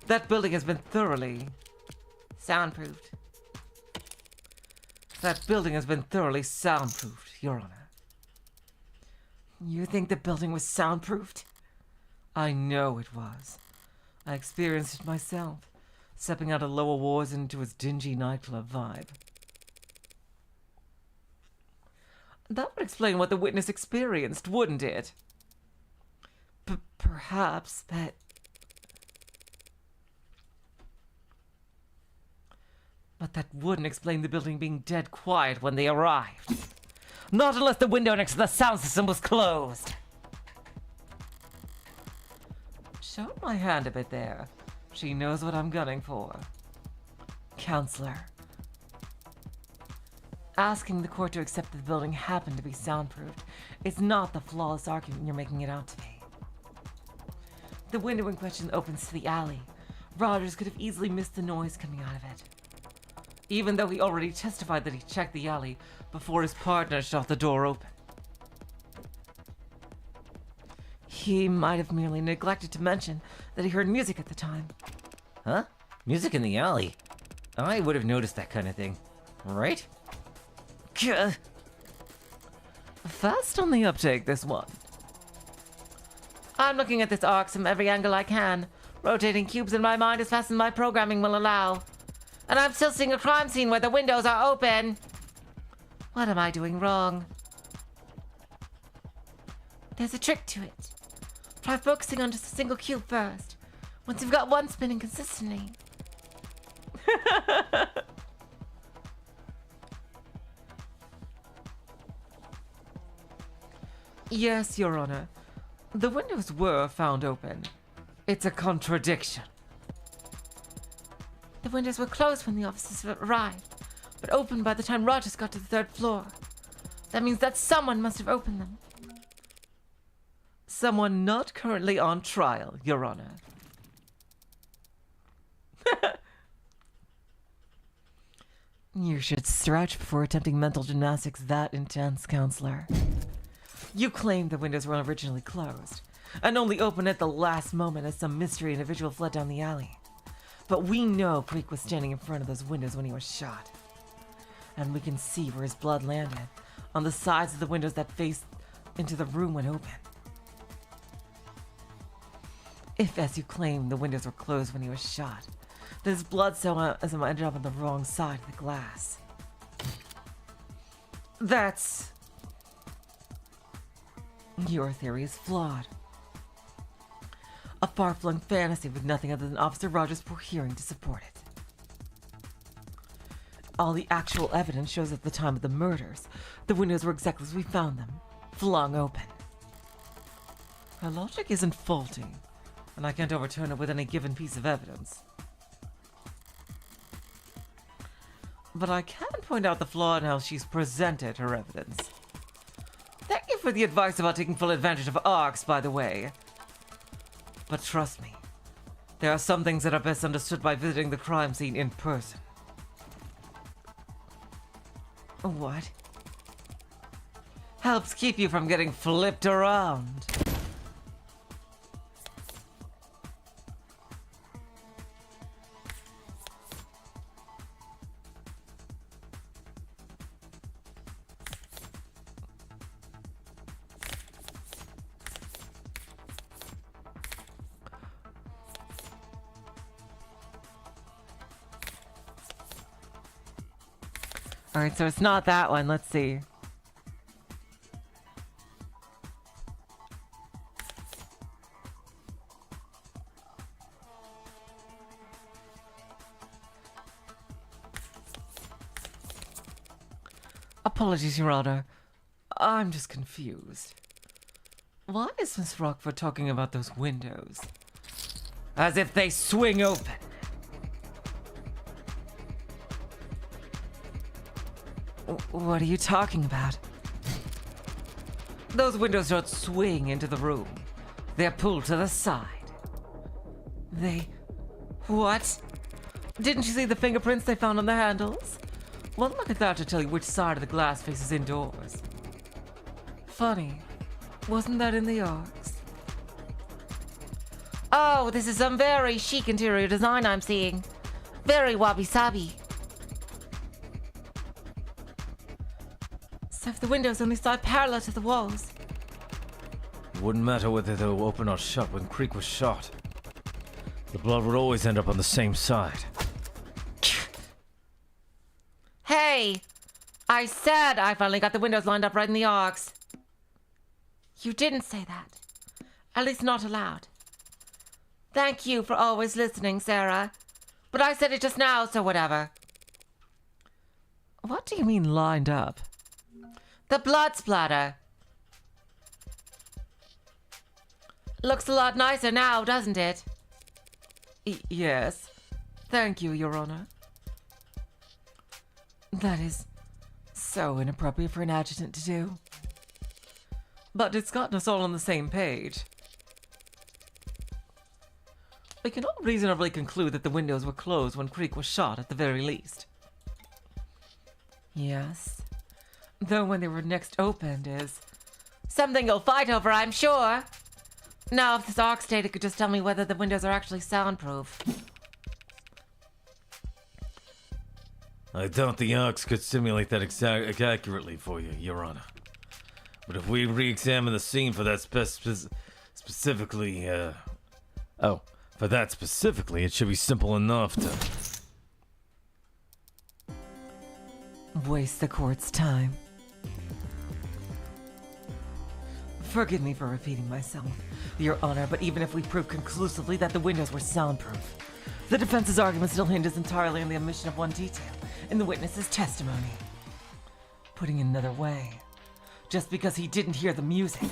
That building has been thoroughly soundproofed. That building has been thoroughly soundproofed, Your Honor. You think the building was soundproofed? I know it was. I experienced it myself, stepping out of lower wards into its dingy nightclub vibe. That would explain what the witness experienced, wouldn't it? Perhaps, but that wouldn't explain the building being dead quiet when they arrived. Not unless the window next to the sound system was closed. Show my hand a bit there. She knows what I'm gunning for. Counselor. Asking the court to accept that the building happened to be soundproofed is not the flawless argument you're making it out to be. The window in question opens to the alley. Rogers could have easily missed the noise coming out of it. Even though he already testified that he checked the alley before his partner shot the door open. He might have merely neglected to mention that he heard music at the time. Huh? Music in the alley. I would have noticed that kind of thing, right? Gah. Fast on the uptake, this one. I'm looking at this arc from every angle I can, rotating cubes in my mind as fast as my programming will allow. And I'm still seeing a crime scene where the windows are open. What am I doing wrong? There's a trick to it. Try focusing on just a single cube first. Once you've got one spinning consistently. Yes, Your Honor. The windows were found open. It's a contradiction. The windows were closed when the officers arrived, but opened by the time Rogers got to the 3rd floor. That means that someone must have opened them. Someone not currently on trial, Your Honor. You should stretch before attempting mental gymnastics that intense, Counselor. You claimed the windows were originally closed, and only opened at the last moment as some mystery individual fled down the alley. But we know Creek was standing in front of those windows when he was shot. And we can see where his blood landed, on the sides of the windows that faced into the room when open. If, as you claim, the windows were closed when he was shot, then his blood cell ended up on the wrong side of the glass. That's... Your theory is flawed. A far-flung fantasy with nothing other than Officer Rogers' poor hearing to support it. All the actual evidence shows at the time of the murders, the windows were exactly as we found them, flung open. Our logic isn't faulty, and I can't overturn it with any given piece of evidence. But I can point out the flaw in how she's presented her evidence. Thank you for the advice about taking full advantage of arcs, by the way. But trust me, there are some things that are best understood by visiting the crime scene in person. What? Helps keep you from getting flipped around. Alright, so it's not that one. Let's see. Apologies, Your Honor. I'm just confused. Why is Miss Rockford talking about those windows? As if they swing open. What are you talking about? Those windows don't swing into the room. They're pulled to the side. What? Didn't you see the fingerprints they found on the handles? Well, look at that to tell you which side of the glass faces indoors. Funny. Wasn't that in the arcs? Oh, this is some very chic interior design I'm seeing. Very wabi-sabi. So if the windows only side parallel to the walls. It wouldn't matter whether they were open or shut when Creek was shot. The blood would always end up on the same side. Hey! I said I finally got the windows lined up right in the arcs. You didn't say that. At least not aloud. Thank you for always listening, Sarah. But I said it just now, so whatever. What do you mean lined up? The blood splatter. Looks a lot nicer now, doesn't it? Yes. Thank you, Your Honor. That is so inappropriate for an adjutant to do. But it's gotten us all on the same page. We can all reasonably conclude that the windows were closed when Creek was shot at the very least. Yes. Though when they were next opened is... Something you'll fight over, I'm sure. Now, if this ARCS data could just tell me whether the windows are actually soundproof. I doubt the Ox could simulate that accurately for you, Your Honor. But if we re-examine the scene for that specifically, it should be simple enough to... Waste the court's time. Forgive me for repeating myself, Your Honor, but even if we prove conclusively that the windows were soundproof, the defense's argument still hinges entirely on the omission of one detail in the witness's testimony. Putting it another way, just because he didn't hear the music,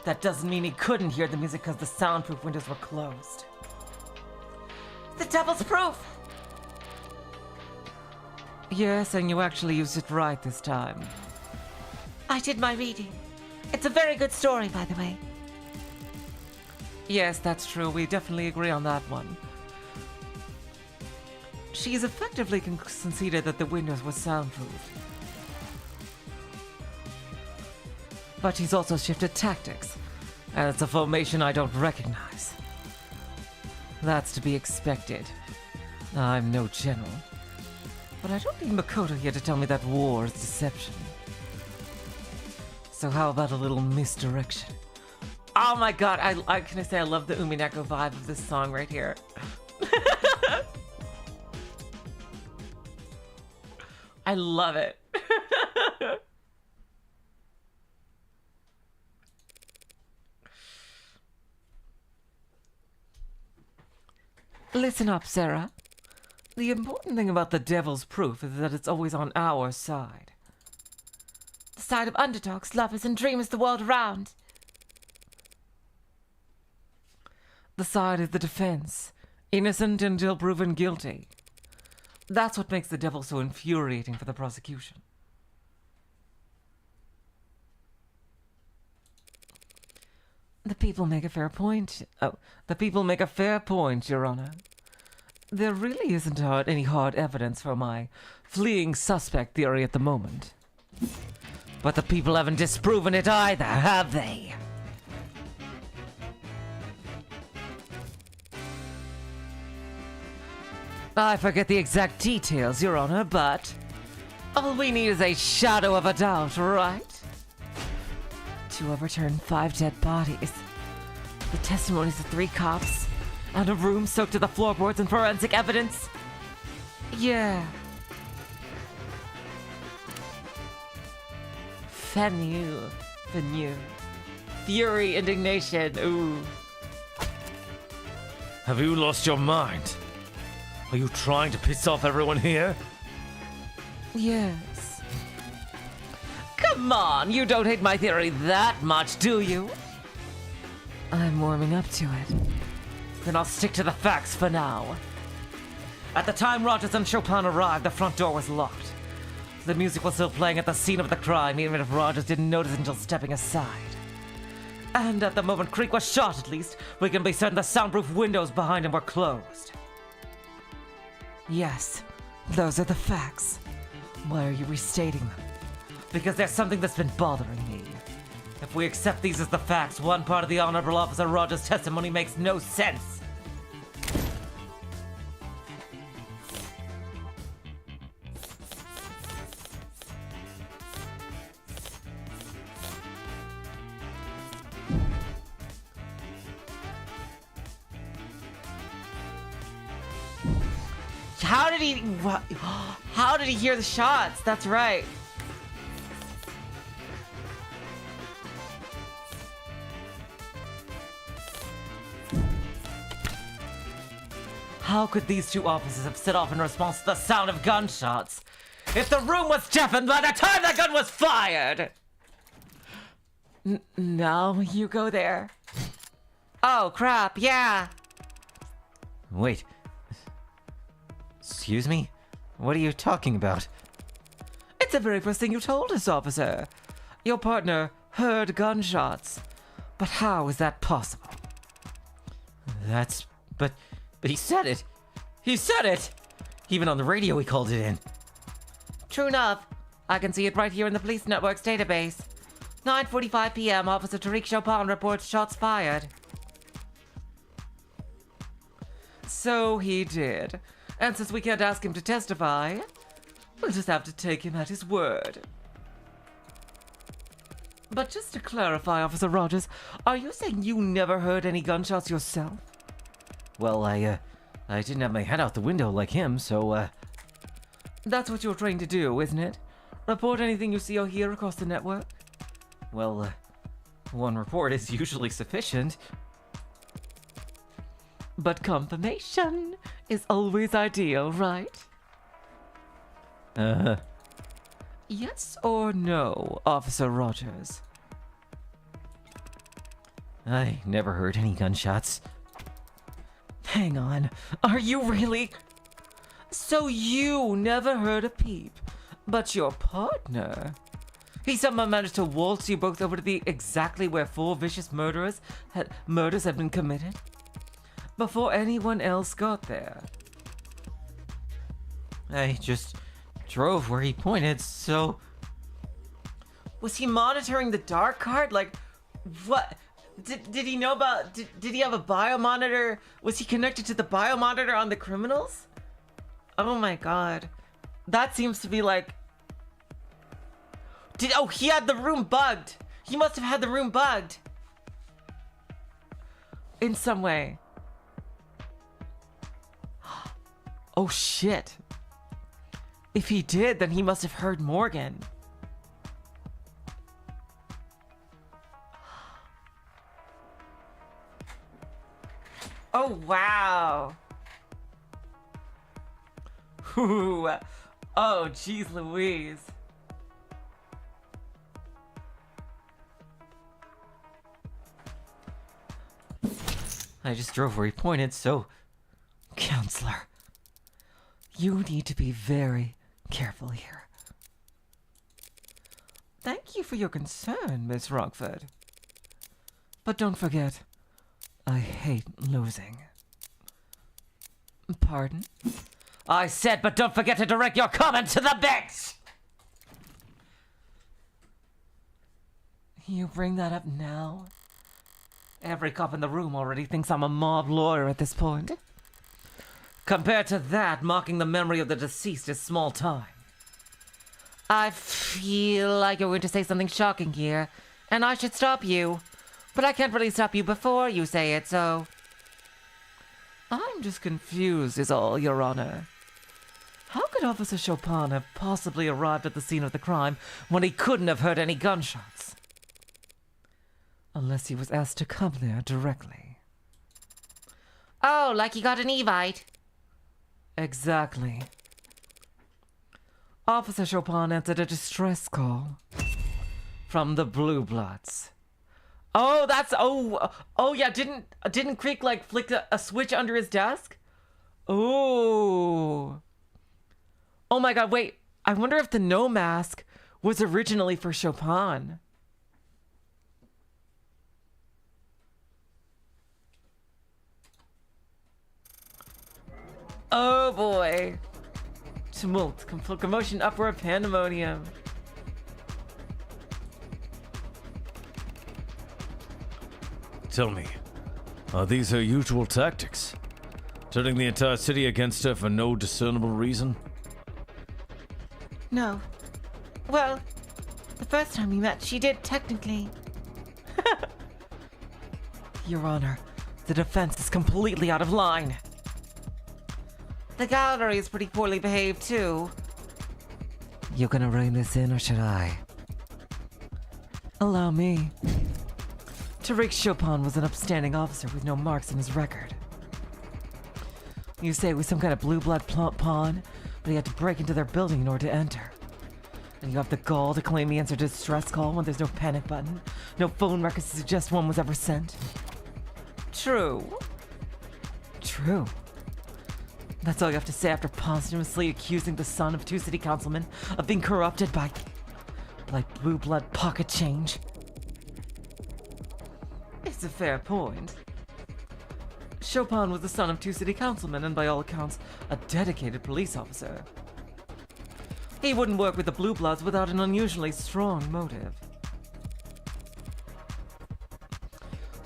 that doesn't mean he couldn't hear the music because the soundproof windows were closed. The devil's proof! Yes, and you actually used it right this time. I did my reading. It's a very good story, by the way. Yes, that's true. We definitely agree on that one. She's effectively conceded that the windows were soundproof. But she's also shifted tactics, and it's a formation I don't recognize. That's to be expected. I'm no general. But I don't need Makoto here to tell me that war is deception. So how about a little misdirection? Oh my god, I can I say I love the Umineko vibe of this song right here. I love it. Listen up, Sarah. The important thing about the devil's proof is that it's always on our side. The side of underdogs, lovers, and dreamers the world around. The side of the defense, innocent until proven guilty. That's what makes the devil so infuriating for the prosecution. The people make a fair point. The people make a fair point, Your Honor. There really isn't any hard evidence for my fleeing suspect theory at the moment. But the people haven't disproven it either, have they? I forget the exact details, Your Honor, but all we need is a shadow of a doubt, right? To overturn 5 dead bodies, the testimonies of 3 cops, and a room soaked to the floorboards and forensic evidence. Yeah. Fenu. Fury, indignation, ooh. Have you lost your mind? Are you trying to piss off everyone here? Yes. Come on, you don't hate my theory that much, do you? I'm warming up to it. Then I'll stick to the facts for now. At the time Rogers and Chopin arrived, the front door was locked. The music was still playing at the scene of the crime, even if Rogers didn't notice until stepping aside. And at the moment Creek was shot, at least, we can be certain the soundproof windows behind him were closed. Yes, those are the facts. Why are you restating them? Because there's something that's been bothering me. If we accept these as the facts, one part of the Honorable Officer Rogers' testimony makes no sense. How did he hear the shots? That's right. How could these 2 officers have set off in response to the sound of gunshots if the room was deafened by the time the gun was fired? No, you go there. Oh, crap, yeah. Wait. Excuse me? What are you talking about? It's the very first thing you told us, officer. Your partner heard gunshots. But how is that possible? But he said it. He said it! Even on the radio he called it in. True enough. I can see it right here in the police network's database. 9:45 p.m. Officer Tariq Chopin reports shots fired. So he did. And since we can't ask him to testify, We'll just have to take him at his word. But just to clarify, Officer Rogers, are you saying you never heard any gunshots yourself? Well, I didn't have my head out the window like him, so, That's what you're trained to do, isn't it? Report anything you see or hear across the network? well, one report is usually sufficient. But confirmation is always ideal, right? Yes or no, Officer Rogers? I never heard any gunshots. Hang on, are you really? So you never heard a peep, but your partner? He somehow managed to waltz you both over to the exactly where 4 vicious murders had been committed? Before anyone else got there. I just drove where he pointed, so... Was he monitoring the dark card? Like, what? Did he know about... Did he have a biomonitor? Was he connected to the biomonitor on the criminals? Oh my god. That seems to be like... Oh, he had the room bugged! He must have had the room bugged! In some way. Oh shit. If he did, then he must have heard Morgan. Oh, wow. Ooh. Oh, jeez Louise. I just drove where he pointed, so... Counselor, you need to be very careful here. Thank you for your concern, Miss Rockford. But don't forget, I hate losing. Pardon? I said, but don't forget to direct your comment to the bitch! You bring that up now? Every cop in the room already thinks I'm a mob lawyer at this point. Compared to that, mocking the memory of the deceased is small time. I feel like you're going to say something shocking here, and I should stop you. But I can't really stop you before you say it, so... I'm just confused is all, Your Honor. How could Officer Chopin have possibly arrived at the scene of the crime when he couldn't have heard any gunshots? Unless he was asked to come there directly. Oh, like he got an Evite? Exactly. Officer Chopin answered a distress call from the Blue Bloods. Oh, that's... Oh, yeah, didn't Creek, like, flick a switch under his desk? Oh. Oh my god, wait. I wonder if the no mask was originally for Chopin. Oh boy. Tumult, commotion, uproar, pandemonium. Tell me, are these her usual tactics? Turning the entire city against her for no discernible reason? No. Well, the first time we met, she did technically. Your Honor, the defense is completely out of line. The gallery is pretty poorly behaved, too. You gonna rein this in, or should I? Allow me. Tariq Chopin was an upstanding officer with no marks in his record. You say he was some kind of blue blood pawn, but he had to break into their building in order to enter. And you have the gall to claim he answered a distress call when there's no panic button, no phone records to suggest one was ever sent. True. True. That's all you have to say after posthumously accusing the son of 2 city councilmen of being corrupted by blue blood pocket change. It's a fair point. Chopin was the son of 2 city councilmen and by all accounts, a dedicated police officer. He wouldn't work with the Blue Bloods without an unusually strong motive.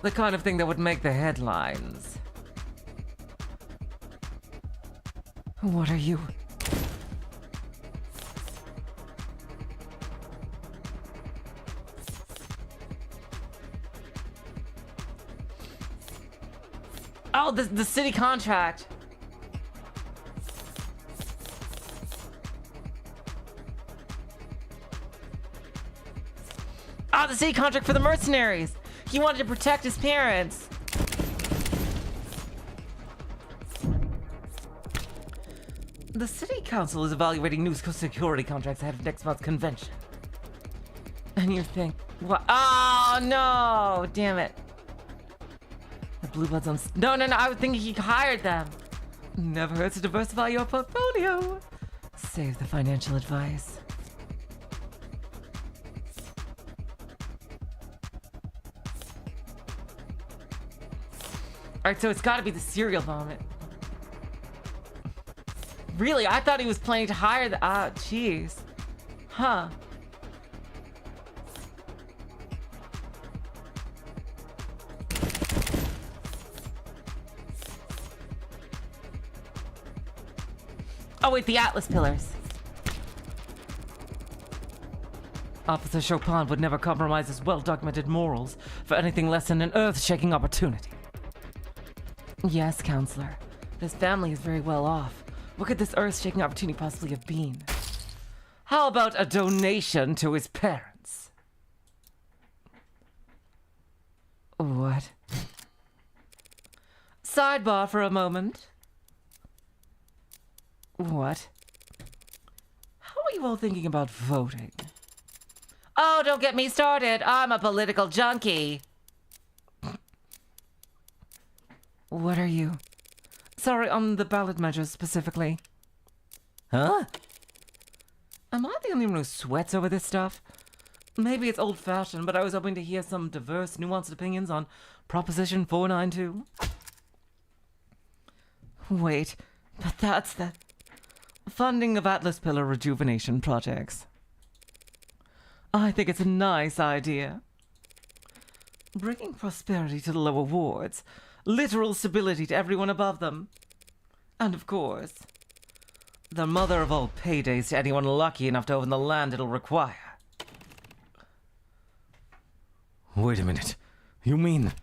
The kind of thing that would make the headlines. What are you? Oh, the city contract. Oh, the city contract for the mercenaries. He wanted to protect his parents. The city council is evaluating new security contracts ahead of next month's convention. And you think, what? Oh, no. Damn it. The Blue Bloods on... No. I was thinking he hired them. Never hurts to diversify your portfolio. Save the financial advice. Alright, so it's gotta be the cereal moment. Really? I thought he was planning to hire the... Ah, jeez. Huh. Oh, wait, the Atlas pillars. Officer Chopin would never compromise his well-documented morals for anything less than an earth-shaking opportunity. Yes, Counselor. This family is very well off. What could this earth-shaking opportunity possibly have been? How about a donation to his parents? What? Sidebar for a moment. What? How are you all thinking about voting? Oh, don't get me started. I'm a political junkie. What are you? Sorry, on the ballot measures specifically. Huh? Am I the only one who sweats over this stuff? Maybe it's old-fashioned, but I was hoping to hear some diverse, nuanced opinions on Proposition 492. Wait, but that's the... funding of Atlas Pillar rejuvenation projects. I think it's a nice idea. Bringing prosperity to the lower wards, literal stability to everyone above them. And of course, the mother of all paydays to anyone lucky enough to own the land it'll require. Wait a minute. You mean...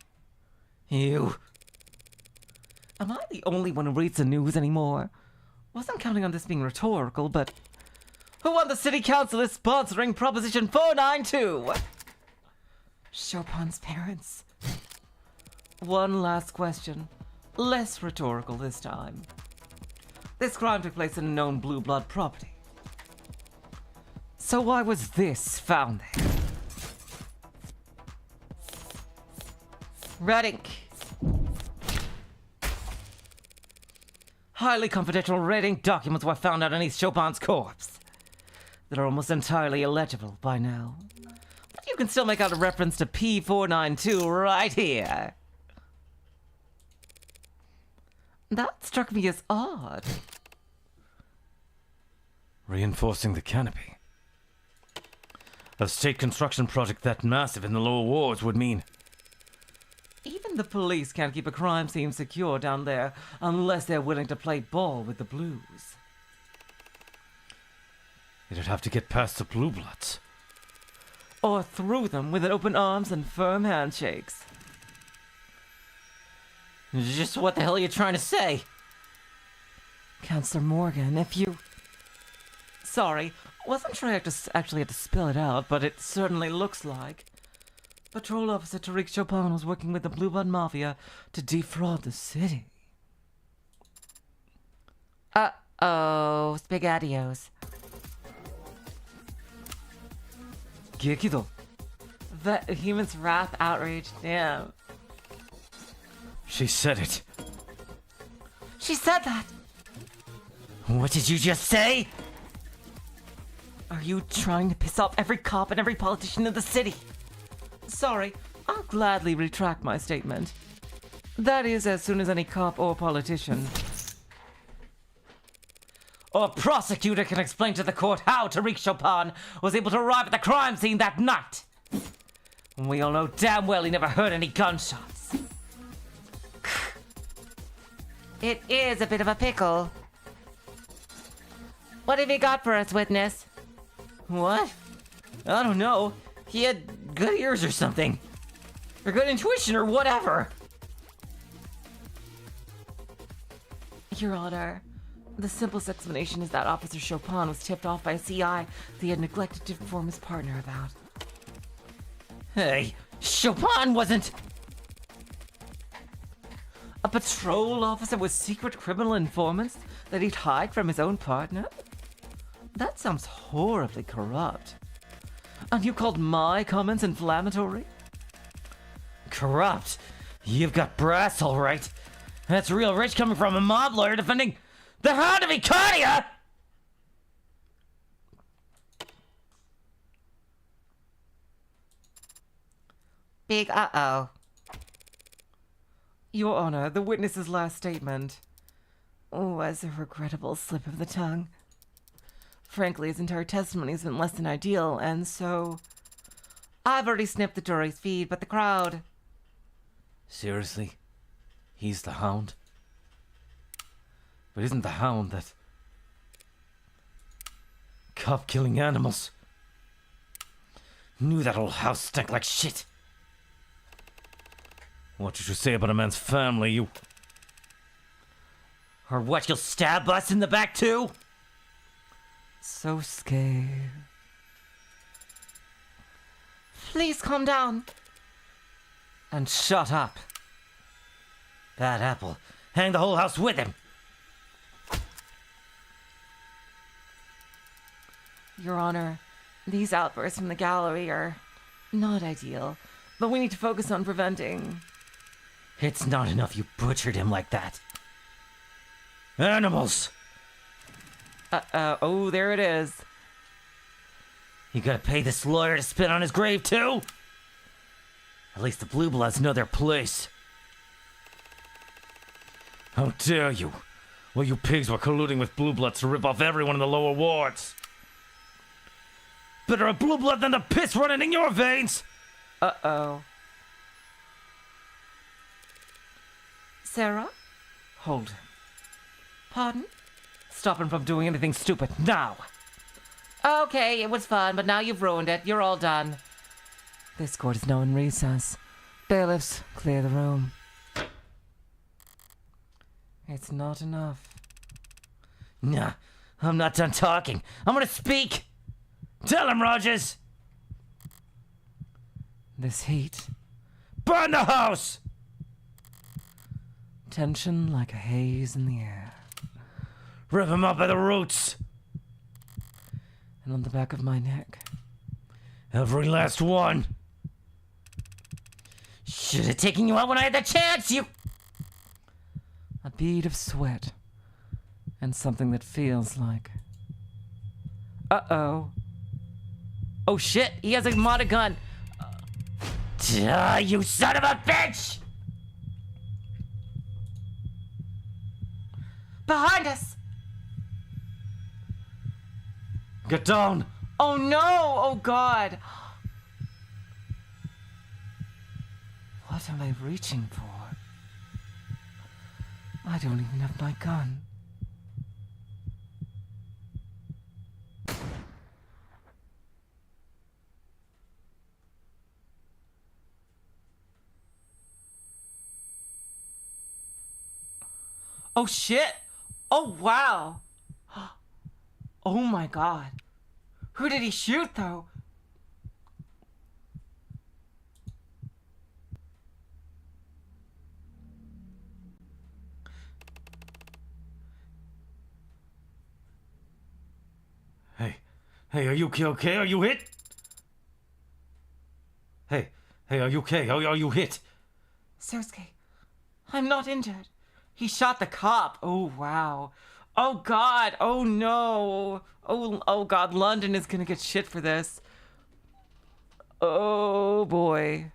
You. Am I the only one who reads the news anymore? Wasn't counting on this being rhetorical, but... Who on the city council is sponsoring Proposition 492? Chopin's parents. One last question. Less rhetorical this time. This crime took place in a known blue blood property. So why was this found there? Red ink. Highly confidential red ink documents were found underneath Chopin's corpse. They're almost entirely illegible by now. But you can still make out a reference to P492 right here. That struck me as odd. Reinforcing the canopy. A state construction project that massive in the lower wards would mean... Even the police can't keep a crime scene secure down there unless they're willing to play ball with the blues. It'd have to get past the Blue Bloods. Or through them with open arms and firm handshakes. Just what the hell are you trying to say? Counselor Morgan, if you... Sorry, wasn't sure I actually had to spell it out, but it certainly looks like. Patrol Officer Tariq Chopin was working with the Blue Blood Mafia to defraud the city. Uh-oh, SpaghettiOs. Gekido. The human's wrath, outrage, damn. She said it. She said that! What did you just say? Are you trying to piss off every cop and every politician in the city? Sorry, I'll gladly retract my statement. That is, as soon as any cop or politician or prosecutor can explain to the court how Tariq Chopin was able to arrive at the crime scene that night. We all know damn well he never heard any gunshots. It is a bit of a pickle. What have you got for us, witness? What? I don't know. He had good ears or something. Or good intuition or whatever. Your Honor, the simplest explanation is that Officer Chopin was tipped off by a CI that he had neglected to inform his partner about. Hey, Chopin wasn't A patrol officer with secret criminal informants that he'd hide from his own partner? That sounds horribly corrupt. And you called my comments inflammatory? corrupt. You've got brass, all right. That's real rich coming from a mob lawyer defending the Hound of Icaria! Big uh-oh. Your Honor, the witness's last statement was a regrettable slip of the tongue. Frankly, his entire testimony has been less than ideal, and so I've already snipped the jury's feed, but the crowd... Seriously? He's the Hound? But isn't the Hound that... cop killing animals? Knew that old house stank like shit. What did you say about a man's family, you... Or what, you'll stab us in the back too? So scared. Please calm down. And shut up. Bad apple. Hang the whole house with him. Your Honor, these outbursts from the gallery are not ideal, but we need to focus on preventing... It's not enough you butchered him like that. Animals! Oh, there it is. You gotta pay this lawyer to spit on his grave too? At least the Blue Bloods know their place. How dare you? Well, you pigs were colluding with Blue Bloods to rip off everyone in the lower wards. Better a Blue Blood than the piss running in your veins! Uh-oh. Sarah? Hold him. Pardon? Stop him from doing anything stupid now! Okay, it was fun, but now you've ruined it. You're all done. This court is now in recess. Bailiffs, clear the room. It's not enough. Nah, I'm not done talking. I'm gonna speak! Tell him, Rogers! This heat, Burn the house! tension like a haze in the air. Rip him up by the roots! And on the back of my neck, Every last one! Should have taken you out when I had the chance, you... a bead of sweat. And something that feels like... Uh-oh. Oh shit, he has a modded gun. You son of a bitch! Behind us! Get down! Oh no! Oh God! What am I reaching for? I don't even have my gun. Oh shit! Oh wow! Oh my God! Who did he shoot though? Hey, are you okay? Are you hit? Hey, are you okay? Are you hit? Sersuke, I'm not injured. He shot the cop. Oh wow. Oh God. Oh no. Oh God. London is gonna get shit for this. Oh boy.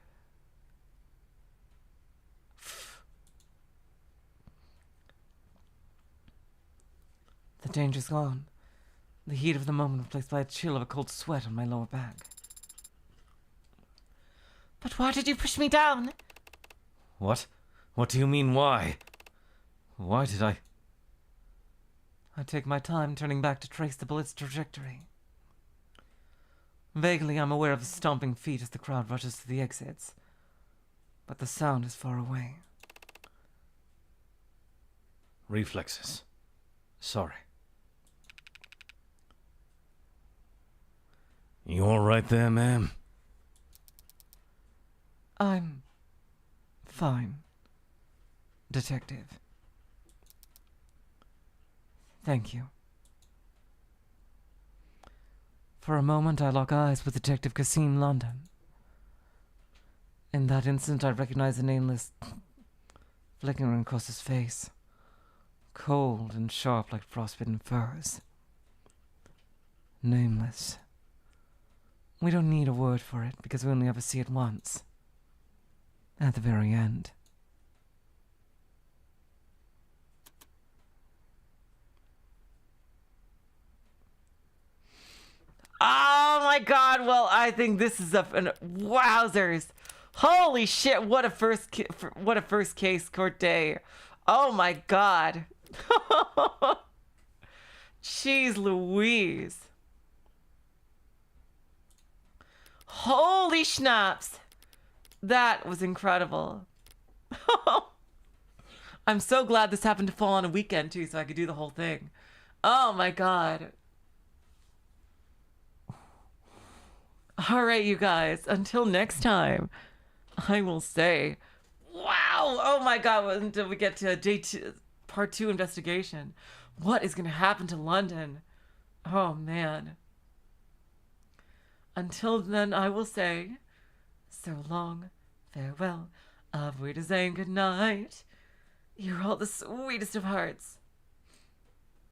The danger's gone. The heat of the moment replaced by a chill of a cold sweat on my lower back. But why did you push me down? What? What do you mean, why? Why did I... I take my time turning back to trace the bullet's trajectory. Vaguely, I'm aware of the stomping feet as the crowd rushes to the exits, but the sound is far away. Reflexes. Sorry. You all right there, ma'am? I'm fine, Detective. Thank you. For a moment, I lock eyes with Detective Kasim London. In that instant, I recognize the nameless flickering across his face, cold and sharp like frostbitten furs. Nameless. We don't need a word for it, because we only ever see it once. At the very end. Oh my god, well, I think this is wowzers. Holy shit, what a first case court day. Oh my god. Jeez Louise. Holy schnapps. That was incredible. I'm so glad this happened to fall on a weekend too, so I could do the whole thing. Oh my god. All right, you guys, until next time, I will say, wow, oh my god, until we get to part 2 investigation. What is going to happen to London? Oh man. Until then, I will say, so long, farewell, auf Wiedersehen, good night. You're all the sweetest of hearts.